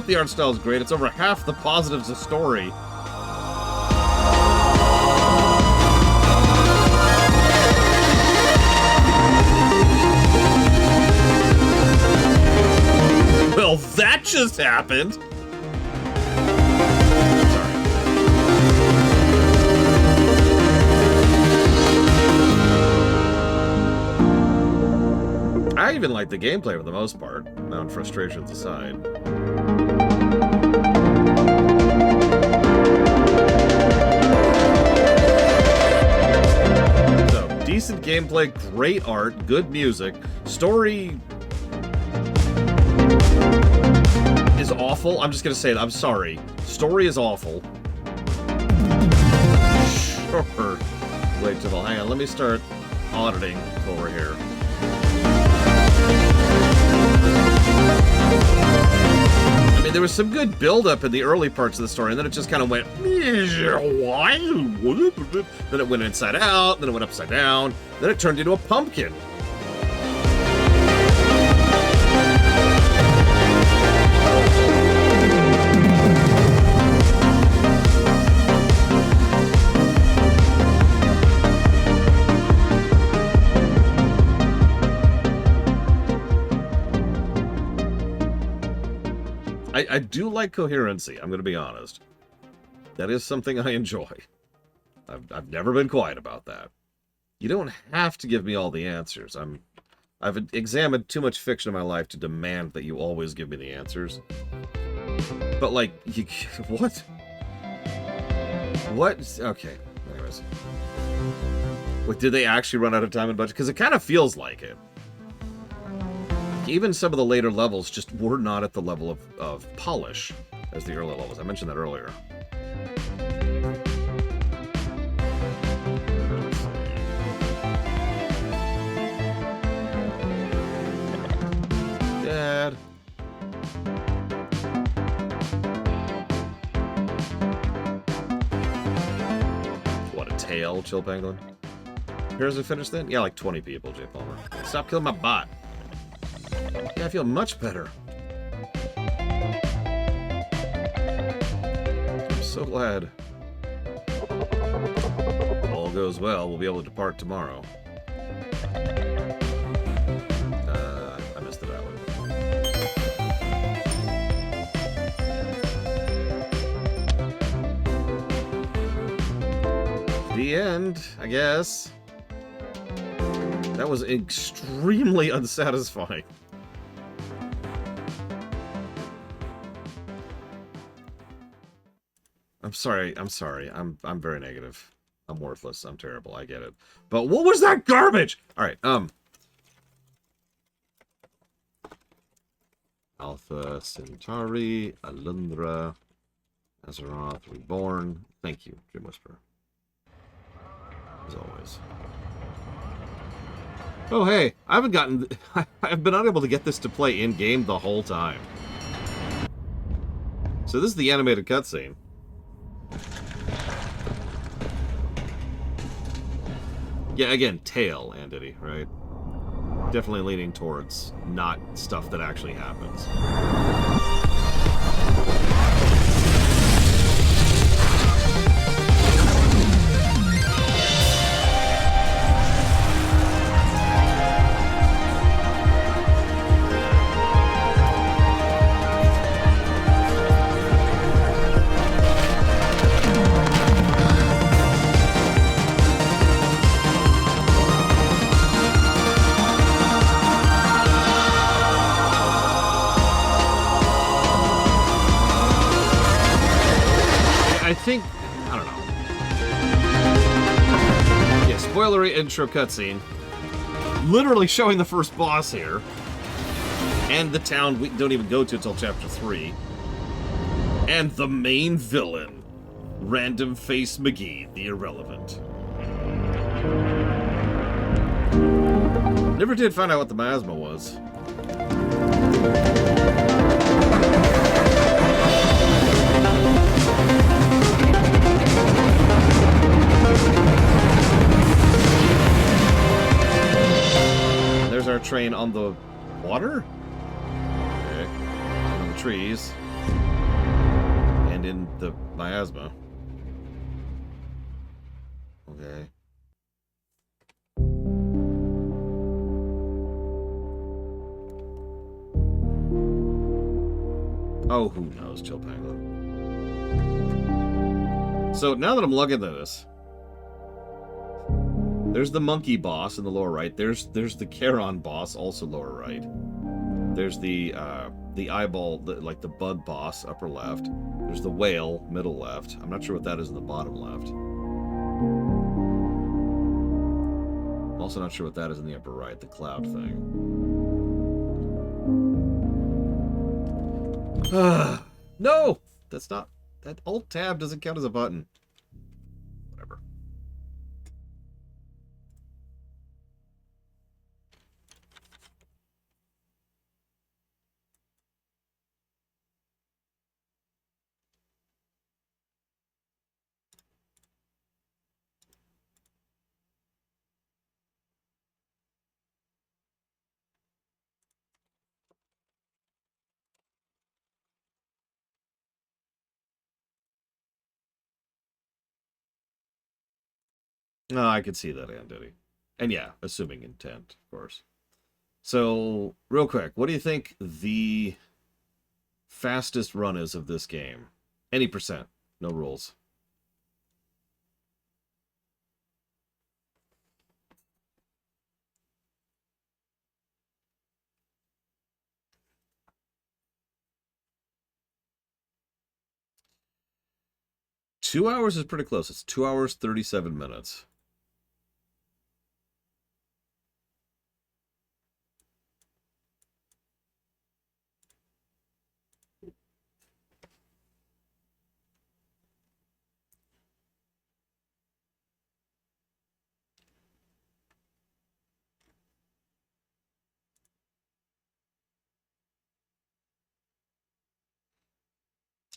The art style is great. It's over half the positives of story. Well, that just happened. Sorry. I even like the gameplay for the most part, frustrations aside. Decent gameplay, great art, good music. Story is awful. I'm just gonna say it. I'm sorry. Story is awful. Sure. Wait till hang on. Let me start auditing over here. I mean, there was some good build-up in the early parts of the story, and then it just kind of went... Then it went inside out, then it went upside down, then it turned into a pumpkin. I do like coherency, I'm going to be honest. That is something I enjoy. I've never been quiet about that. You don't have to give me all the answers. I've examined too much fiction in my life to demand that you always give me the answers. But, like, what? What? Okay, anyways. Wait, did they actually run out of time and budget? Because it kind of feels like it. Even some of the later levels just were not at the level of polish as the earlier levels. I mentioned that earlier. Dad. What a tale, Chill Penguin. Here's it finished then? Yeah, like 20 people, J. Palmer. Stop killing my bot. Yeah, I feel much better. I'm so glad. If all goes well, we'll be able to depart tomorrow. I missed it out. The end, I guess. That was extremely unsatisfying. I'm sorry. I'm very negative. I'm worthless. I'm terrible. I get it. But what was that garbage? All right. Alpha Centauri, Alundra, Azeroth Reborn. Thank you, Dream Whisperer. As always. Oh, hey. I've been unable to get this to play in-game the whole time. So this is the animated cutscene. Yeah, again, tail, Andity, right? Definitely leaning towards not stuff that actually happens. think... I don't know. Yeah, spoilery intro cutscene. Literally showing the first boss here. And the town we don't even go to until Chapter 3. And the main villain. Random Face McGee, the Irrelevant. Never did find out what the miasma was. There's our train on the water? Okay. On the trees. And in the miasma. Okay. Oh, who knows, Chill Penguin. So now that I'm looking at this, there's the monkey boss in the lower right. There's the Charon boss, also lower right. There's the eyeball, like the bud boss, upper left. There's the whale, middle left. I'm not sure what that is in the bottom left. I'm also not sure what that is in the upper right, the cloud thing. No! That's not... That Alt-Tab doesn't count as a button. Whatever. No, I could see that, Andy. And yeah, assuming intent, of course. So, real quick, what do you think the fastest run is of this game? Any percent. No rules. Two hours is pretty close. It's 2 hours, 37 minutes.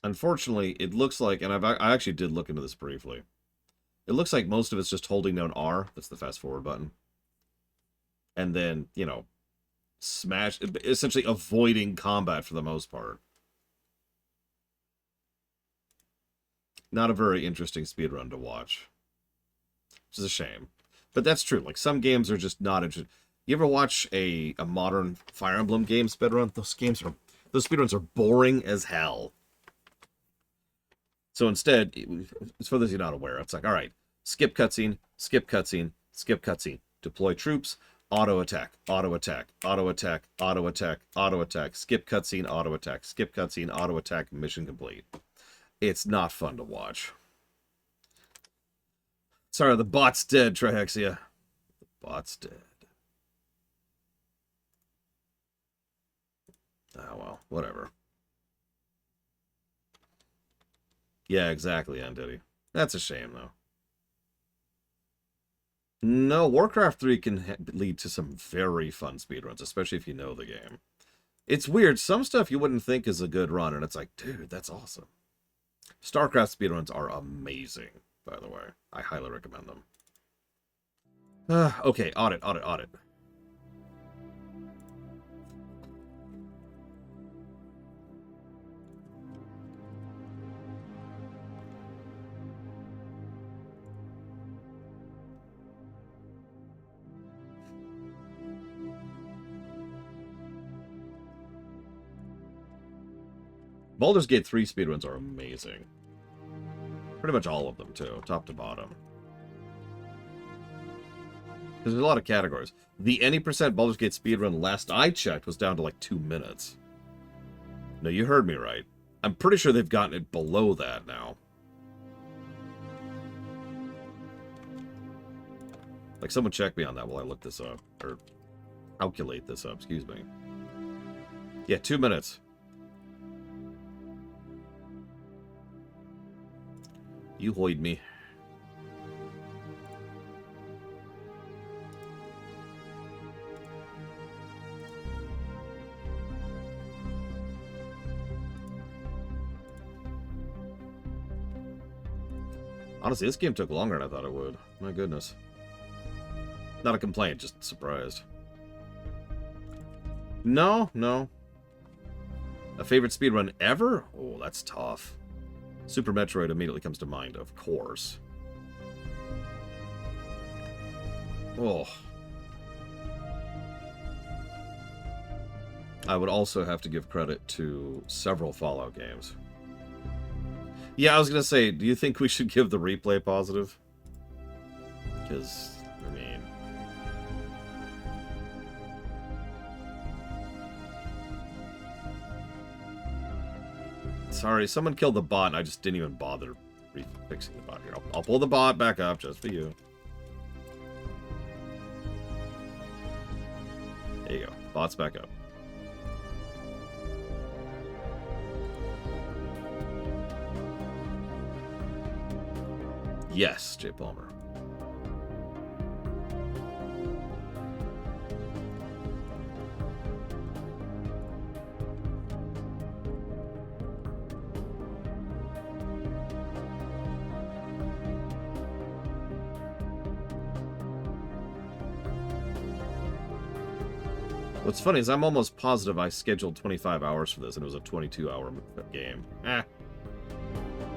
Unfortunately, it looks like, and I actually did look into this briefly. It looks like most of it's just holding down R. That's the fast forward button. And then, you know, smash, essentially avoiding combat for the most part. Not a very interesting speedrun to watch. Which is a shame. But that's true. Like, some games are just not interesting. You ever watch a modern Fire Emblem game speedrun? Those speedruns are boring as hell. So instead, it's for those you're not aware, it's like, all right, skip cutscene, skip cutscene, skip cutscene, deploy troops, auto attack, auto attack, auto attack, auto attack, auto attack, skip cutscene, auto attack, skip cutscene, auto attack, mission complete. It's not fun to watch. Sorry, the bot's dead, Trihexia. The bot's dead. Oh well, whatever. Yeah, exactly, Undeady. That's a shame, though. No, Warcraft 3 can lead to some very fun speedruns, especially if you know the game. It's weird. Some stuff you wouldn't think is a good run, and it's like, dude, that's awesome. StarCraft speedruns are amazing, by the way. I highly recommend them. Okay, audit. Baldur's Gate 3 speedruns are amazing. Pretty much all of them, too, top to bottom. Because there's a lot of categories. The any percent Baldur's Gate speedrun last I checked was down to like 2 minutes. No, you heard me right. I'm pretty sure they've gotten it below that now. Like, someone check me on that while I look this up. Or calculate this up, excuse me. Yeah, 2 minutes. You hoid me. Honestly, this game took longer than I thought it would. My goodness. Not a complaint, just surprised. No, no. A favorite speedrun ever? Oh, that's tough. Super Metroid immediately comes to mind, of course. Oh. I would also have to give credit to several Fallout games. Yeah, I was going to say, do you think we should give the replay positive? Because, I mean... Sorry, someone killed the bot and I just didn't even bother fixing the bot here. I'll pull the bot back up just for you. There you go. Bot's back up. Yes, Jay Palmer. What's funny is I'm almost positive I scheduled 25 hours for this and it was a 22-hour game.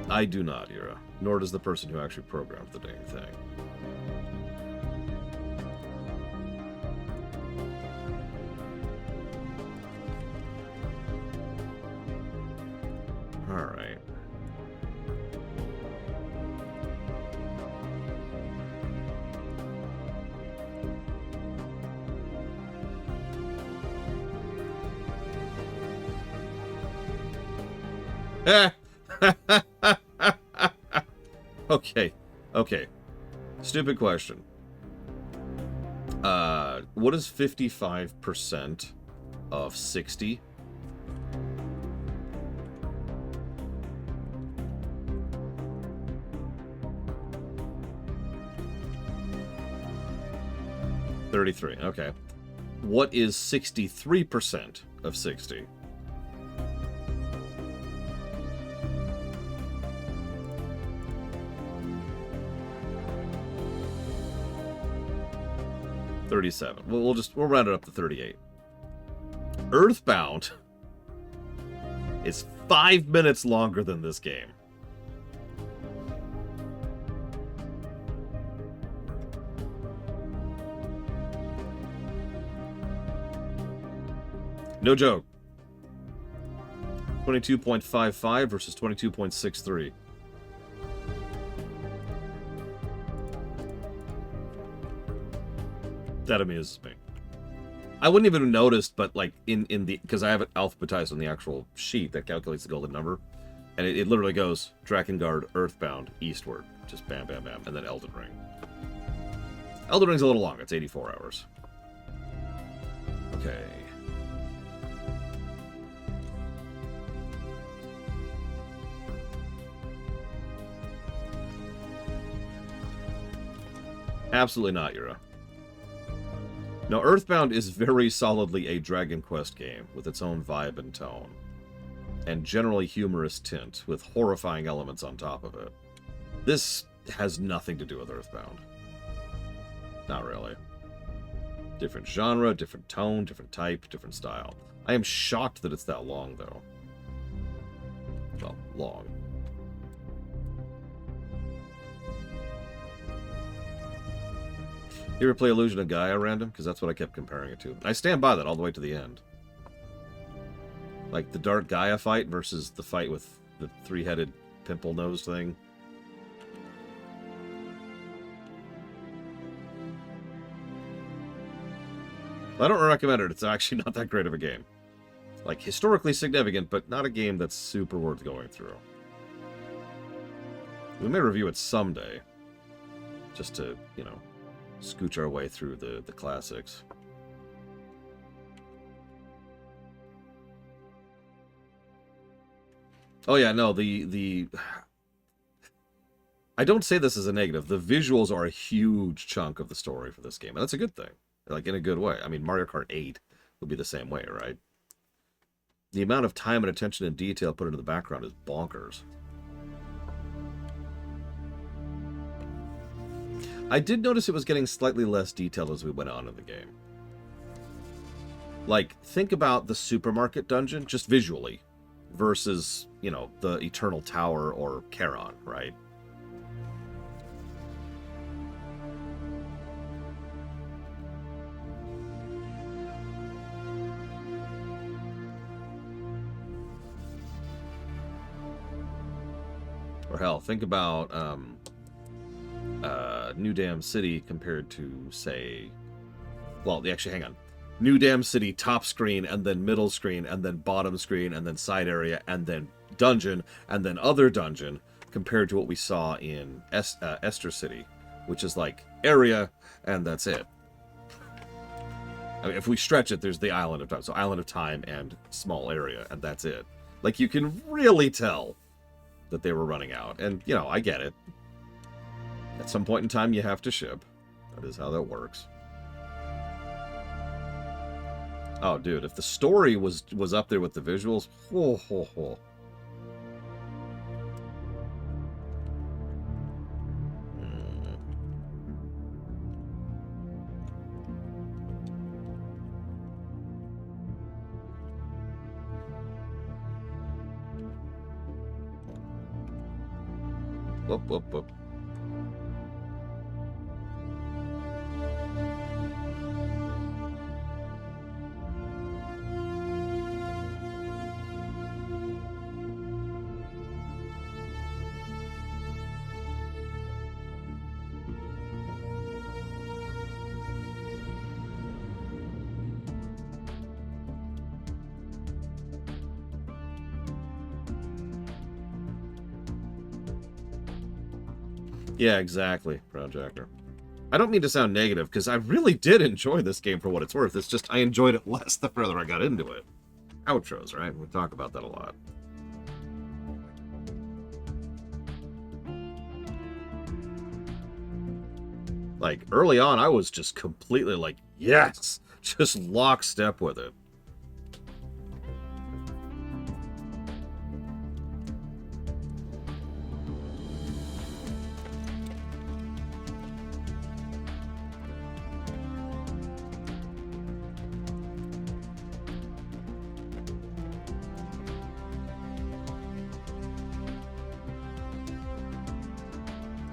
I do not, Ira. Nor does the person who actually programmed the dang thing. Alright. Okay. Okay. Stupid question. What is 55% of 60? $33. Okay. What is 63% of 60? $37. Well, we'll round it up to 38. Earthbound is 5 minutes longer than this game. No joke. 22.55 versus 22.63. That amuses me. I wouldn't even have noticed, but like in the, because I have it alphabetized on the actual sheet that calculates the golden number, and it literally goes Drakengard, Earthbound, Eastward, just bam, bam, bam, and then Elden Ring. Elden Ring's a little long. It's 84 hours. Okay. Absolutely not, Yura. Now, Earthbound is very solidly a Dragon Quest game with its own vibe and tone, and generally humorous tint with horrifying elements on top of it. This has nothing to do with Earthbound. Not really. Different genre, different tone, different type, different style. I am shocked that it's that long, though. Well, long. You ever play Illusion of Gaia random? Because that's what I kept comparing it to. I stand by that all the way to the end. Like the Dark Gaia fight versus the fight with the three-headed pimple nose thing. I don't recommend it. It's actually not that great of a game. Like, historically significant, but not a game that's super worth going through. We may review it someday. Just to, you know, scooch our way through the classics. Oh yeah, no, I don't say this as a negative. The visuals are a huge chunk of the story for this game, and that's a good thing. Like, in a good way. I mean, Mario Kart 8 would be the same way, right? The amount of time and attention and detail put into the background is bonkers. I did notice it was getting slightly less detailed as we went on in the game. Like, think about the supermarket dungeon, just visually, versus, you know, the Eternal Tower or Charon, right? Or hell, think about New Dam City compared to, say... Well, actually, hang on. New Dam City top screen, and then middle screen, and then bottom screen, and then side area, and then dungeon, and then other dungeon, compared to what we saw in Esther City, which is like area, and that's it. I mean, if we stretch it, there's the Island of Time. So Island of Time and small area, and that's it. Like, you can really tell that they were running out. And, you know, I get it. At some point in time, you have to ship. That is how that works. Oh, dude, if the story was up there with the visuals, ho, ho, ho. Whoop, whoop, whoop. Yeah, exactly, Projector. I don't mean to sound negative, because I really did enjoy this game for what it's worth. It's just I enjoyed it less the further I got into it. Outros, right? We talk about that a lot. Like, early on, I was just completely like, yes! Just lockstep with it.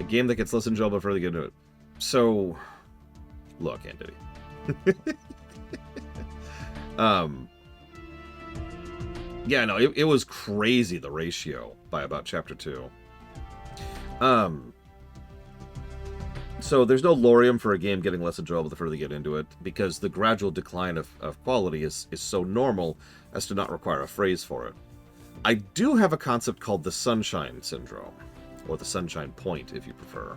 Game that gets less enjoyable before they get into it. So, look, Andy. Yeah, no, it was crazy, the ratio by about chapter 2. So there's no lorium for a game getting less enjoyable the further they get into it, because the gradual decline of quality is so normal as to not require a phrase for it. I do have a concept called the Sunshine Syndrome. Or the Sunshine Point, if you prefer.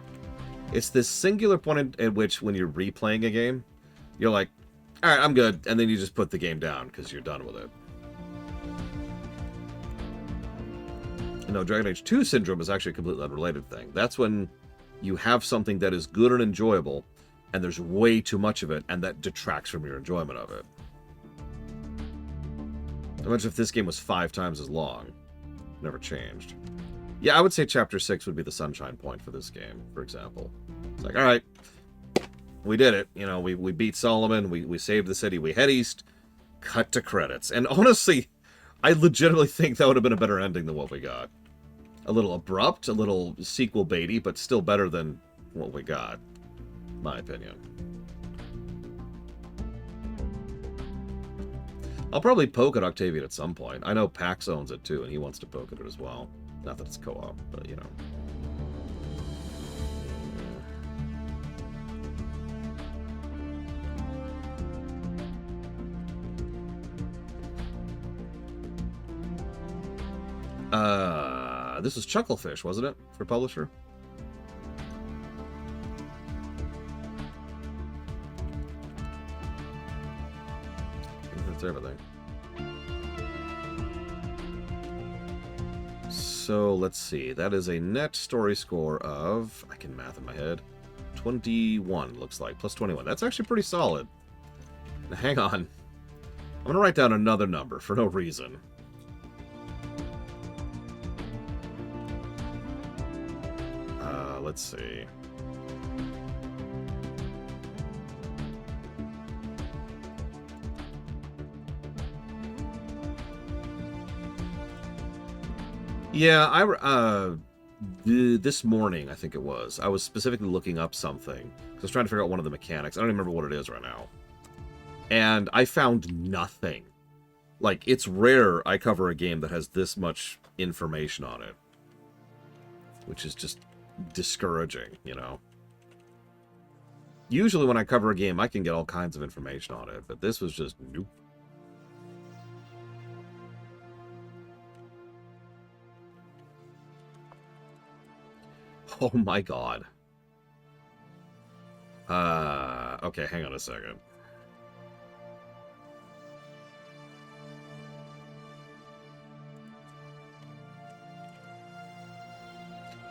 It's this singular point at which, when you're replaying a game, you're like, alright, I'm good, and then you just put the game down, because you're done with it. No, Dragon Age 2 Syndrome is actually a completely unrelated thing. That's when you have something that is good and enjoyable, and there's way too much of it, and that detracts from your enjoyment of it. Imagine if this game was 5 times as long. Never changed. Yeah, I would say Chapter 6 would be the Sunshine Point for this game, for example. It's like, alright, we did it. You know, we beat Solomon, we saved the city, we head east, cut to credits. And honestly, I legitimately think that would have been a better ending than what we got. A little abrupt, a little sequel baity, but still better than what we got. My opinion. I'll probably poke at Octavian at some point. I know Pax owns it too, and he wants to poke at it as well. Not that it's co-op, but you know. This was Chucklefish, wasn't it? For publisher? That's everything. So let's see. That is a net story score of, I can math in my head, 21 looks like, plus 21. That's actually pretty solid. Now, hang on. I'm going to write down another number for no reason. Let's see. Yeah, this morning, I think it was, I was specifically looking up something. I was trying to figure out one of the mechanics. I don't even remember what it is right now. And I found nothing. Like, it's rare I cover a game that has this much information on it. Which is just discouraging, you know? Usually when I cover a game, I can get all kinds of information on it. But this was just, nope. Oh my god. Okay, hang on a second.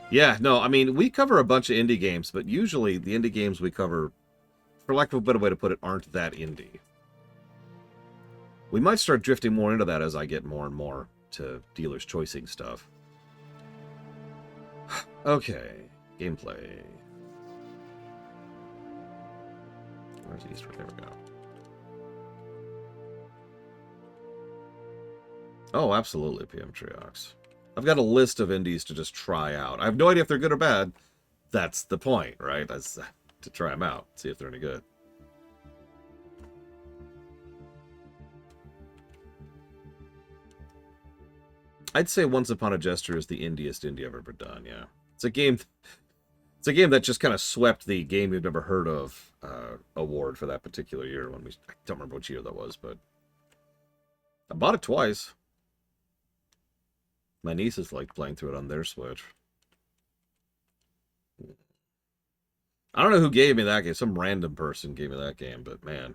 Yeah, no, I mean, we cover a bunch of indie games, but usually the indie games we cover, for lack of a better way to put it, aren't that indie. We might start drifting more into that as I get more and more to dealer's choicing stuff. Okay, gameplay. Where's Eastward? There we go. Oh, absolutely, PM Triox. I've got a list of indies to just try out. I have no idea if they're good or bad. That's the point, right? That's to try them out, see if they're any good. I'd say Once Upon a Jester is the indiest indie I've ever done, yeah. It's a game that just kind of swept the Game You've Never Heard Of award for that particular year. I don't remember which year that was, but I bought it twice. My nieces like playing through it on their Switch. I don't know who gave me that game. Some random person gave me that game, but man.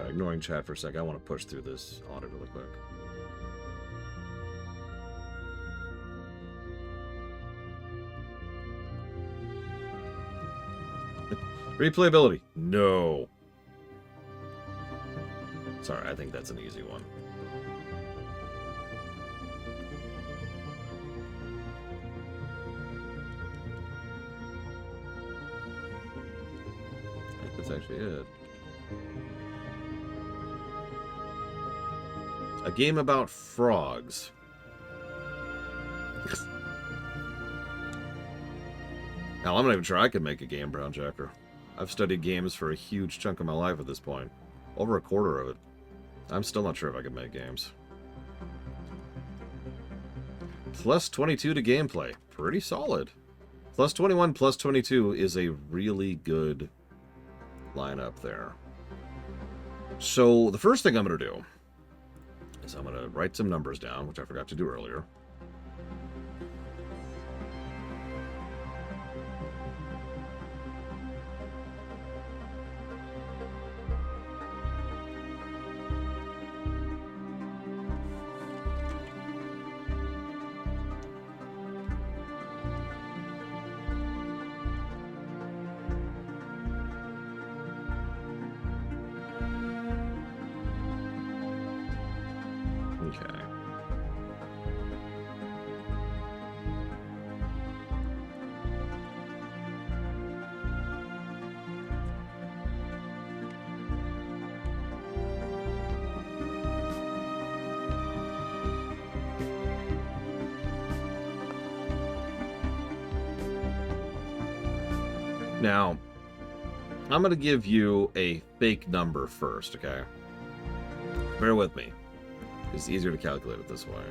Ignoring chat for a sec, I want to push through this audit really quick. Replayability. No. Sorry, I think that's an easy one. I think that's actually it. A game about frogs. Hell, I'm not even sure I could make a game, Brown Jacker. I've studied games for a huge chunk of my life at this point. Over a quarter of it. I'm still not sure if I could make games. Plus 22 to gameplay. Pretty solid. Plus 21, plus 22 is a really good lineup there. So, the first thing I'm going to do is I'm going to write some numbers down, which I forgot to do earlier. Now, I'm going to give you a fake number first, okay? Bear with me. It's easier to calculate it this way.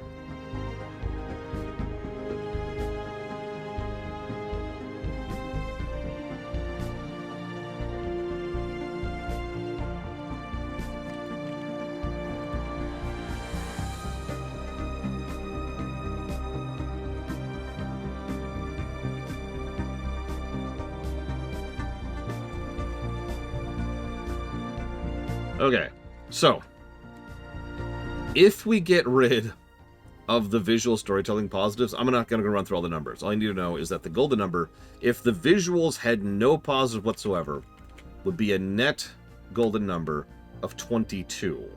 Okay, so if we get rid of the visual storytelling positives, I'm not going to run through all the numbers. All I need to know is that the golden number, if the visuals had no positive whatsoever, would be a net golden number of 22.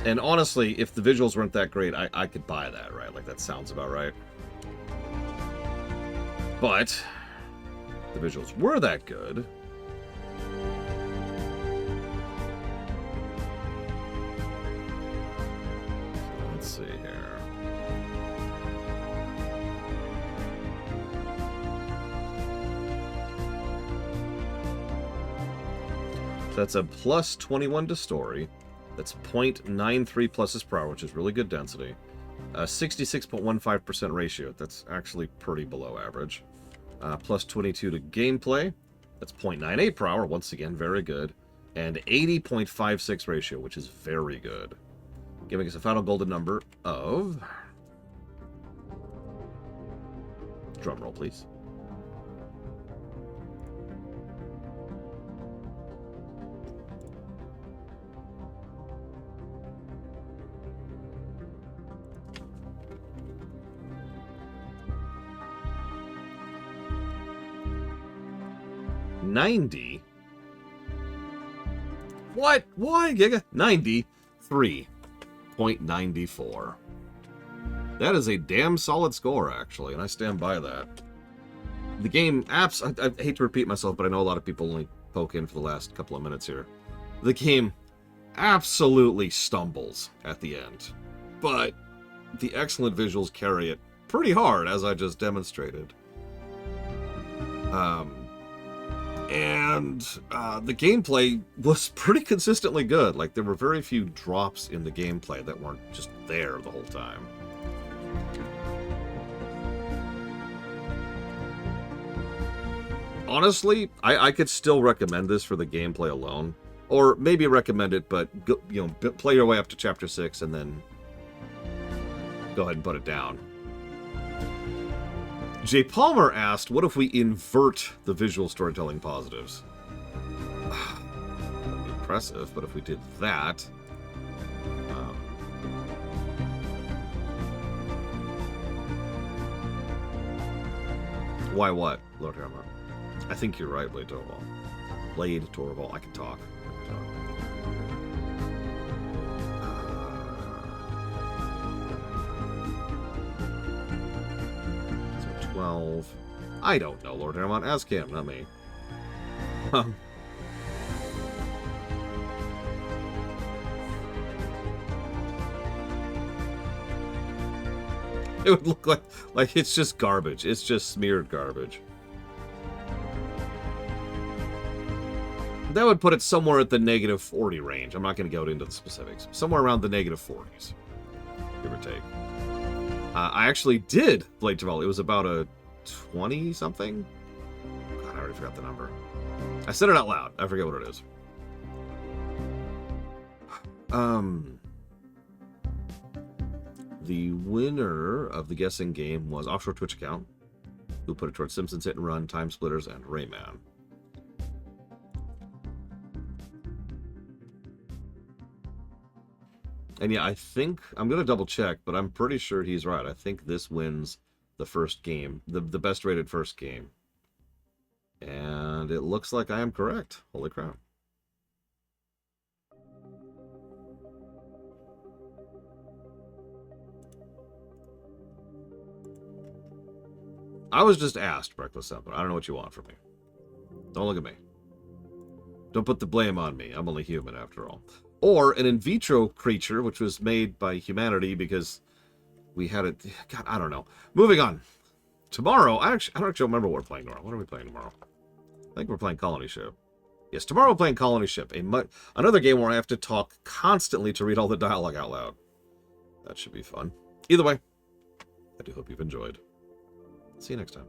And honestly, if the visuals weren't that great, I could buy that, right? Like, that sounds about right. But the visuals were that good. Let's see here. So that's a plus 21 to story. That's 0.93 plus his power, which is really good density. 66.15% ratio. That's actually pretty below average. Plus 22 to gameplay. That's 0.98 per hour. Once again, very good. And 80.56 ratio, which is very good. Giving us a final golden number of... Drum roll, please. $90. What? Why, Giga? 93.94. That is a damn solid score, actually, and I stand by that. The game apps, I hate to repeat myself, but I know a lot of people only poke in for the last couple of minutes here. The game absolutely stumbles at the end, but the excellent visuals carry it pretty hard, as I just demonstrated. And the gameplay was pretty consistently good. Like, there were very few drops in the gameplay that weren't just there the whole time. Honestly, I could still recommend this for the gameplay alone. Or maybe recommend it, but play your way up to Chapter 6 and then go ahead and put it down. Jay Palmer asked, what if we invert the visual storytelling positives? That'd be impressive, but if we did that... Why what, Lord Hammer? I think you're right, Blade Torval. Blade Torval, I can talk. 12. I don't know, Lord Haramon. Ask him, not me. It would look like it's just garbage. It's just smeared garbage. That would put it somewhere at the negative 40 range. I'm not going to go into the specifics. Somewhere around the negative 40s, give or take. I actually did Blade Tavalli. It was about a 20-something? God, I already forgot the number. I said it out loud. I forget what it is. The winner of the guessing game was Offshore Twitch account, who put it towards Simpsons Hit and Run, Time Splitters, and Rayman. And yeah, I think, I'm going to double check, but I'm pretty sure he's right. I think this wins the first game, the best rated first game. And it looks like I am correct. Holy crap. I was just asked, Reckless Simple. I don't know what you want from me. Don't look at me. Don't put the blame on me. I'm only human, after all. Or an in vitro creature, which was made by humanity because we had it... God, I don't know. Moving on. Tomorrow, I don't actually remember what we're playing tomorrow. What are we playing tomorrow? I think we're playing Colony Ship. Yes, tomorrow we're playing Colony Ship. Another game where I have to talk constantly to read all the dialogue out loud. That should be fun. Either way, I do hope you've enjoyed. See you next time.